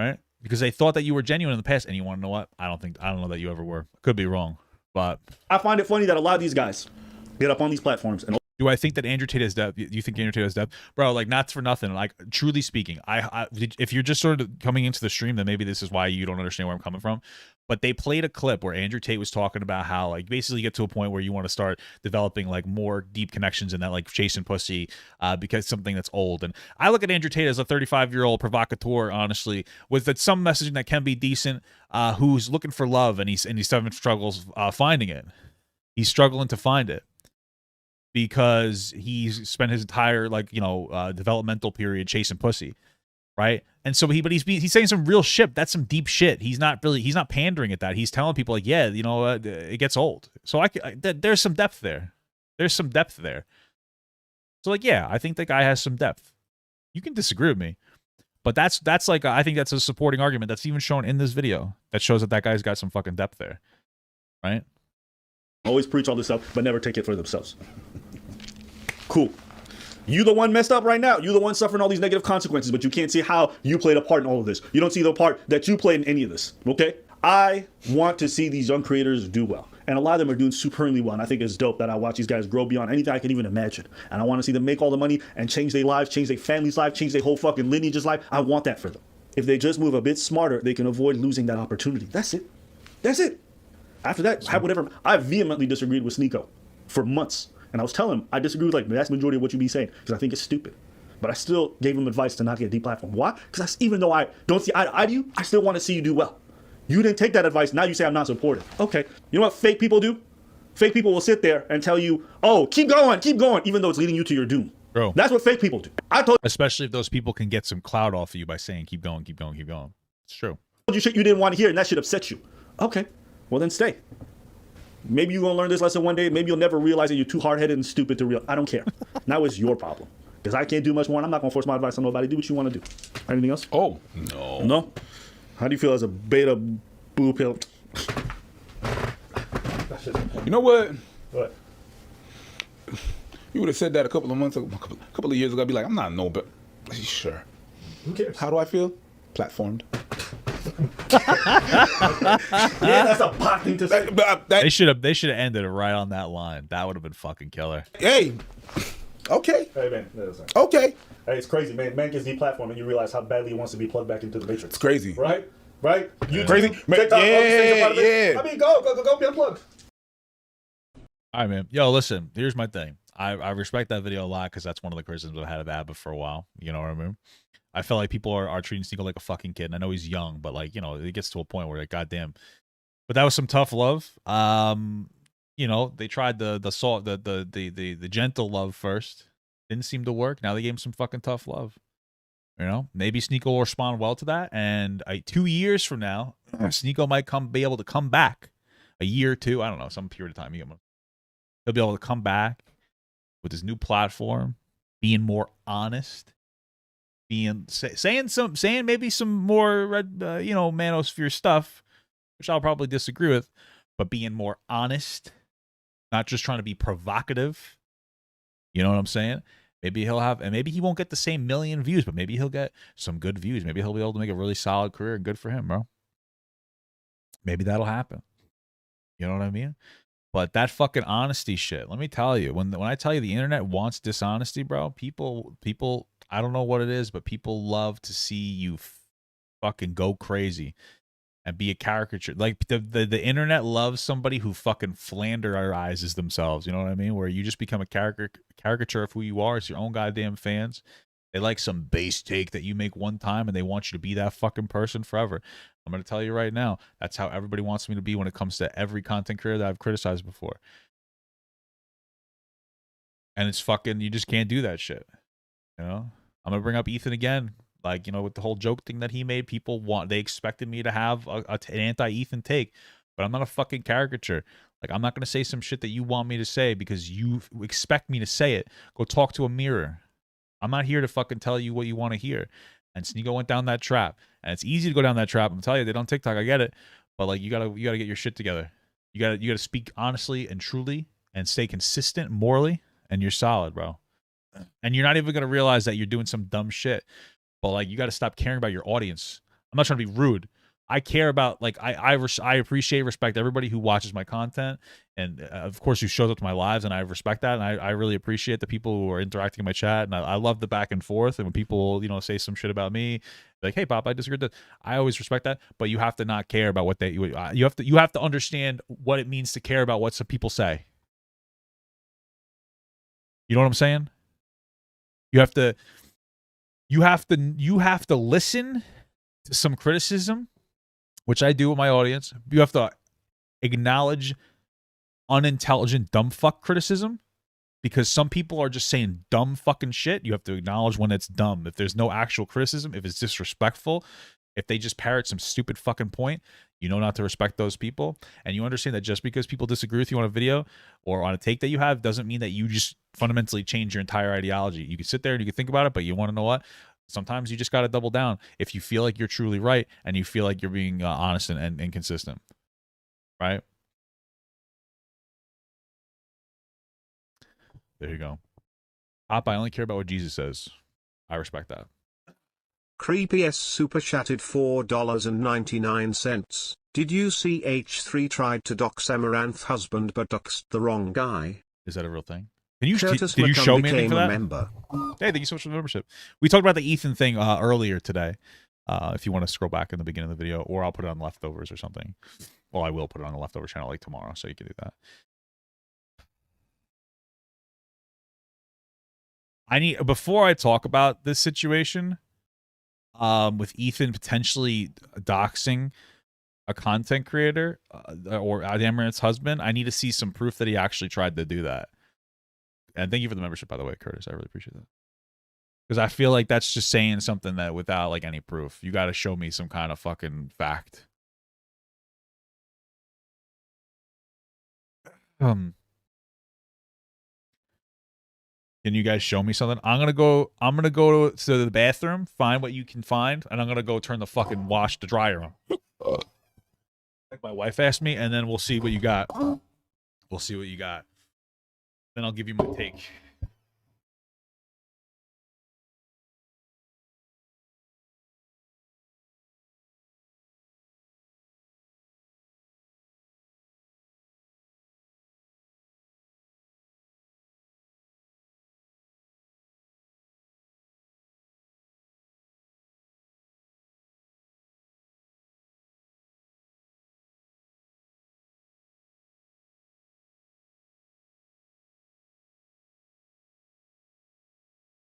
Right? Because they thought that you were genuine in the past. And you want to know what? I don't know that you ever were. Could be wrong. But I find it funny that a lot of these guys get up on these platforms and do I think that Andrew Tate has depth? You think Andrew Tate has depth? Bro, like, not for nothing. Like, truly speaking, if you're just sort of coming into the stream, then maybe this is why you don't understand where I'm coming from. But they played a clip where Andrew Tate was talking about how, like, basically you get to a point where you want to start developing, like, more deep connections in that, like, chasing pussy because something that's old. And I look at Andrew Tate as a 35-year-old provocateur, honestly, with some messaging that can be decent, who's looking for love, and he's having struggles finding it. He's struggling to find it. Because he's spent his entire, like, you know, developmental period chasing pussy, right? And so he's saying some real shit. That's some deep shit. He's not pandering at that. He's telling people like, yeah, you know, it gets old. So there's some depth there. There's some depth there. So like, yeah, I think the guy has some depth. You can disagree with me, but that's like, I think that's a supporting argument that's even shown in this video that shows that guy's got some fucking depth there, right? Always preach all this stuff, but never take it for themselves. Cool. You the one messed up right now. You the one suffering all these negative consequences, but you can't see how you played a part in all of this. You don't see the part that you played in any of this, okay? I want to see these young creators do well. And a lot of them are doing supremely well. And I think it's dope that I watch these guys grow beyond anything I can even imagine. And I want to see them make all the money and change their lives, change their family's life, change their whole fucking lineage's life. I want that for them. If they just move a bit smarter, they can avoid losing that opportunity. That's it. That's it. After that, have whatever. I vehemently disagreed with Sneako for months. And I was telling him, I disagree with like the vast majority of what you be saying because I think it's stupid. But I still gave him advice to not get deplatformed. Why? Because even though I don't see eye to eye to you, I still want to see you do well. You didn't take that advice. Now you say I'm not supportive. Okay. You know what fake people do? Fake people will sit there and tell you, oh, keep going, even though it's leading you to your doom. Bro. That's what fake people do. I told especially if those people can get some clout off of you by saying keep going, keep going, keep going. It's true. You shit you didn't want to hear and that shit upset you. Okay. Well then stay. Maybe you're going to learn this lesson one day. Maybe you'll never realize that you're too hard-headed and stupid to realize. I don't care. Now it's your problem. Because I can't do much more, and I'm not going to force my advice on nobody. Do what you want to do. Anything else? Oh, no. No? How do you feel as a beta boo pill? You know what? What? You would have said that a couple of months ago, a couple of years ago. I'd be like, I'm not no, but sure. Who cares? How do I feel? Platformed. Yeah, that's a pot thing to say. They should have ended it right on that line. That would have been fucking killer. Hey, okay. Hey man, listen. Okay. Hey, it's crazy, man. Man gets deplatformed and you realize how badly he wants to be plugged back into the matrix. It's crazy. Right? You crazy? TikTok, yeah. I mean, go be unplugged. All right, man. Yo, listen, here's my thing. I respect that video a lot because that's one of the criticisms I've had of AAVE for a while. You know what I mean? I feel like people are treating Sneako like a fucking kid. And I know he's young, but like, you know, it gets to a point where like, goddamn. But that was some tough love. You know, they tried the gentle love first. Didn't seem to work. Now they gave him some fucking tough love. You know, maybe Sneako will respond well to that. And 2 years from now, Sneako might be able to come back. A year or two, I don't know, some period of time. He'll be able to come back with his new platform, being more honest, saying maybe some more manosphere stuff, which I'll probably disagree with, but being more honest, not just trying to be provocative. You know what I'm saying? Maybe he'll have, and maybe he won't get the same million views, but maybe he'll get some good views. Maybe he'll be able to make a really solid career. Good for him, bro. Maybe that'll happen. You know what I mean? But that fucking honesty shit, let me tell you, when I tell you the internet wants dishonesty, bro, people, I don't know what it is, but people love to see you fucking go crazy and be a caricature. Like the internet loves somebody who fucking flanderizes themselves. You know what I mean? Where you just become a caricature of who you are. It's your own goddamn fans. They like some base take that you make one time and they want you to be that fucking person forever. I'm going to tell you right now, that's how everybody wants me to be when it comes to every content creator that I've criticized before. And it's fucking, you just can't do that shit. You know? I'm going to bring up Ethan again. Like, you know, with the whole joke thing that he made, they expected me to have an anti-Ethan take, but I'm not a fucking caricature. Like, I'm not going to say some shit that you want me to say because you expect me to say it. Go talk to a mirror. I'm not here to fucking tell you what you want to hear. And Sneako went down that trap. And it's easy to go down that trap. I'm telling you, they don't TikTok. I get it. But like you gotta get your shit together. You gotta speak honestly and truly and stay consistent morally, and you're solid, bro. And you're not even gonna realize that you're doing some dumb shit. But like you gotta stop caring about your audience. I'm not trying to be rude. I care about, like, I appreciate, respect everybody who watches my content, and of course who shows up to my lives, and I respect that, and I really appreciate the people who are interacting in my chat, and I love the back and forth, and when people, you know, say some shit about me, like, hey, Pop, I disagree with that. I always respect that, but you have to not care about what you have to understand what it means to care about what some people say. You know what I'm saying? You have to listen to some criticism, which I do with my audience. You have to acknowledge unintelligent dumb fuck criticism, because some people are just saying dumb fucking shit. You have to acknowledge when it's dumb. If there's no actual criticism, if it's disrespectful, if they just parrot some stupid fucking point, you know not to respect those people. And you understand that just because people disagree with you on a video or on a take that you have doesn't mean that you just fundamentally change your entire ideology. You can sit there and you can think about it, but you want to know what? Sometimes you just got to double down if you feel like you're truly right and you feel like you're being honest and consistent, right? There you go. Pop, I only care about what Jesus says. I respect that. Creepy S super chatted $4.99. Did you see H3 tried to dox Amouranth husband but doxed the wrong guy? Is that a real thing? Did you show me anything for that? Hey, thank you so much for the membership. We talked about the Ethan thing earlier today. If you want to scroll back in the beginning of the video, or I'll put it on leftovers or something. Well, I will put it on the leftover channel like tomorrow, so you can do that. Before I talk about this situation, with Ethan potentially doxing a content creator or Amouranth's husband, I need to see some proof that he actually tried to do that. And thank you for the membership, by the way, Curtis. I really appreciate that. Because I feel like that's just saying something that without like any proof. You got to show me some kind of fucking fact. Can you guys show me something? I'm gonna go to the bathroom, find what you can find, and I'm gonna go turn the fucking the dryer on. Like my wife asked me, and then we'll see what you got. We'll see what you got. Then I'll give you my take.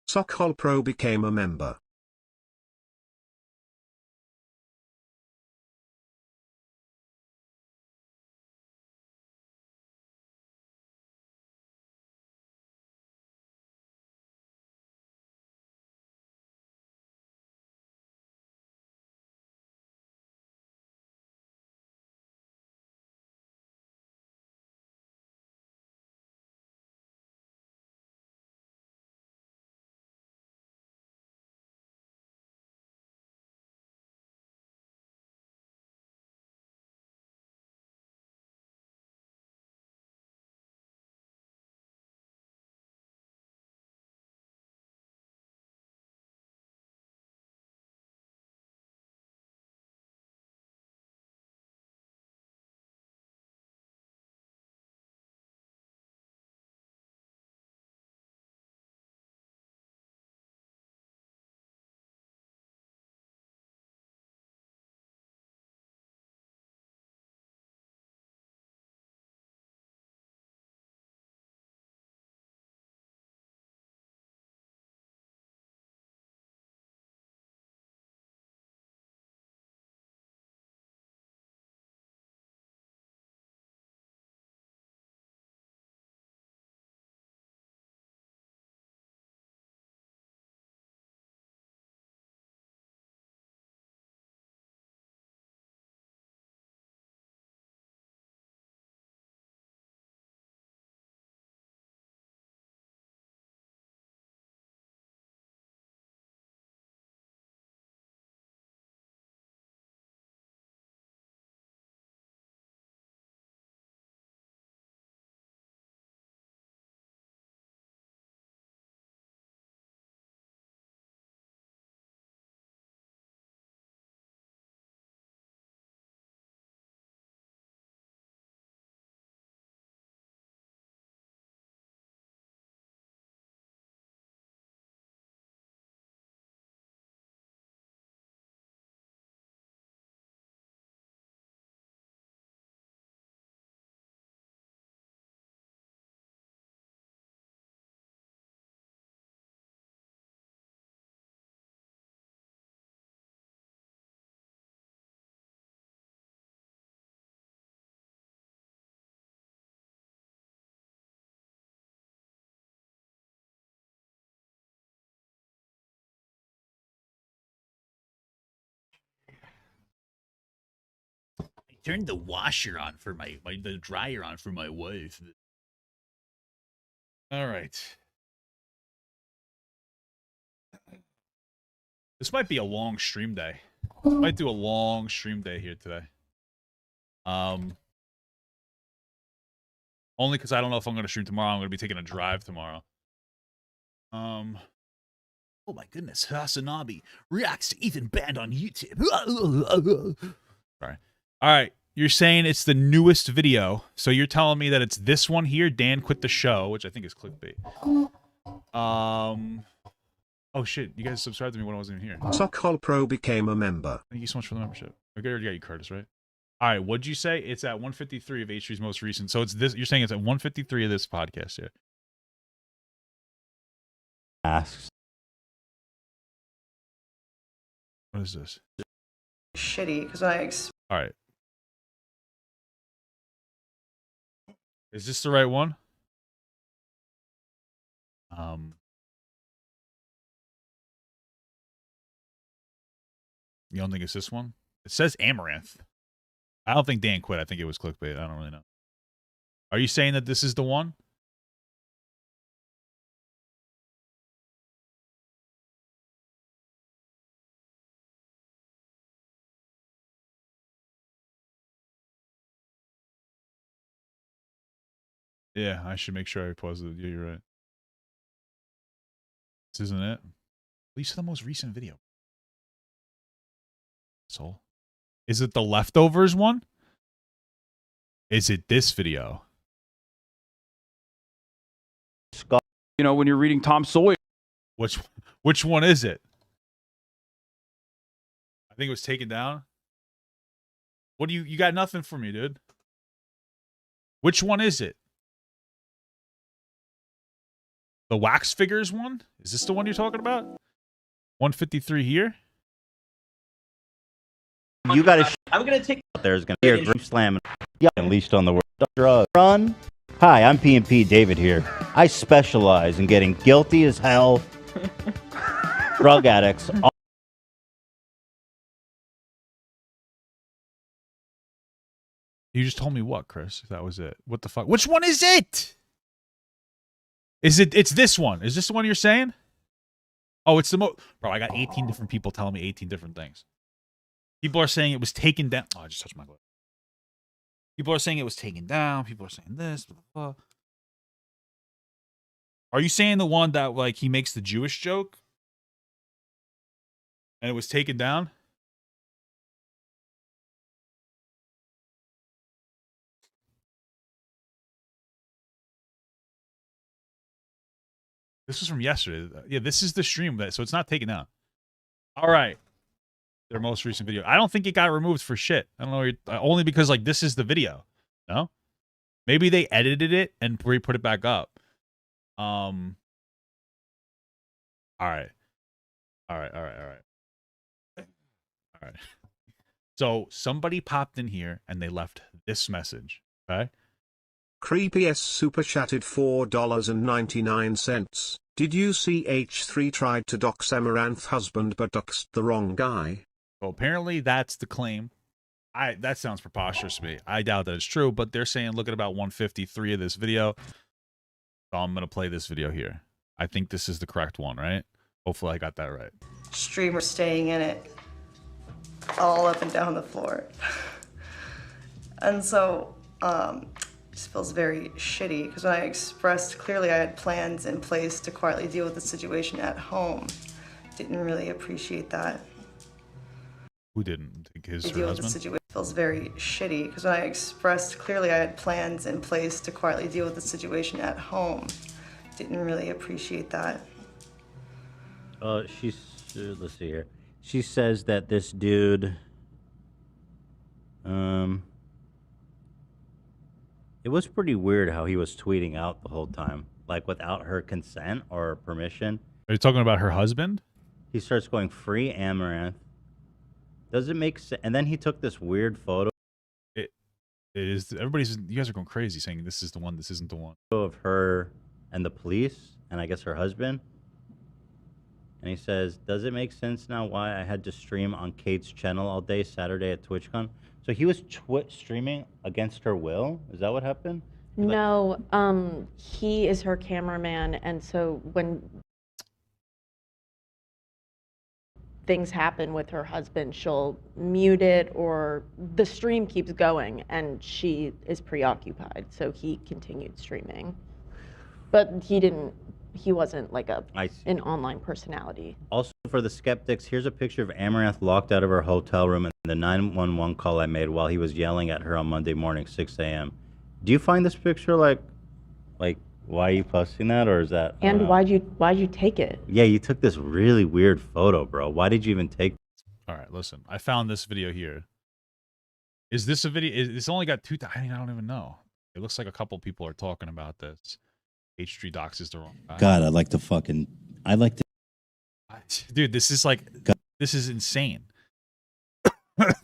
Sockhole Pro became a member. Turned the washer on for the dryer on for my wife. All right. This might be a long stream day. Might do a long stream day here today. Only because I don't know if I'm going to stream tomorrow. I'm going to be taking a drive tomorrow. Oh my goodness, Hasanabi reacts to Ethan Band on YouTube. Sorry. All right, you're saying it's the newest video, so you're telling me that it's this one here, Dan Quit the Show, which I think is clickbait. Oh shit, you guys subscribed to me when I wasn't even here. Sockhole Pro became a member. Thank you so much for the membership. I already got you, Curtis, right? All right, what'd you say? It's at 153 of H3's most recent. So it's this. You're saying it's at 153 of this podcast here. Asks. What is this? Shitty, because I All right. Is this the right one? You don't think it's this one? It says Amouranth. I don't think Dan quit. I think it was clickbait. I don't really know. Are you saying that this is the one? Yeah, I should make sure I pause it. Yeah, you're right. This isn't it. At least the most recent video. Soul. Is it the leftovers one? Is it this video? You know, when you're reading Tom Sawyer. Which one is it? I think it was taken down. What do you got nothing for me, dude? Which one is it? The wax figures one? Is this the one you're talking about? 153 here? You gotta. I'm gonna take. There's gonna be a group slam. Yeah, unleashed on the world. Drug run. Hi, I'm P&P David here. I specialize in getting guilty as hell drug addicts. You just told me what, Chris? That was it. What the fuck? Which one is it? Is it? It's this one. Is this the one you're saying? Oh, it's the most. Bro, I got 18 different people telling me 18 different things. People are saying it was taken down. Oh, I just touched my glove. People are saying it was taken down. People are saying this. Blah, blah, blah. Are you saying the one that, like, he makes the Jewish joke? And it was taken down? This was from yesterday. Yeah, this is the stream of that, so it's not taken down. All right. Their most recent video. I don't think it got removed for shit. I don't know. Only because, like, this is the video. No? Maybe they edited it and re-put it back up. All right. All right. So somebody popped in here and they left this message. Okay? Creepy S super chatted $4.99. Did you see H3 tried to dox Amouranth husband but doxed the wrong guy? Well, apparently that's the claim. That sounds preposterous to me. I doubt that it's true, but they're saying look at about 153 of this video. So I'm going to play this video here. I think this is the correct one, right? Hopefully I got that right. Streamer staying in it all up and down the floor. And so, just feels very shitty because when I expressed clearly I had plans in place to quietly deal with the situation at home, didn't really appreciate that. Who didn't? Her husband? Situation feels very shitty because when I expressed clearly I had plans in place to quietly deal with the situation at home, didn't really appreciate that. Let's see here. She says that this dude, it was pretty weird how he was tweeting out the whole time, like without her consent or permission. Are you talking about her husband? He starts going free Amouranth. Does it make sense? And then he took this weird photo. It is. Everybody's. You guys are going crazy saying this is the one. This isn't the one. Of her and the police, and I guess her husband. And he says, "Does it make sense now why I had to stream on Kate's channel all day Saturday at TwitchCon?" So he was streaming against her will. Is that what happened? No, he is her cameraman, and so when things happen with her husband, she'll mute it or the stream keeps going and she is preoccupied. So he continued streaming. But he wasn't like an online personality. Also for the skeptics, here's a picture of Amouranth locked out of her hotel room and the 911 call I made while he was yelling at her on Monday morning, 6 a.m. Do you find this picture like why are you posting that, or is that? And why'd you take it? Yeah, you took this really weird photo, bro. Why did you even take? All right, listen. I found this video here. Is this a video? It's only got 2. I don't even know. It looks like a couple people are talking about this. H3 Doxes the wrong guy. God, I'd like to. Dude, this is like, this is insane.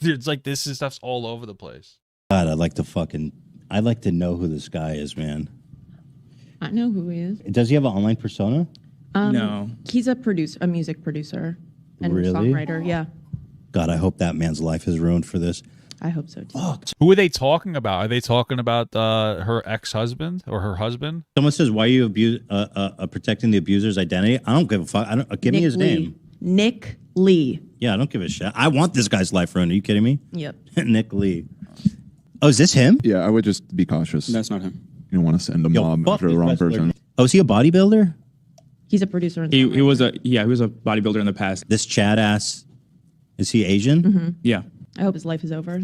It's like this stuff's all over the place. God, I'd like to know who this guy is, man. I know who he is. Does he have an online persona? No. He's a music producer and songwriter. Yeah. God, I hope that man's life is ruined for this. I hope so too. Who are they talking about? Are they talking about her ex-husband or her husband? Someone says, "Why are you protecting the abuser's identity?" I don't give a fuck. Give me his name. Nick Lee. Yeah, I don't give a shit. I want this guy's life ruined. Are you kidding me? Yep. Nick Lee. Oh, is this him? Yeah, I would just be cautious. That's not him. You don't want to send a mob after the wrong person. Oh, is he a bodybuilder? He's a producer. He was a bodybuilder in the past. This Chad ass, is he Asian? Mm-hmm. Yeah. I hope his life is over.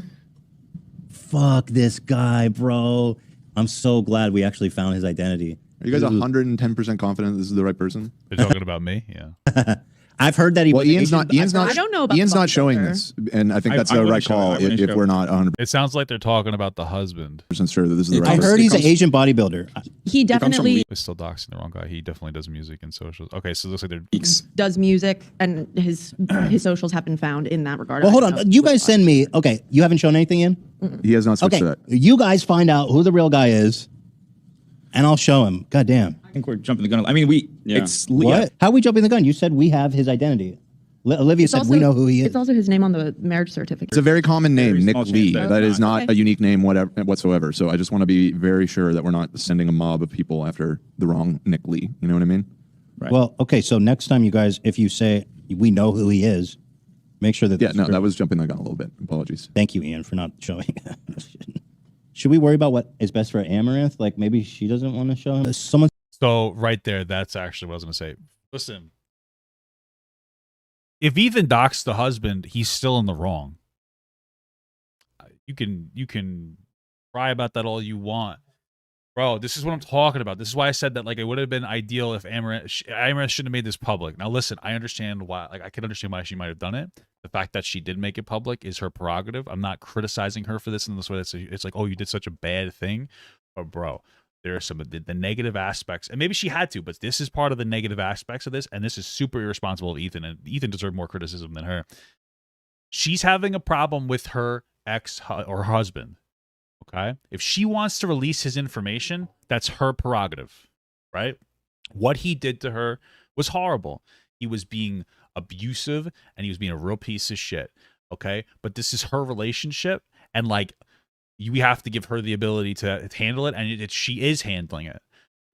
Fuck this guy, bro. I'm so glad we actually found his identity. Are you guys 110% confident this is the right person? They're talking about me? Yeah. I've heard that he. Well, Ian's not. I don't know about Ian's the not showing brother. this, and I think that's I the wouldn't right show it. call. I wouldn't If show we're it. not 100% It sounds like they're talking about the husband. sure that this is the right. I heard he's an Asian bodybuilder. He definitely We're still doxing the wrong guy. He definitely does music and socials. Okay, so it looks like they're does music, and his socials have been found in that regard. Well, I hold don't know. on. You guys send me. Okay, you haven't shown anything in. He has not switched Okay, to that. you guys find out who the real guy is, and I'll show him. God damn. I think we're jumping the gun. I mean, it's What? How are we jumping the gun? You said we have his identity. Olivia It's said also- we know who he is. It's also his name on the marriage certificate. It's a very common name, Nick Lee. that That it's is not. not a unique name whatsoever. So I just want to be very sure that we're not sending a mob of people after the wrong Nick Lee. You know what I mean? Well, okay. So next time, you guys, if you say we know who he is, make sure that. Yeah, no, that was jumping the gun a little bit. Apologies. Thank you, Ian, for not showing. Should we worry about what is best for Amouranth? Like maybe she doesn't want to show him. Someone. So right there, that's actually what I was gonna say. Listen, if Ethan doxed the husband, he's still in the wrong. You can cry about that all you want, bro. This is what I'm talking about. This is why I said that. Like, it would have been ideal if Amouranth shouldn't have made this public. Now, listen, I understand why. Like, I can understand why she might have done it. The fact that she did make it public is her prerogative. I'm not criticizing her for this in this way. It's like, oh, you did such a bad thing, but bro. There are some of the negative aspects, and maybe she had to, but this is part of the negative aspects of this, and this is super irresponsible of Ethan, and Ethan deserved more criticism than her. She's having a problem with her ex or husband, okay? If she wants to release his information, that's her prerogative, right? What he did to her was horrible. He was being abusive, and he was being a real piece of shit, okay? But this is her relationship, and like, we have to give her the ability to handle it, and she is handling it.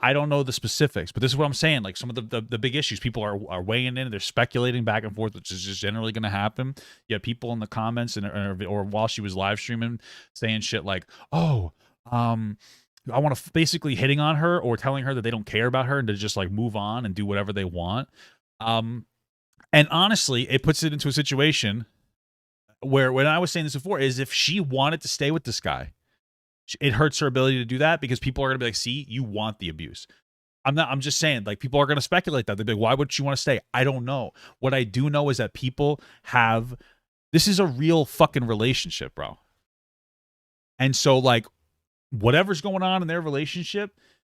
I don't know the specifics, but this is what I'm saying. Like, some of the big issues, people are weighing in, they're speculating back and forth, which is just generally going to happen. You have people in the comments or while she was live streaming saying shit like, oh, I want to basically hitting on her or telling her that they don't care about her and to just like move on and do whatever they want. And honestly, it puts it into a situation where, when I was saying this before, is if she wanted to stay with this guy, it hurts her ability to do that because people are going to be like, see, you want the abuse. I'm just saying, like, people are going to speculate that. They'll be like, why would she want to stay? I don't know. What I do know is that people this is a real fucking relationship, bro. And so, like, whatever's going on in their relationship,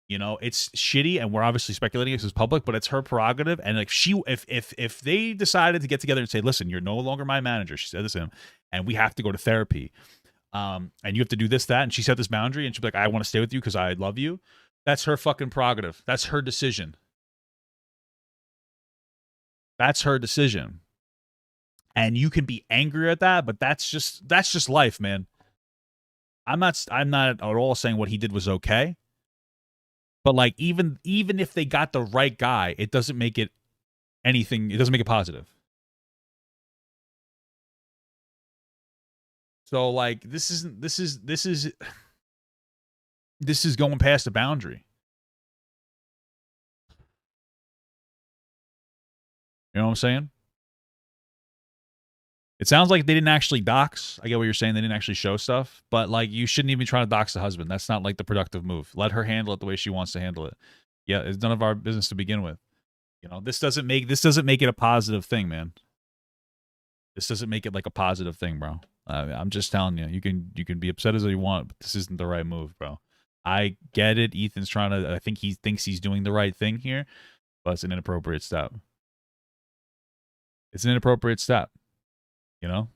you know, it's shitty, and we're obviously speculating this is public, but it's her prerogative. And like, if they decided to get together and say, listen, you're no longer my manager, she said this to him, and we have to go to therapy, and you have to do this, that, and she set this boundary, and she'd be like, I want to stay with you because I love you. That's her fucking prerogative. That's her decision. That's her decision. And you can be angry at that, but that's just life, man. I'm not at all saying what he did was okay. But like, even if they got the right guy, it doesn't make it anything. It doesn't make it positive. So like, this is going past the boundary. You know what I'm saying? It sounds like they didn't actually dox. I get what you're saying. They didn't actually show stuff. But, like, you shouldn't even try to dox the husband. That's not, like, the productive move. Let her handle it the way she wants to handle it. Yeah, it's none of our business to begin with. You know, this doesn't make it a positive thing, man. This doesn't make it, like, a positive thing, bro. I'm just telling you. You can be upset as you want, but this isn't the right move, bro. I get it. Ethan's trying to... I think he thinks he's doing the right thing here, but it's an inappropriate step. It's an inappropriate step. You know?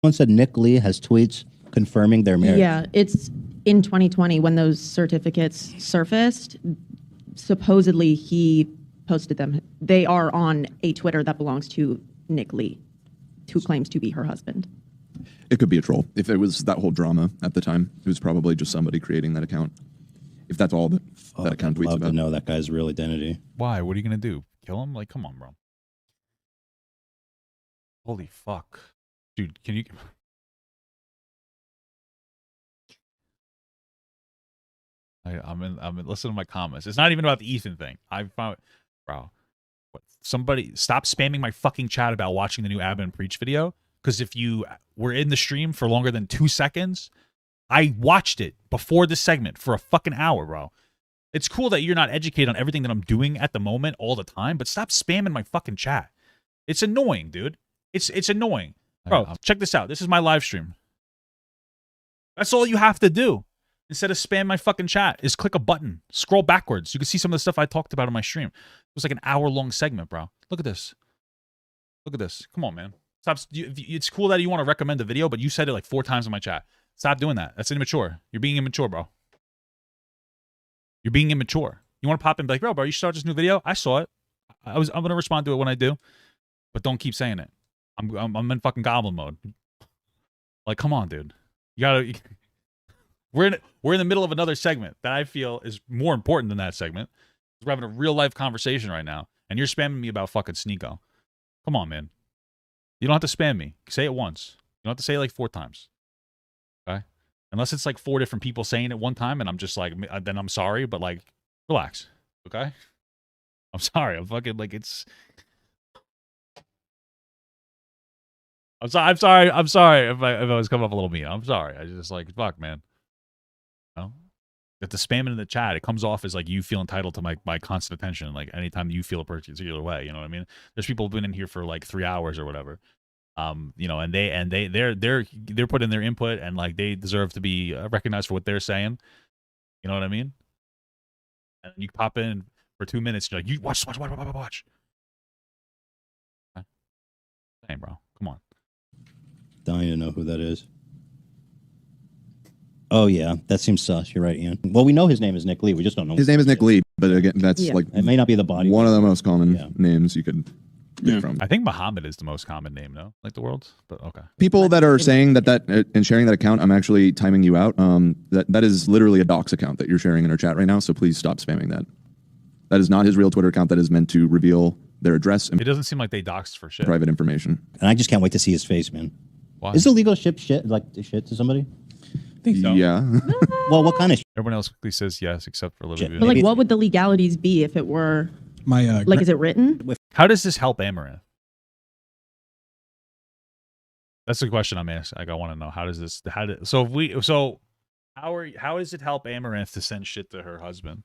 Someone said Nick Lee has tweets confirming their marriage. Yeah, it's in 2020 when those certificates surfaced. Supposedly, he posted them. They are on a Twitter that belongs to Nick Lee, who claims to be her husband. It could be a troll. If it was that whole drama at the time, it was probably just somebody creating that account. If that's all that account tweets I'd love about. to know that guy's real identity. Why? What are you going to do? Kill him? Like, come on, bro. Holy fuck. Dude, can you... I'm in listen to my comments. It's not even about the Ethan thing. I found, bro, somebody stop spamming my fucking chat about watching the new Abba and Preach video, because if you were in the stream for longer than 2 seconds, I watched it before this segment for a fucking hour, bro. It's cool that you're not educated on everything that I'm doing at the moment all the time, but stop spamming my fucking chat. It's annoying, dude. It's annoying. Bro, check this out. This is my live stream. That's all you have to do. Instead of spam my fucking chat, is click a button. Scroll backwards. You can see some of the stuff I talked about on my stream. It was like an hour-long segment, bro. Look at this. Look at this. Come on, man. Stop. It's cool that you want to recommend the video, but you said it like 4 times in my chat. Stop doing that. That's immature. You're being immature, bro. You're being immature. You want to pop in and be like, bro, you should start this new video? I saw it. I'm going to respond to it when I do. But don't keep saying it. I'm in fucking goblin mode. Like, come on, dude. You gotta... We're in the middle of another segment that I feel is more important than that segment. We're having a real-life conversation right now, and you're spamming me about fucking Sneako. Come on, man. You don't have to spam me. Say it once. You don't have to say it like 4 times. Okay? Unless it's like 4 different people saying it one time, and I'm just like, then I'm sorry, but like, relax. Okay? I'm sorry. I'm fucking like, it's... I'm sorry if I was coming off a little mean. I'm sorry. I just like, fuck, man. You know? That the spamming in the chat, it comes off as like you feel entitled to my constant attention. Like anytime you feel a particular way, you know what I mean? There's people who've been in here for like 3 hours or whatever. You know, and they're putting their input, and like they deserve to be recognized for what they're saying. You know what I mean? And you pop in for 2 minutes, you're like, you watch. Okay. Same, bro. Come on. Dying to know who that is. Oh yeah, that seems sus. You're right, Ian. Well, we know his name is Nick Lee. We just don't know. His name is Nick Lee, but again, that's like it may not be the body. One of the most common names you could pick from. I think Muhammad is the most common name, no? Like the world's, but okay. People that are saying that and sharing that account, I'm actually timing you out. That is literally a dox account that you're sharing in our chat right now. So please stop spamming that. That is not his real Twitter account. That is meant to reveal their address and it doesn't seem like they doxed for shit. Private information. And I just can't wait to see his face, man. Why? Is it illegal to ship shit to somebody? I think so. Yeah. Well, what kind of shit? Everyone else quickly says yes, except for Olivia. But like, what would the legalities be if it were like, is it written? How does this help Amouranth? That's the question I'm asking. Like, I want to know how does this? How does it help Amouranth to send shit to her husband?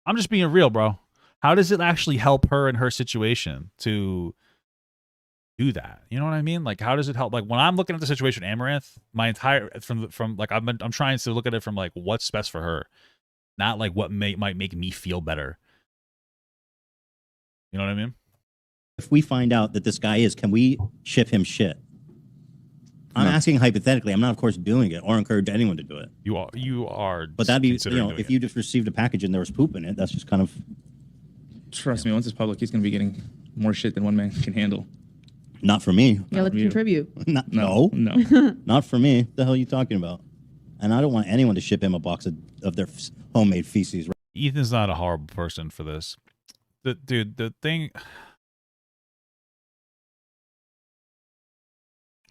I'm just being real, bro. How does it actually help her in her situation to do that? You know what I mean? Like, how does it help? Like, when I'm looking at the situation, Amouranth, my entire from like I'm trying to look at it from like what's best for her, not like what might make me feel better. You know what I mean? If we find out that this guy is, can we ship him shit? I'm asking hypothetically. I'm not, of course, doing it or encourage anyone to do it. You are. But that'd be, if you just received a package and there was poop in it, that's just kind of. Trust me, once it's public, he's going to be getting more shit than one man can handle. Not for me. Yeah, let's contribute. No. Not for me. What the hell are you talking about? And I don't want anyone to ship him a box of their homemade feces. Ethan's not a horrible person for this. Dude, the thing.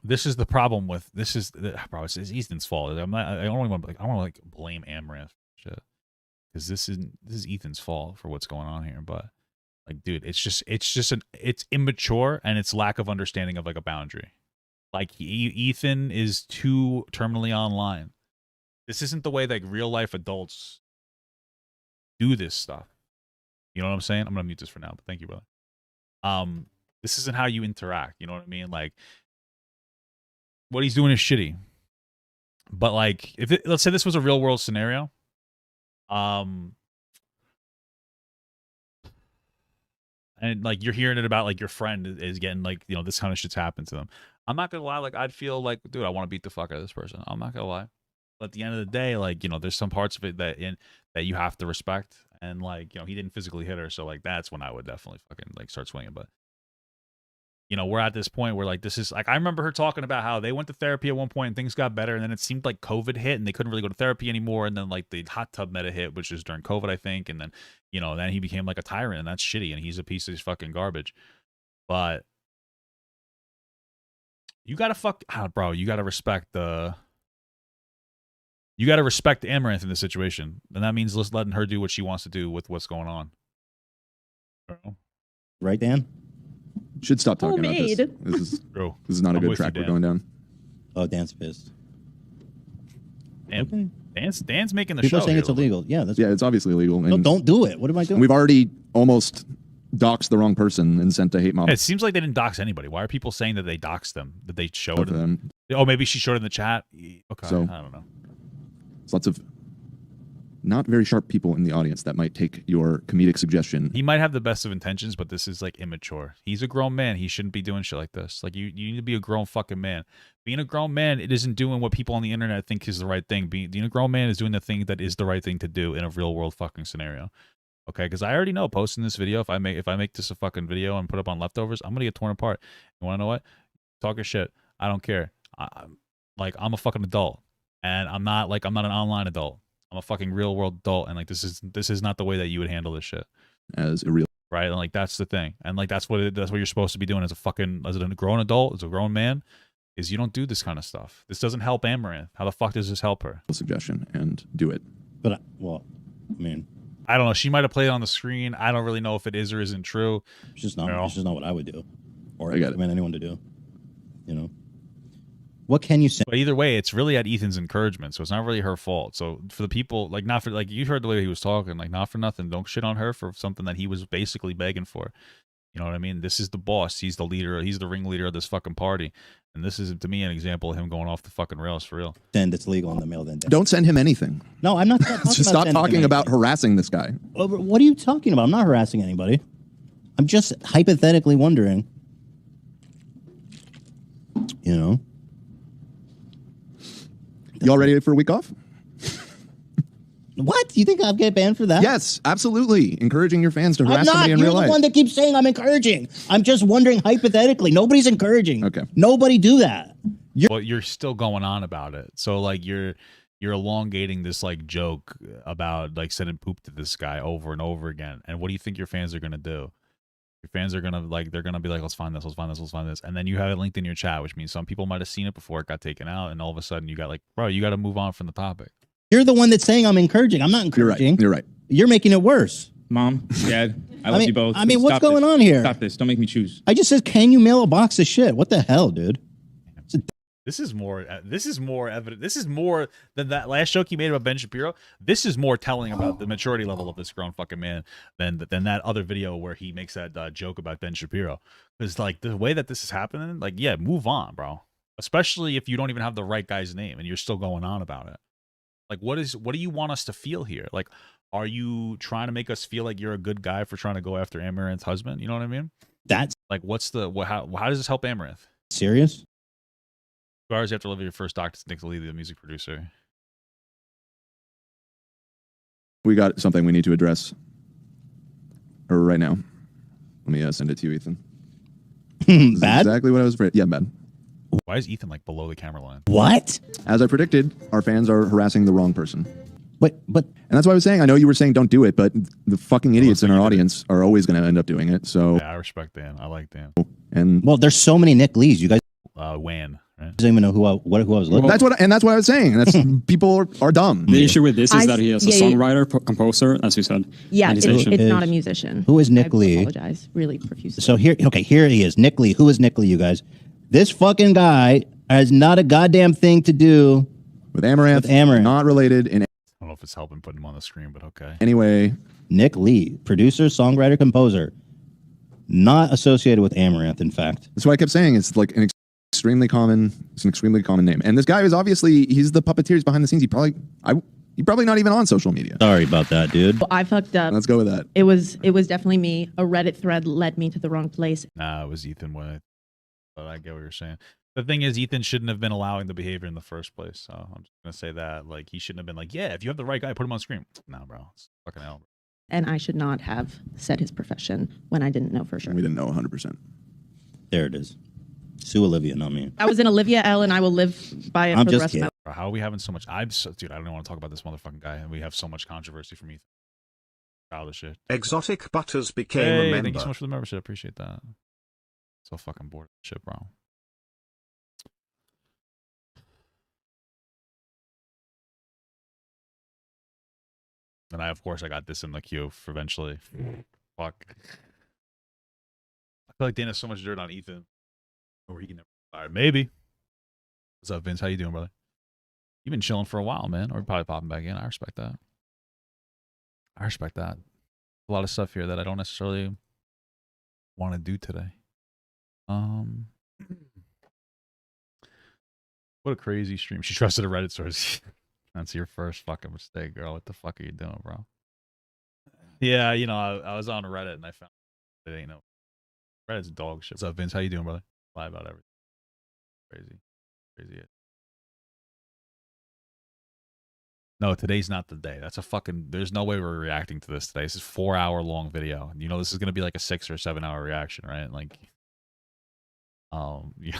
This is the problem with this is bro. It's Ethan's fault. I'm not. I don't want to blame Amouranth shit because this is Ethan's fault for what's going on here. But like, dude, it's immature and it's lack of understanding of like a boundary. Like Ethan is too terminally online. This isn't the way that real life adults do this stuff. You know what I'm saying? I'm gonna mute this for now. But thank you, brother. This isn't how you interact. You know what I mean? Like. What he's doing is shitty. But like, let's say this was a real world scenario, and like you're hearing it about like your friend is getting like, you know, this kind of shit's happened to them. I'm not gonna lie, like I'd feel like, dude, I want to beat the fuck out of this person. I'm not gonna lie. But at the end of the day, like, you know, there's some parts of it that you have to respect, and like, you know, he didn't physically hit her, so like that's when I would definitely fucking like start swinging. But you know, we're at this point where like this is like I remember her talking about how they went to therapy at one point and things got better, and then it seemed like COVID hit and they couldn't really go to therapy anymore, and then like the hot tub meta hit, which is during COVID, I think, and then, you know, then he became like a tyrant, and that's shitty, and he's a piece of fucking garbage. But you gotta bro, you gotta respect Amouranth in this situation, and that means just letting her do what she wants to do with what's going on. Right, Dan? Should stop talking about this. This is not a good track we're going down. Oh, Dan's pissed. Damn. Dan's making the People show. are saying here it's a little bit. illegal. Yeah, that's Yeah, it's obviously illegal. No, and don't do it. What am I doing? We've already almost doxed the wrong person and sent a hate mob. It seems like they didn't dox anybody. Why are people saying that they doxed them? That they showed Both of them. Oh, maybe she showed it in the chat. Okay, So- I don't know. There's lots of not very sharp people in the audience that might take your comedic suggestion. He might have the best of intentions, but this is like immature. He's a grown man. He shouldn't be doing shit like this. Like you need to be a grown fucking man. Being a grown man, it isn't doing what people on the internet think is the right thing. Being a grown man is doing the thing that is the right thing to do in a real world fucking scenario. Okay, because I already know posting this video, if I make this a fucking video and put up on leftovers, I'm gonna get torn apart. You wanna know what? Talking shit. I don't care. I'm a fucking adult, and I'm not an online adult. I'm a fucking real world adult, and like this is not the way that you would handle this shit as a real right. And like that's the thing, and like that's what you're supposed to be doing as a grown adult, as a grown man, is you don't do this kind of stuff. This doesn't help Amouranth. How the fuck does this help her? Suggestion and do it. But I mean, I don't know. She might have played it on the screen. I don't really know if it is or isn't true. It's just not. It's just not what I would do, or I got it. recommend anyone to do. You know. What can you say? But either way, it's really at Ethan's encouragement, so it's not really her fault. So for the people, like not for like you heard the way he was talking, like not for nothing. Don't shit on her for something that he was basically begging for. You know what I mean? This is the boss. He's the leader. He's the ringleader of this fucking party. And this is to me an example of him going off the fucking rails for real. Then it's legal in the mail. Then Don't send him anything. No, I'm not. Talking Just about stop talking about harassing this guy. What are you talking about? I'm not harassing anybody. I'm just hypothetically wondering. You know. Y'all ready for a week off? What? You think I'll get banned for that? Yes, absolutely. Encouraging your fans to I'm harass not. somebody in You're real the life. one that keeps saying I'm encouraging. I'm just wondering hypothetically. Nobody's encouraging. Okay. Nobody do that. Well, you're still going on about it. So like you're elongating this like joke about like sending poop to this guy over and over again. And what do you think your fans are gonna do? Your fans are gonna they're gonna be like, let's find this, let's find this, let's find this. And then you have it linked in your chat, which means some people might have seen it before it got taken out, and all of a sudden you got like, bro, you gotta move on from the topic. You're the one that's saying I'm encouraging. I'm not encouraging. You're right. You're making it worse. Mom, Dad, I love mean- you both. I mean, what's Stop going this. on here? Stop this. Don't make me choose. I just said, can you mail a box of shit? What the hell, dude? This is more evident. This is more than that last joke he made about Ben Shapiro. This is more telling about the maturity level of this grown fucking man than that other video where he makes that joke about Ben Shapiro. Because like the way that this is happening, like yeah, move on, bro. Especially if you don't even have the right guy's name and you're still going on about it. Like what do you want us to feel here? Like, are you trying to make us feel like you're a good guy for trying to go after Amaranth's husband? You know what I mean? That's like how does this help Amouranth? serious. 2 hours after living your first doctor, Nick Lee, the music producer. We got something we need to address right now. Let me send it to you, Ethan. This is Bad? exactly what I was afraid. Yeah, bad. Why is Ethan like below the camera line? What? As I predicted, our fans are harassing the wrong person. But and that's why I was saying, I know you were saying don't do it, but the fucking idiots in our audience are always going to end up doing it. So Yeah, I respect Dan. I like Dan. And well, there's so many Nick Lees. You guys Wan, right? don't even know who I was looking. that's what I was saying. That's people are dumb. The issue with this is that he is a yeah, yeah. songwriter, composer, as you said. Yeah, and it's he's Asian. not a musician. Who is Nick I Lee? apologize really profusely. So here he is, Nick Lee. Who is Nick Lee, you guys? This fucking guy has not a goddamn thing to do with Amouranth. Not related in I don't know if it's helping putting him on the screen, but okay. Anyway, Nick Lee, producer, songwriter, composer, not associated with Amouranth. In fact, that's why I kept saying it's like an extremely common name. And this guy is obviously he's the puppeteer. He's behind the scenes. He's probably not even on social media. Sorry about that, dude. I fucked up. Let's go with that. It was definitely me. A Reddit thread led me to the wrong place. Nah, it was Ethan. But I get what you're saying. The thing is, Ethan shouldn't have been allowing the behavior in the first place. So I'm just gonna say that, like, he shouldn't have been like, yeah, if you have the right guy, put him on screen. Nah, bro, it's fucking hell. And I should not have said his profession when I didn't know for sure. We didn't know 100%. There it is. Sue Olivia, not me. I was in Olivia L, and I will live by it I'm for the just rest of my life. Bro, how are we having so much? Dude, I don't even want to talk about this motherfucking guy, and we have so much controversy from Ethan. Proud of shit. Exotic Butters became Hey, a member. thank you so much for the membership. Appreciate that. So fucking bored of shit, bro. And of course, I got this in the queue for eventually. Fuck. I feel like Dan has so much dirt on Ethan. Or he can never fire. Maybe. What's up, Vince? How you doing, brother? You've been chilling for a while, man. Or probably popping back in. I respect that. I respect that. A lot of stuff here that I don't necessarily want to do today. What a crazy stream. She trusted a Reddit source. That's your first fucking mistake, girl. What the fuck are you doing, bro? Yeah, you know, I was on Reddit and I found it ain't no Reddit's dog shit. What's up, Vince? How you doing, brother? Lie about everything. Crazy. No, today's not the day. That's a fucking. There's no way we're reacting to this today. This is 4-hour long video. You know, this is gonna be like a 6 or 7 hour reaction, right? Like, yeah.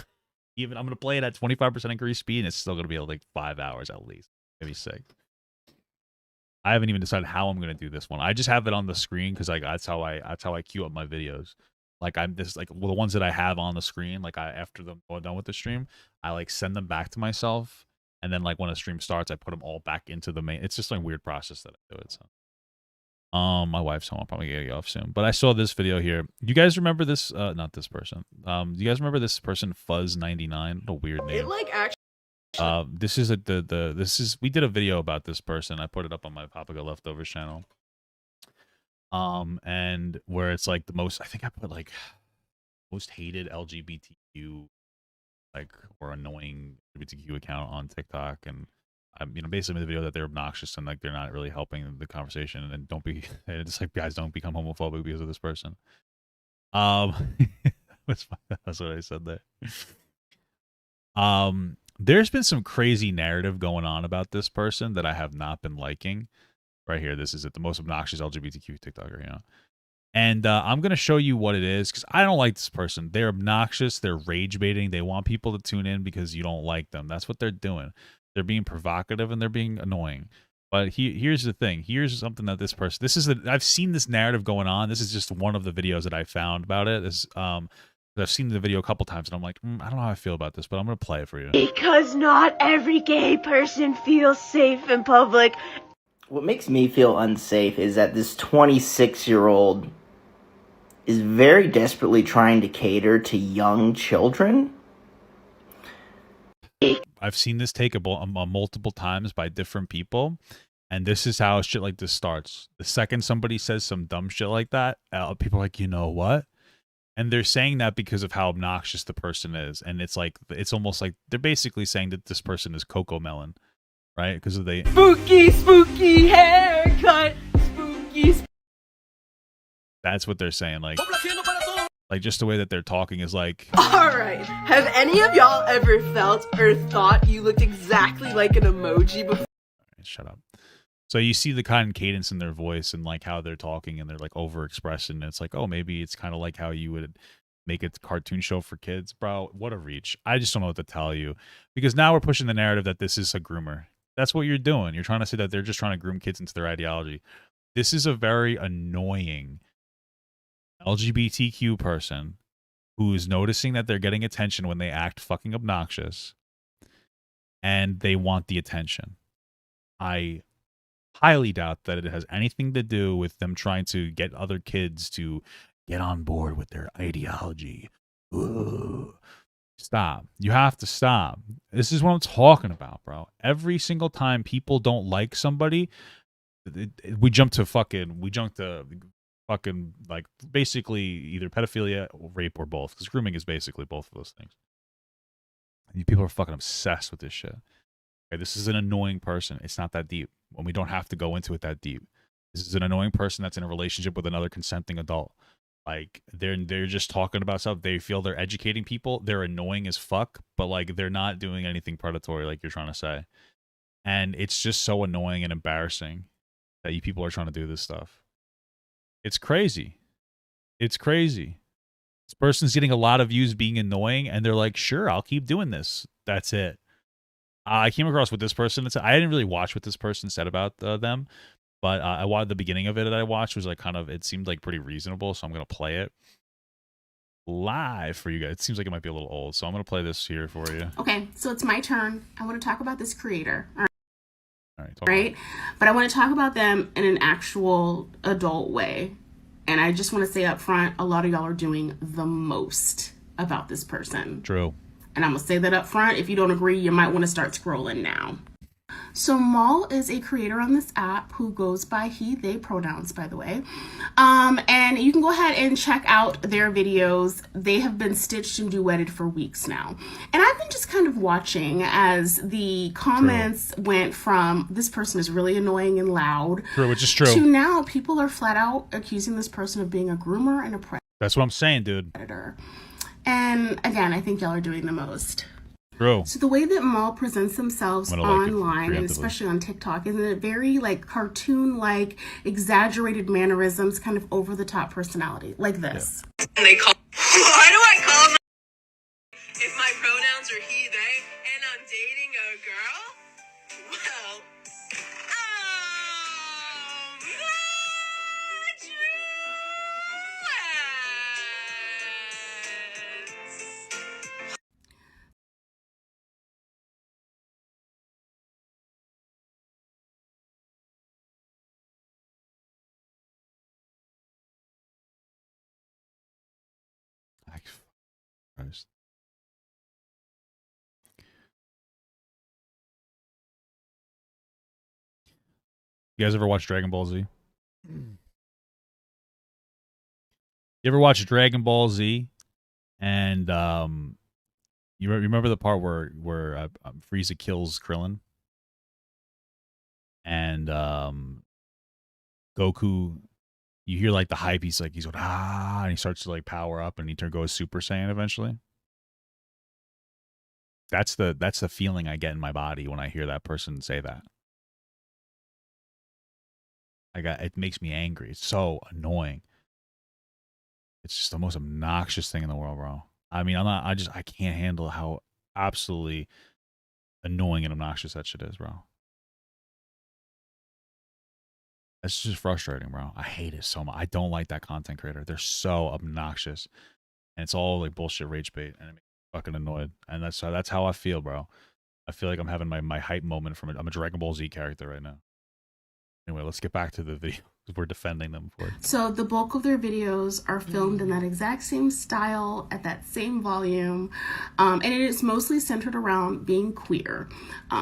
Even I'm gonna play it at 25% increased speed, and it's still gonna be like 5 hours at least, maybe 6. I haven't even decided how I'm gonna do this one. I just have it on the screen because like that's how I queue up my videos. Like I'm just like the ones that I have on the screen. Like after them done with the stream, I like send them back to myself, and then like when a stream starts, I put them all back into the main. It's just like a weird process that I do it. So. My wife's home. I'll probably get off soon. But I saw this video here. You guys remember this? Not this person. Do you guys remember this person? Fuzz99. What a weird name. It like actually. This is we did a video about this person. I put it up on my Papa Got Leftovers channel. And where it's like the most. I think I put like most hated LGBTQ like or annoying LGBTQ account on TikTok and. You know, basically in the video that they're obnoxious and like they're not really helping the conversation and don't be it's like guys don't become homophobic because of this person. That's what I said there. There's been some crazy narrative going on about this person that I have not been liking. Right here, this is it, the most obnoxious LGBTQ TikToker, you know. And I'm gonna show you what it is because I don't like this person. They're obnoxious. They're rage baiting. They want people to tune in because you don't like them. That's what they're doing. They're being provocative and they're being annoying. But here's the thing. Here's something that this person. I've seen this narrative going on. This is just one of the videos that I found about it. I've seen the video a couple times and I'm like, I don't know how I feel about this, but I'm gonna play it for you. Because not every gay person feels safe in public. What makes me feel unsafe is that this 26-year-old is very desperately trying to cater to young children. I've seen this takeable multiple times by different people, and this is how shit like this starts. The second somebody says some dumb shit like that, people are like, you know what? And they're saying that because of how obnoxious the person is, and it's like it's almost like they're basically saying that this person is Coco Melon, right? Because of the spooky haircut, spooky. That's what they're saying, like just the way that they're talking is like. Alright, have any of y'all ever felt or thought you looked exactly like an emoji before? Shut up. So you see the kind of cadence in their voice and like how they're talking and they're like overexpressing. It's like, oh, maybe it's kind of like how you would make a cartoon show for kids. Bro, what a reach. I just don't know what to tell you. Because now we're pushing the narrative that this is a groomer. That's what you're doing. You're trying to say that they're just trying to groom kids into their ideology. This is a very annoying LGBTQ person who is noticing that they're getting attention when they act fucking obnoxious and they want the attention. I highly doubt that it has anything to do with them trying to get other kids to get on board with their ideology. Ooh. Stop. You have to stop. This is what I'm talking about, bro. Every single time people don't like somebody, we jump to fucking like basically either pedophilia or rape or both, because grooming is basically both of those things. People are fucking obsessed with this shit. Okay, this is an annoying person. It's not that deep. When we don't have to go into it that deep. This is an annoying person that's in a relationship with another consenting adult. Like they're just talking about stuff. They feel they're educating people. They're annoying as fuck, but like they're not doing anything predatory like you're trying to say. And it's just so annoying and embarrassing that you people are trying to do this stuff. It's crazy. It's crazy. This person's getting a lot of views being annoying, and they're like, sure, I'll keep doing this. That's it. I came across with this person. I didn't really watch what this person said about them, but I watched the beginning of it that I watched was like kind of, it seemed like pretty reasonable, so I'm going to play it live for you guys. It seems like it might be a little old, so I'm going to play this here for you. Okay, so it's my turn. I want to talk about this creator. All right? But I want to talk about them in an actual adult way. And I just want to say up front, a lot of y'all are doing the most about this person. True. And I'm going to say that up front. If you don't agree, you might want to start scrolling now. So Maul is a creator on this app who goes by he, they pronouns, by the way. And you can go ahead and check out their videos. They have been stitched and duetted for weeks now. And I've been just kind of watching as the comments went from this person is really annoying and loud. True, which is true. To now people are flat out accusing this person of being a groomer and a predator. That's what I'm saying, dude. And again, I think y'all are doing the most. True. So the way that Maul presents themselves I'm gonna like it online, and preemptively. especially on TikTok, is in a very like cartoon-like, exaggerated mannerisms, kind of over-the-top personality, like this. And they call. Why do I call my? If my pronouns are he, they, and I'm dating a girl? Well, Christ. You guys ever watch Dragon Ball Z? You ever watch Dragon Ball Z? And you remember the part where Frieza kills Krillin, and Goku, you hear like the hype. He's going and he starts to like power up, and he goes Super Saiyan eventually. That's the feeling I get in my body when I hear that person say that. It makes me angry. It's so annoying. It's just the most obnoxious thing in the world, bro. I mean, I can't handle how absolutely annoying and obnoxious that shit is, bro. It's just frustrating, bro. I hate it so much. I don't like that content creator. They're so obnoxious, and it's all like bullshit rage bait, and it makes me fucking annoyed. And that's how I feel, bro. I feel like I'm having my hype moment from it. I'm a Dragon Ball Z character right now. Anyway, let's get back to the video. We're defending them for it. So the bulk of their videos are filmed in that exact same style, at that same volume, and it is mostly centered around being queer,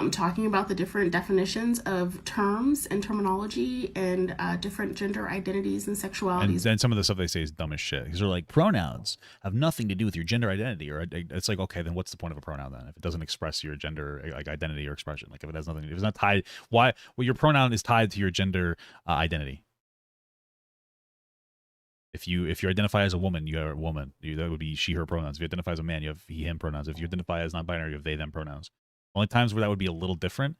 talking about the different definitions of terms and terminology and different gender identities and sexualities. And then some of the stuff they say is dumb as shit. Because they're like, pronouns have nothing to do with your gender identity. Or it's like, okay, then what's the point of a pronoun then? If it doesn't express your gender like identity or expression. Like if it has nothing, if it's not tied, why? Well, your pronoun is tied to your gender identity. If you identify as a woman, you are a woman. That would be she, her pronouns. If you identify as a man, you have he, him pronouns. If you identify as non-binary, you have they, them pronouns. Only times where that would be a little different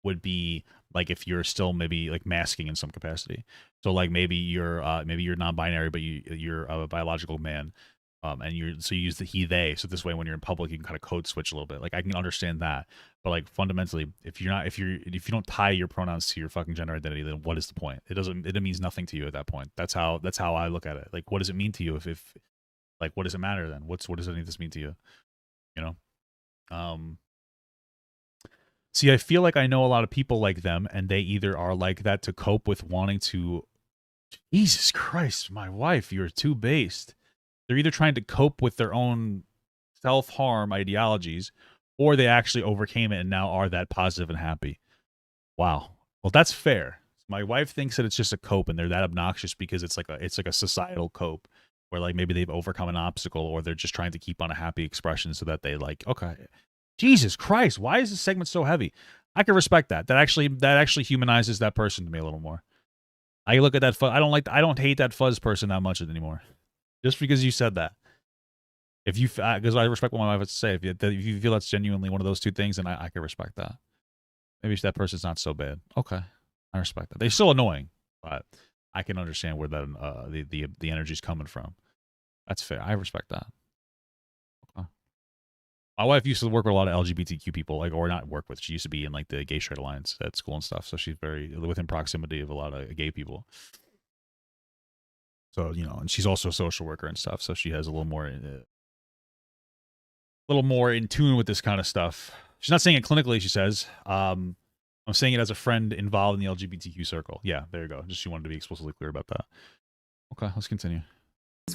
would be like if you're still maybe like masking in some capacity. So like maybe you're non-binary, but you're a biological man, and you use the he, they. So this way, when you're in public, you can kind of code switch a little bit. Like I can understand that, but like fundamentally, if you don't tie your pronouns to your fucking gender identity, then what is the point? It means nothing to you at that point. That's how I look at it. Like, what does it mean to you if like, what does it matter then? What does any of this mean to you? You know? See, I feel like I know a lot of people like them, and they either are like that to cope with wanting to. Jesus Christ, my wife, you're too based. They're either trying to cope with their own self-harm ideologies, or they actually overcame it and now are that positive and happy. Wow. Well, that's fair. My wife thinks that it's just a cope, and they're that obnoxious because it's like a societal cope, where like maybe they've overcome an obstacle, or they're just trying to keep on a happy expression so that they like, okay, Jesus Christ, why is this segment so heavy? I can respect that. That actually humanizes that person to me a little more. I look at that fuzz. I don't hate that fuzz person that much anymore. Just because you said that. If you, because I respect what my wife has to say. If you feel that's genuinely one of those two things, then I can respect that. Maybe that person's not so bad. Okay, I respect that. They're still annoying, but I can understand where that the energy's coming from. That's fair. I respect that. Okay. My wife used to work with a lot of LGBTQ people, like, or not work with. She used to be in like the Gay Straight Alliance at school and stuff. So she's very within proximity of a lot of gay people. So, you know, and she's also a social worker and stuff. So she has a little more in tune with this kind of stuff. She's not saying it clinically, she says. I'm saying it as a friend involved in the LGBTQ circle. Yeah, there you go. Just she wanted to be explicitly clear about that. Okay, let's continue.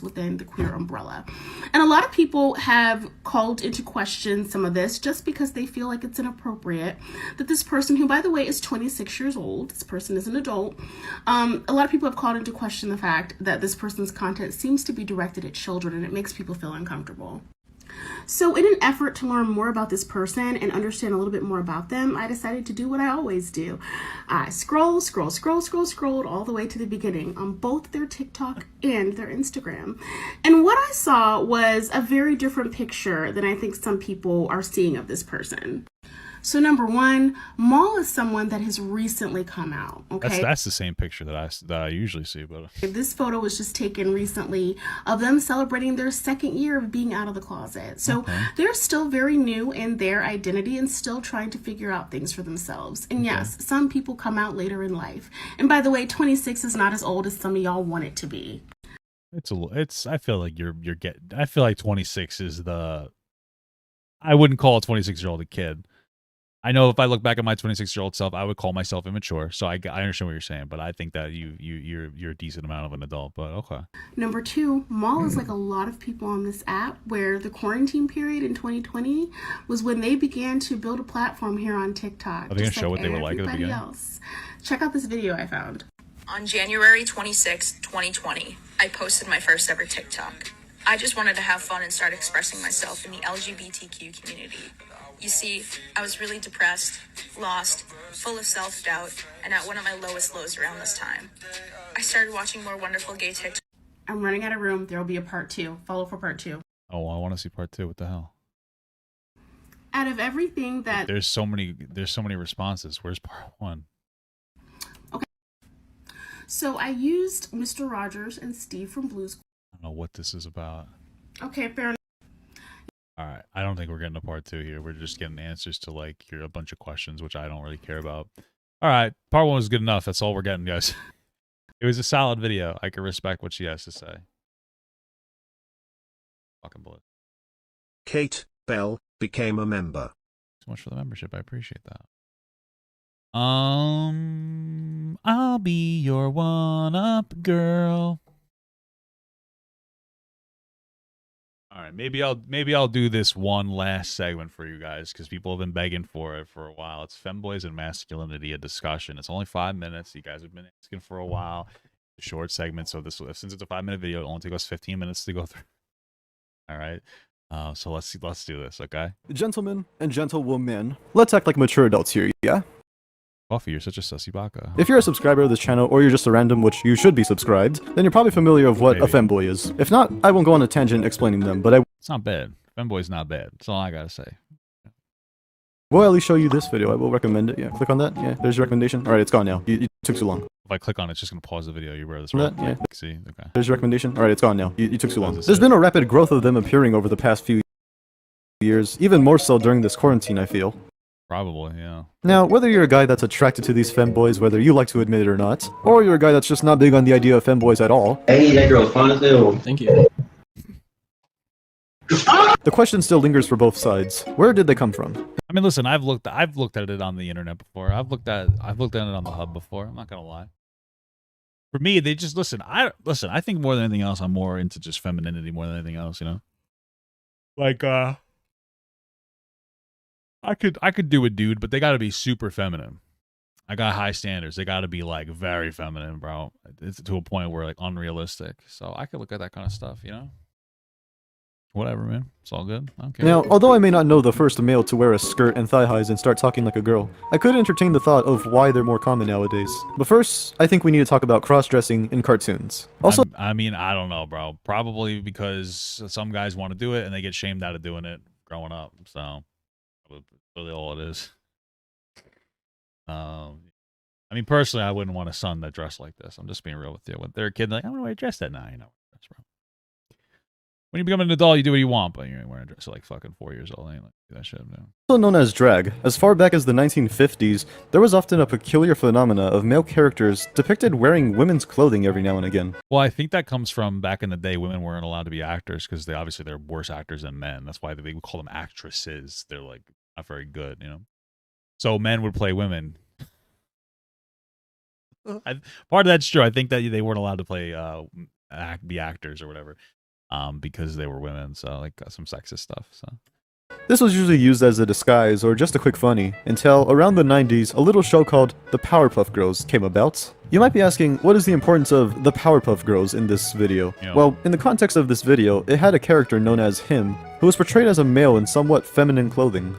within the queer umbrella. And a lot of people have called into question some of this just because they feel like it's inappropriate that this person, who by the way is 26 years old, this person is an adult, a lot of people have called into question the fact that this person's content seems to be directed at children, and it makes people feel uncomfortable. So in an effort to learn more about this person and understand a little bit more about them, I decided to do what I always do. I scrolled all the way to the beginning on both their TikTok and their Instagram. And what I saw was a very different picture than I think some people are seeing of this person. So number one, Maul is someone that has recently come out. Okay, That's the same picture that I usually see, but this photo was just taken recently of them celebrating their 2nd year of being out of the closet. So they're still very new in their identity and still trying to figure out things for themselves. And yes, some people come out later in life. And by the way, 26 is not as old as some of y'all want it to be. I feel like I feel like 26 is I wouldn't call a 26-year-old a kid. I know if I look back at my 26-year-old self, I would call myself immature. So I understand what you're saying, but I think that you're a decent amount of an adult. But okay. Number two, Maul is like a lot of people on this app, where the quarantine period in 2020 was when they began to build a platform here on TikTok. Are they gonna show what they were like at the beginning? Else. Check out this video I found. On January 26, 2020, I posted my first ever TikTok. I just wanted to have fun and start expressing myself in the LGBTQ community. You see, I was really depressed, lost, full of self-doubt, and at one of my lowest lows around this time. I started watching more wonderful gay TikToks. I'm running out of room. There will be a part 2. Follow for part 2. Oh, I want to see part 2. What the hell? Out of everything that... There's so many responses. Where's part 1? Okay. So I used Mr. Rogers and Steve from Blues. I don't know what this is about. Okay, fair enough. All right, I don't think we're getting a part 2 here. We're just getting answers to like a bunch of questions, which I don't really care about. All right, part 1 was good enough. That's all we're getting, guys. It was a solid video. I can respect what she has to say. Fucking bullet. Kate Bell became a member. So much for the membership. I appreciate that. I'll be your one-up girl. All right, maybe I'll do this one last segment for you guys because people have been begging for it for a while. It's Femboys and Masculinity, a discussion. It's only 5 minutes. You guys have been asking for a while. It's a short segment, so since it's a 5-minute video, it'll only take us 15 minutes to go through. All right, so let's do this, okay? Gentlemen and gentlewomen, let's act like mature adults here, yeah? Coffee, you're such a sussy baka. If you're a subscriber of this channel, or you're just a random, which you should be subscribed, then you're probably familiar with what a femboy is. If not, I won't go on a tangent explaining them, but It's not bad. Femboy's not bad. That's all I gotta say. will at least show you this video. I will recommend it. Yeah, click on that. Yeah, there's your recommendation. Alright, it's gone now. You took too long. If I click on it, it's just gonna pause the video. You wear this That, yeah. See? Okay. There's your recommendation. Alright, it's gone now. You took too long. There's been a rapid growth of them appearing over the past few years, even more so during this quarantine, I feel. Probably, yeah. Now, whether you're a guy that's attracted to these femboys, whether you like to admit it or not, or you're a guy that's just not big on the idea of femboys at all. Hey, that girl's fine as hell. Thank you. The question still lingers for both sides. Where did they come from? I mean, listen, I've looked at it on the internet before. I've looked at it on the hub before. I'm not gonna lie. For me, they just listen. I think more than anything else, I'm more into just femininity more than anything else. You know, like I could do a dude, but they got to be super feminine. I got high standards. They got to be like very feminine, bro. It's to a point where like unrealistic. So I could look at that kind of stuff, you know. Whatever, man. It's all good. I don't care. Now, although I may not know the first male to wear a skirt and thigh highs and start talking like a girl, I could entertain the thought of why they're more common nowadays. But first, I think we need to talk about cross-dressing in cartoons. Also, I mean, I don't know, bro. Probably because some guys want to do it and they get shamed out of doing it growing up. So that's really all it is. I mean, personally, I wouldn't want a son that dressed like this. I'm just being real with you. When they're a kid, like, I don't know why I dress that now. You know, that's bro. When you become an adult, you do what you want, but you ain't wearing a dress at like fucking 4 years old. Ain't like that shit, man. Also known as drag, as far back as the 1950s, there was often a peculiar phenomena of male characters depicted wearing women's clothing every now and again. Well, I think that comes from back in the day, women weren't allowed to be actors because they're worse actors than men. That's why they would call them actresses. They're like not very good, you know. So men would play women. Part of that's true. I think that they weren't allowed to play be actors or whatever, because they were women. So like some sexist stuff. So. This was usually used as a disguise or just a quick funny, until around the 90s, a little show called The Powerpuff Girls came about. You might be asking, what is the importance of the Powerpuff Girls in this video? Yeah. Well, in the context of this video, it had a character known as him, who was portrayed as a male in somewhat feminine clothing.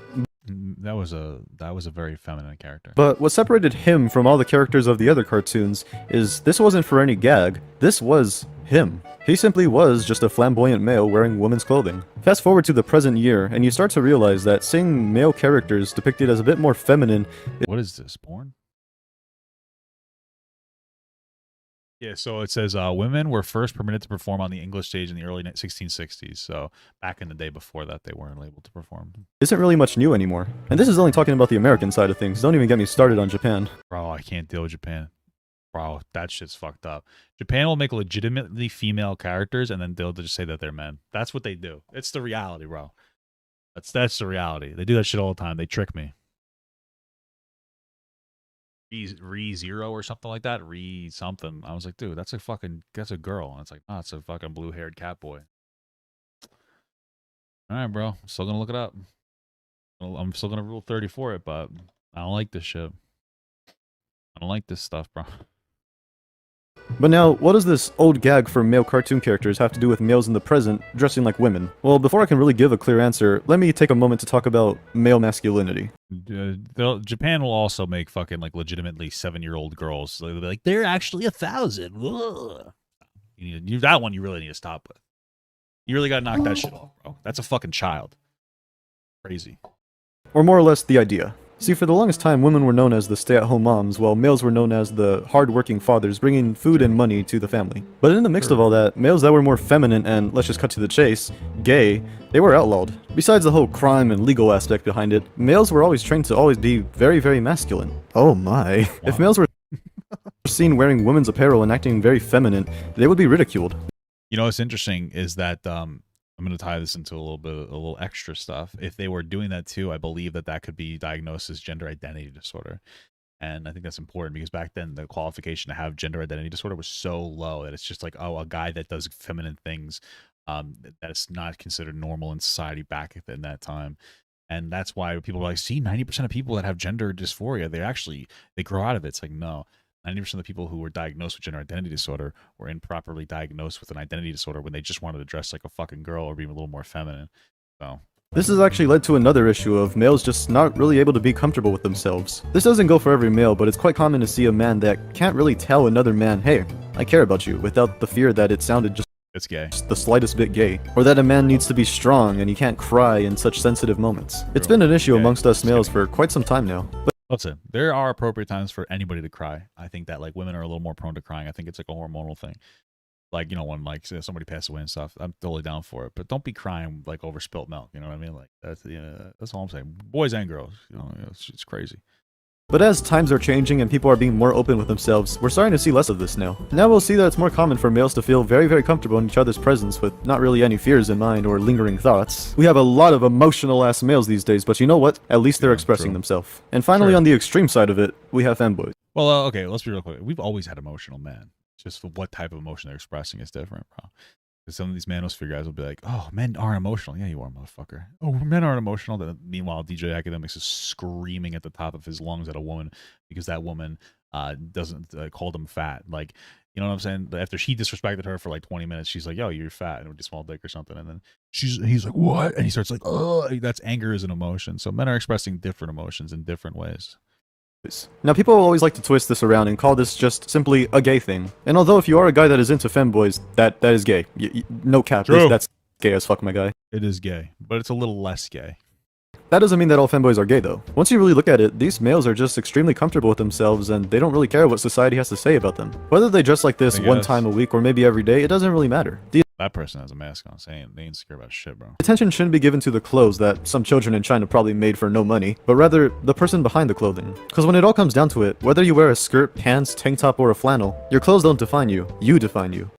That was a very feminine character. But what separated him from all the characters of the other cartoons is this wasn't for any gag, this was him. He simply was just a flamboyant male wearing women's clothing. Fast forward to the present year, and you start to realize that seeing male characters depicted as a bit more feminine... What is this, porn? Yeah, so it says women were first permitted to perform on the English stage in the early 1660s. So back in the day before that, they weren't able to perform. Isn't really much new anymore. And this is only talking about the American side of things. Don't even get me started on Japan. Bro, I can't deal with Japan. Bro, that shit's fucked up. Japan will make legitimately female characters, and then they'll just say that they're men. That's what they do. It's the reality, bro. That's the reality. They do that shit all the time. They trick me. Re-Zero or something like that. Re-something. I was like, dude, that's a girl. And it's like, no, it's a fucking blue-haired cat boy. All right, bro. I'm still gonna look it up. I'm still gonna rule 30 for it, but I don't like this shit. I don't like this stuff, bro. But now, what does this old gag for male cartoon characters have to do with males in the present dressing like women? Well, before I can really give a clear answer, let me take a moment to talk about male masculinity. Japan will also make fucking like legitimately 7-year-old girls. They'll be like, they're actually 1,000. That one you really need to stop with. You really gotta knock that shit off, bro. That's a fucking child. Crazy. Or more or less the idea. See, for the longest time, women were known as the stay-at-home moms, while males were known as the hard-working fathers, bringing food and money to the family. But in the midst of all that, males that were more feminine and, let's just cut to the chase, gay, they were outlawed. Besides the whole crime and legal aspect behind it, males were always trained to always be very, very masculine. Oh my. Wow. If males were seen wearing women's apparel and acting very feminine, they would be ridiculed. You know what's interesting is that I'm going to tie this into a little extra stuff. If they were doing that too, I believe that could be diagnosed as gender identity disorder. And I think that's important because back then the qualification to have gender identity disorder was so low that it's just like, oh, a guy that does feminine things, that's not considered normal in society back in that time. And that's why people are like, see, 90% of people that have gender dysphoria, they grow out of it. It's like, no. 90% of the people who were diagnosed with gender identity disorder were improperly diagnosed with an identity disorder when they just wanted to dress like a fucking girl or be a little more feminine. So this has actually led to another issue of males just not really able to be comfortable with themselves. This doesn't go for every male, but it's quite common to see a man that can't really tell another man, hey, I care about you, without the fear that it sounded just it's gay. Just the slightest bit gay. Or that a man needs to be strong and he can't cry in such sensitive moments. It's been an issue amongst us males for quite some time now. Listen, there are appropriate times for anybody to cry. I think that like women are a little more prone to crying. I think it's like a hormonal thing. Like, you know, when like somebody passed away and stuff, I'm totally down for it. But don't be crying like over spilt milk. You know what I mean? Like that's all I'm saying. Boys and girls. You know, it's crazy. But as times are changing and people are being more open with themselves, we're starting to see less of this now. Now we'll see that it's more common for males to feel very, very comfortable in each other's presence with not really any fears in mind or lingering thoughts. We have a lot of emotional-ass males these days, but you know what? At least they're expressing themselves. And finally, on the extreme side of it, we have femboys. Well, okay, let's be real quick. We've always had emotional men. Just for what type of emotion they're expressing is different, bro. Because some of these manosphere guys will be like, oh, men aren't emotional. Yeah, you are, motherfucker. Oh, men aren't emotional. Then, meanwhile, DJ Academics is screaming at the top of his lungs at a woman because that woman doesn't call them fat. Like, you know what I'm saying? After she disrespected her for like 20 minutes, she's like, yo, you're fat and with a small dick or something. And then he's like, what? And he starts like, oh, that's anger is an emotion. So men are expressing different emotions in different ways. Now, people will always like to twist this around and call this just simply a gay thing. And although if you are a guy that is into femboys, that is gay. No cap, that's gay as fuck, my guy. It is gay, but it's a little less gay. That doesn't mean that all femboys are gay, though. Once you really look at it, these males are just extremely comfortable with themselves and they don't really care what society has to say about them. Whether they dress like this one time a week or maybe every day, it doesn't really matter. That person has a mask on, saying they ain't insecure about shit, bro. Attention shouldn't be given to the clothes that some children in China probably made for no money, but rather the person behind the clothing. Because when it all comes down to it, whether you wear a skirt, pants, tank top, or a flannel, your clothes don't define you. You define you.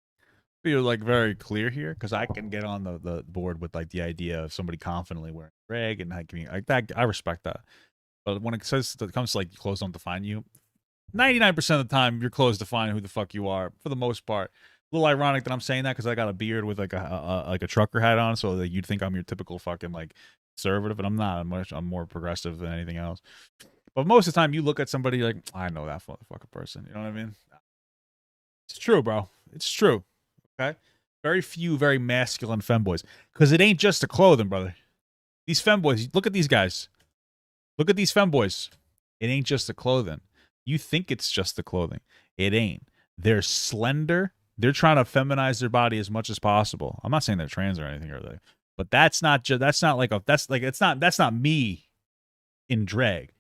You're like very clear here because I can get on the board with like the idea of somebody confidently wearing a rag and like that. I respect that. But when it comes to like clothes don't define you, 99% of the time your clothes define who the fuck you are for the most part. little ironic that I'm saying that because I got a beard with like a trucker hat on, so that you'd think I'm your typical fucking like conservative, but I'm not. I'm more progressive than anything else. But most of the time, you look at somebody like, I know that motherfucking person. You know what I mean? It's true, bro. It's true. Okay. Very few, very masculine femboys, because it ain't just the clothing, brother. These femboys, look at these guys. Look at these femboys. It ain't just the clothing. You think it's just the clothing. It ain't. They're slender. They're trying to feminize their body as much as possible. I'm not saying they're trans or anything, are they? But that's not that's not me in drag.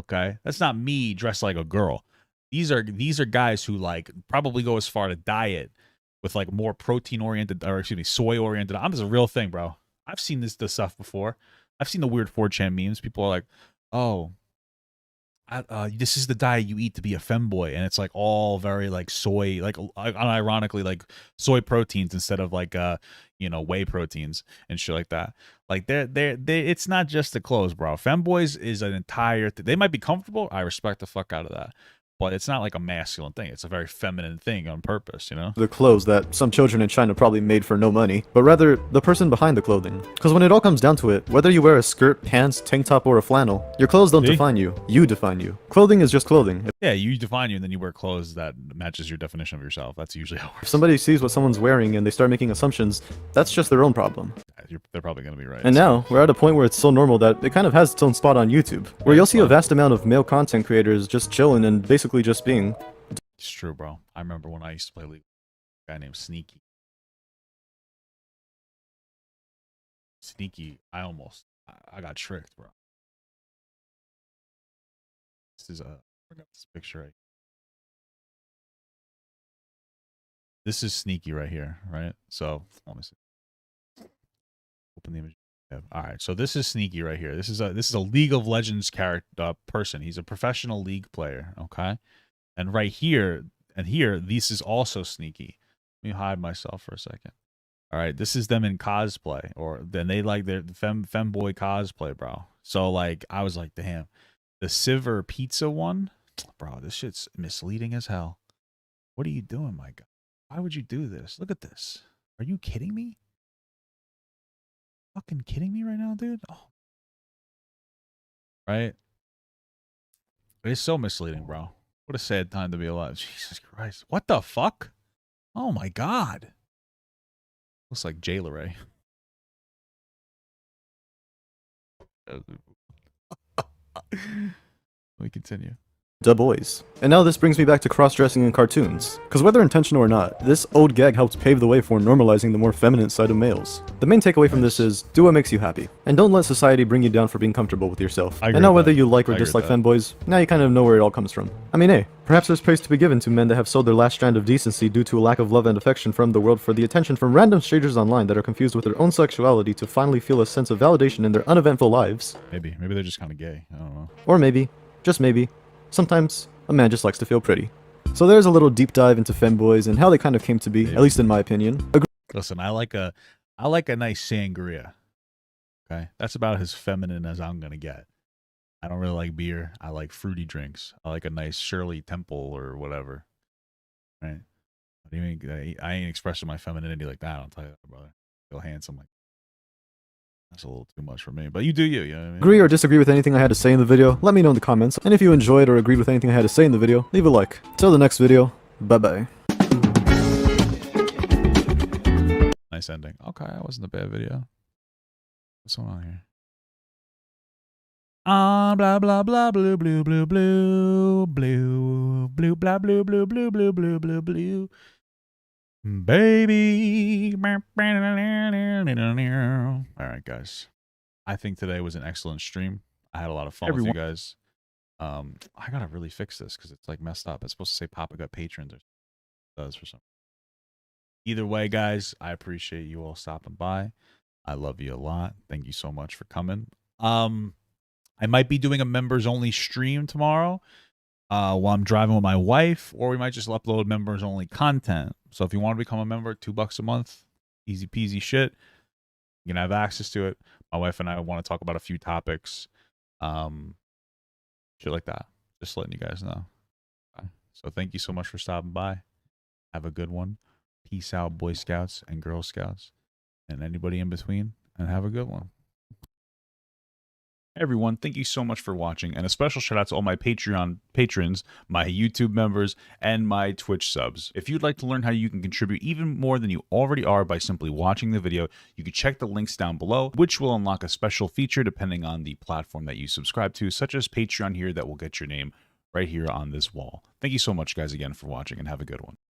Okay? That's not me dressed like a girl. These are guys who like probably go as far to diet with like more protein oriented, or excuse me, soy oriented. I'm just a real thing, bro. I've seen this stuff before. I've seen the weird 4chan memes. People are like, "Oh, this is the diet you eat to be a femboy," and it's like all very like soy, like unironically like soy proteins instead of like whey proteins and shit like that. Like they it's not just the clothes, bro. Femboys is an entire they might be comfortable. I respect the fuck out of that. But it's not like a masculine thing. It's a very feminine thing on purpose, you know? The clothes that some children in China probably made for no money, but rather the person behind the clothing. Because when it all comes down to it, whether you wear a skirt, pants, tank top, or a flannel, your clothes don't define you. You define you. Clothing is just clothing. Yeah, you define you, and then you wear clothes that matches your definition of yourself. That's usually how it works. If somebody sees what someone's wearing and they start making assumptions, that's just their own problem. They're probably going to be right. And now, we're at a point where it's so normal that it kind of has its own spot on YouTube, where you'll see a vast amount of male content creators just chilling and basically just being. It's true, bro. I remember when I used to play League, a guy named Sneaky. I got tricked, bro. This is bring up this picture right. This is Sneaky right here, right? So let me see. Open the image. All right, so this is Sneaky right here. This is a League of Legends character person. He's a professional League player, okay? And right here and here, this is also Sneaky. Let me hide myself for a second. All right, this is them in cosplay, or then they like their femboy cosplay, bro. So like, I was like, damn, the Siver Pizza one, bro. This shit's misleading as hell. What are you doing, my guy? Why would you do this? Look at this. Are you kidding me? Fucking kidding me right now, dude? Oh. Right? It's so misleading, bro. What a sad time to be alive. Jesus Christ. What the fuck? Oh my god. Looks like Valkyrae. We continue. Da boys. And now this brings me back to cross-dressing in cartoons. Because whether intentional or not, this old gag helps pave the way for normalizing the more feminine side of males. The main takeaway from this is, do what makes you happy. And don't let society bring you down for being comfortable with yourself. And now whether you like or dislike femboys, now you kind of know where it all comes from. I mean, hey, perhaps there's praise to be given to men that have sold their last strand of decency due to a lack of love and affection from the world for the attention from random strangers online that are confused with their own sexuality to finally feel a sense of validation in their uneventful lives. Maybe they're just kind of gay. I don't know. Or maybe, just maybe, sometimes a man just likes to feel pretty. So there's a little deep dive into femboys and how they kind of came to be, at least in my opinion. Listen, I like a nice sangria. Okay, that's about as feminine as I'm gonna get. I don't really like beer. I like fruity drinks. I like a nice Shirley Temple or whatever. Right? I ain't expressing my femininity like that. I'll tell you that, brother. I feel handsome like. That's a little too much for me, but you do you. You know what I mean? Agree or disagree with anything I had to say in the video? Let me know in the comments. And if you enjoyed or agreed with anything I had to say in the video, leave a like. Till the next video, bye-bye. Nice ending. Okay, that wasn't a bad video. What's going on here? Blah blah blah blue blue blue blue blue blue blah blue blue blue blue blue blue blue. Baby. All right, guys. I think today was an excellent stream. I had a lot of fun with you guys. I gotta really fix this because it's like messed up. It's supposed to say Papa got patrons or does for some. Either way, guys, I appreciate you all stopping by. I love you a lot. Thank you so much for coming. I might be doing a members only stream tomorrow while I'm driving with my wife, or we might just upload members only content. So if you want to become a member, $2 a month, easy peasy shit. You can have access to it. My wife and I want to talk about a few topics, shit like that. Just letting you guys know. Okay. So thank you so much for stopping by. Have a good one. Peace out, Boy Scouts and Girl Scouts, and anybody in between, and have a good one. Hey everyone, thank you so much for watching, and a special shout out to all my Patreon patrons, my YouTube members, and my Twitch subs. If you'd like to learn how you can contribute even more than you already are by simply watching the video, you can check the links down below, which will unlock a special feature depending on the platform that you subscribe to, such as Patreon here, that will get your name right here on this wall. Thank you so much guys again for watching, and have a good one.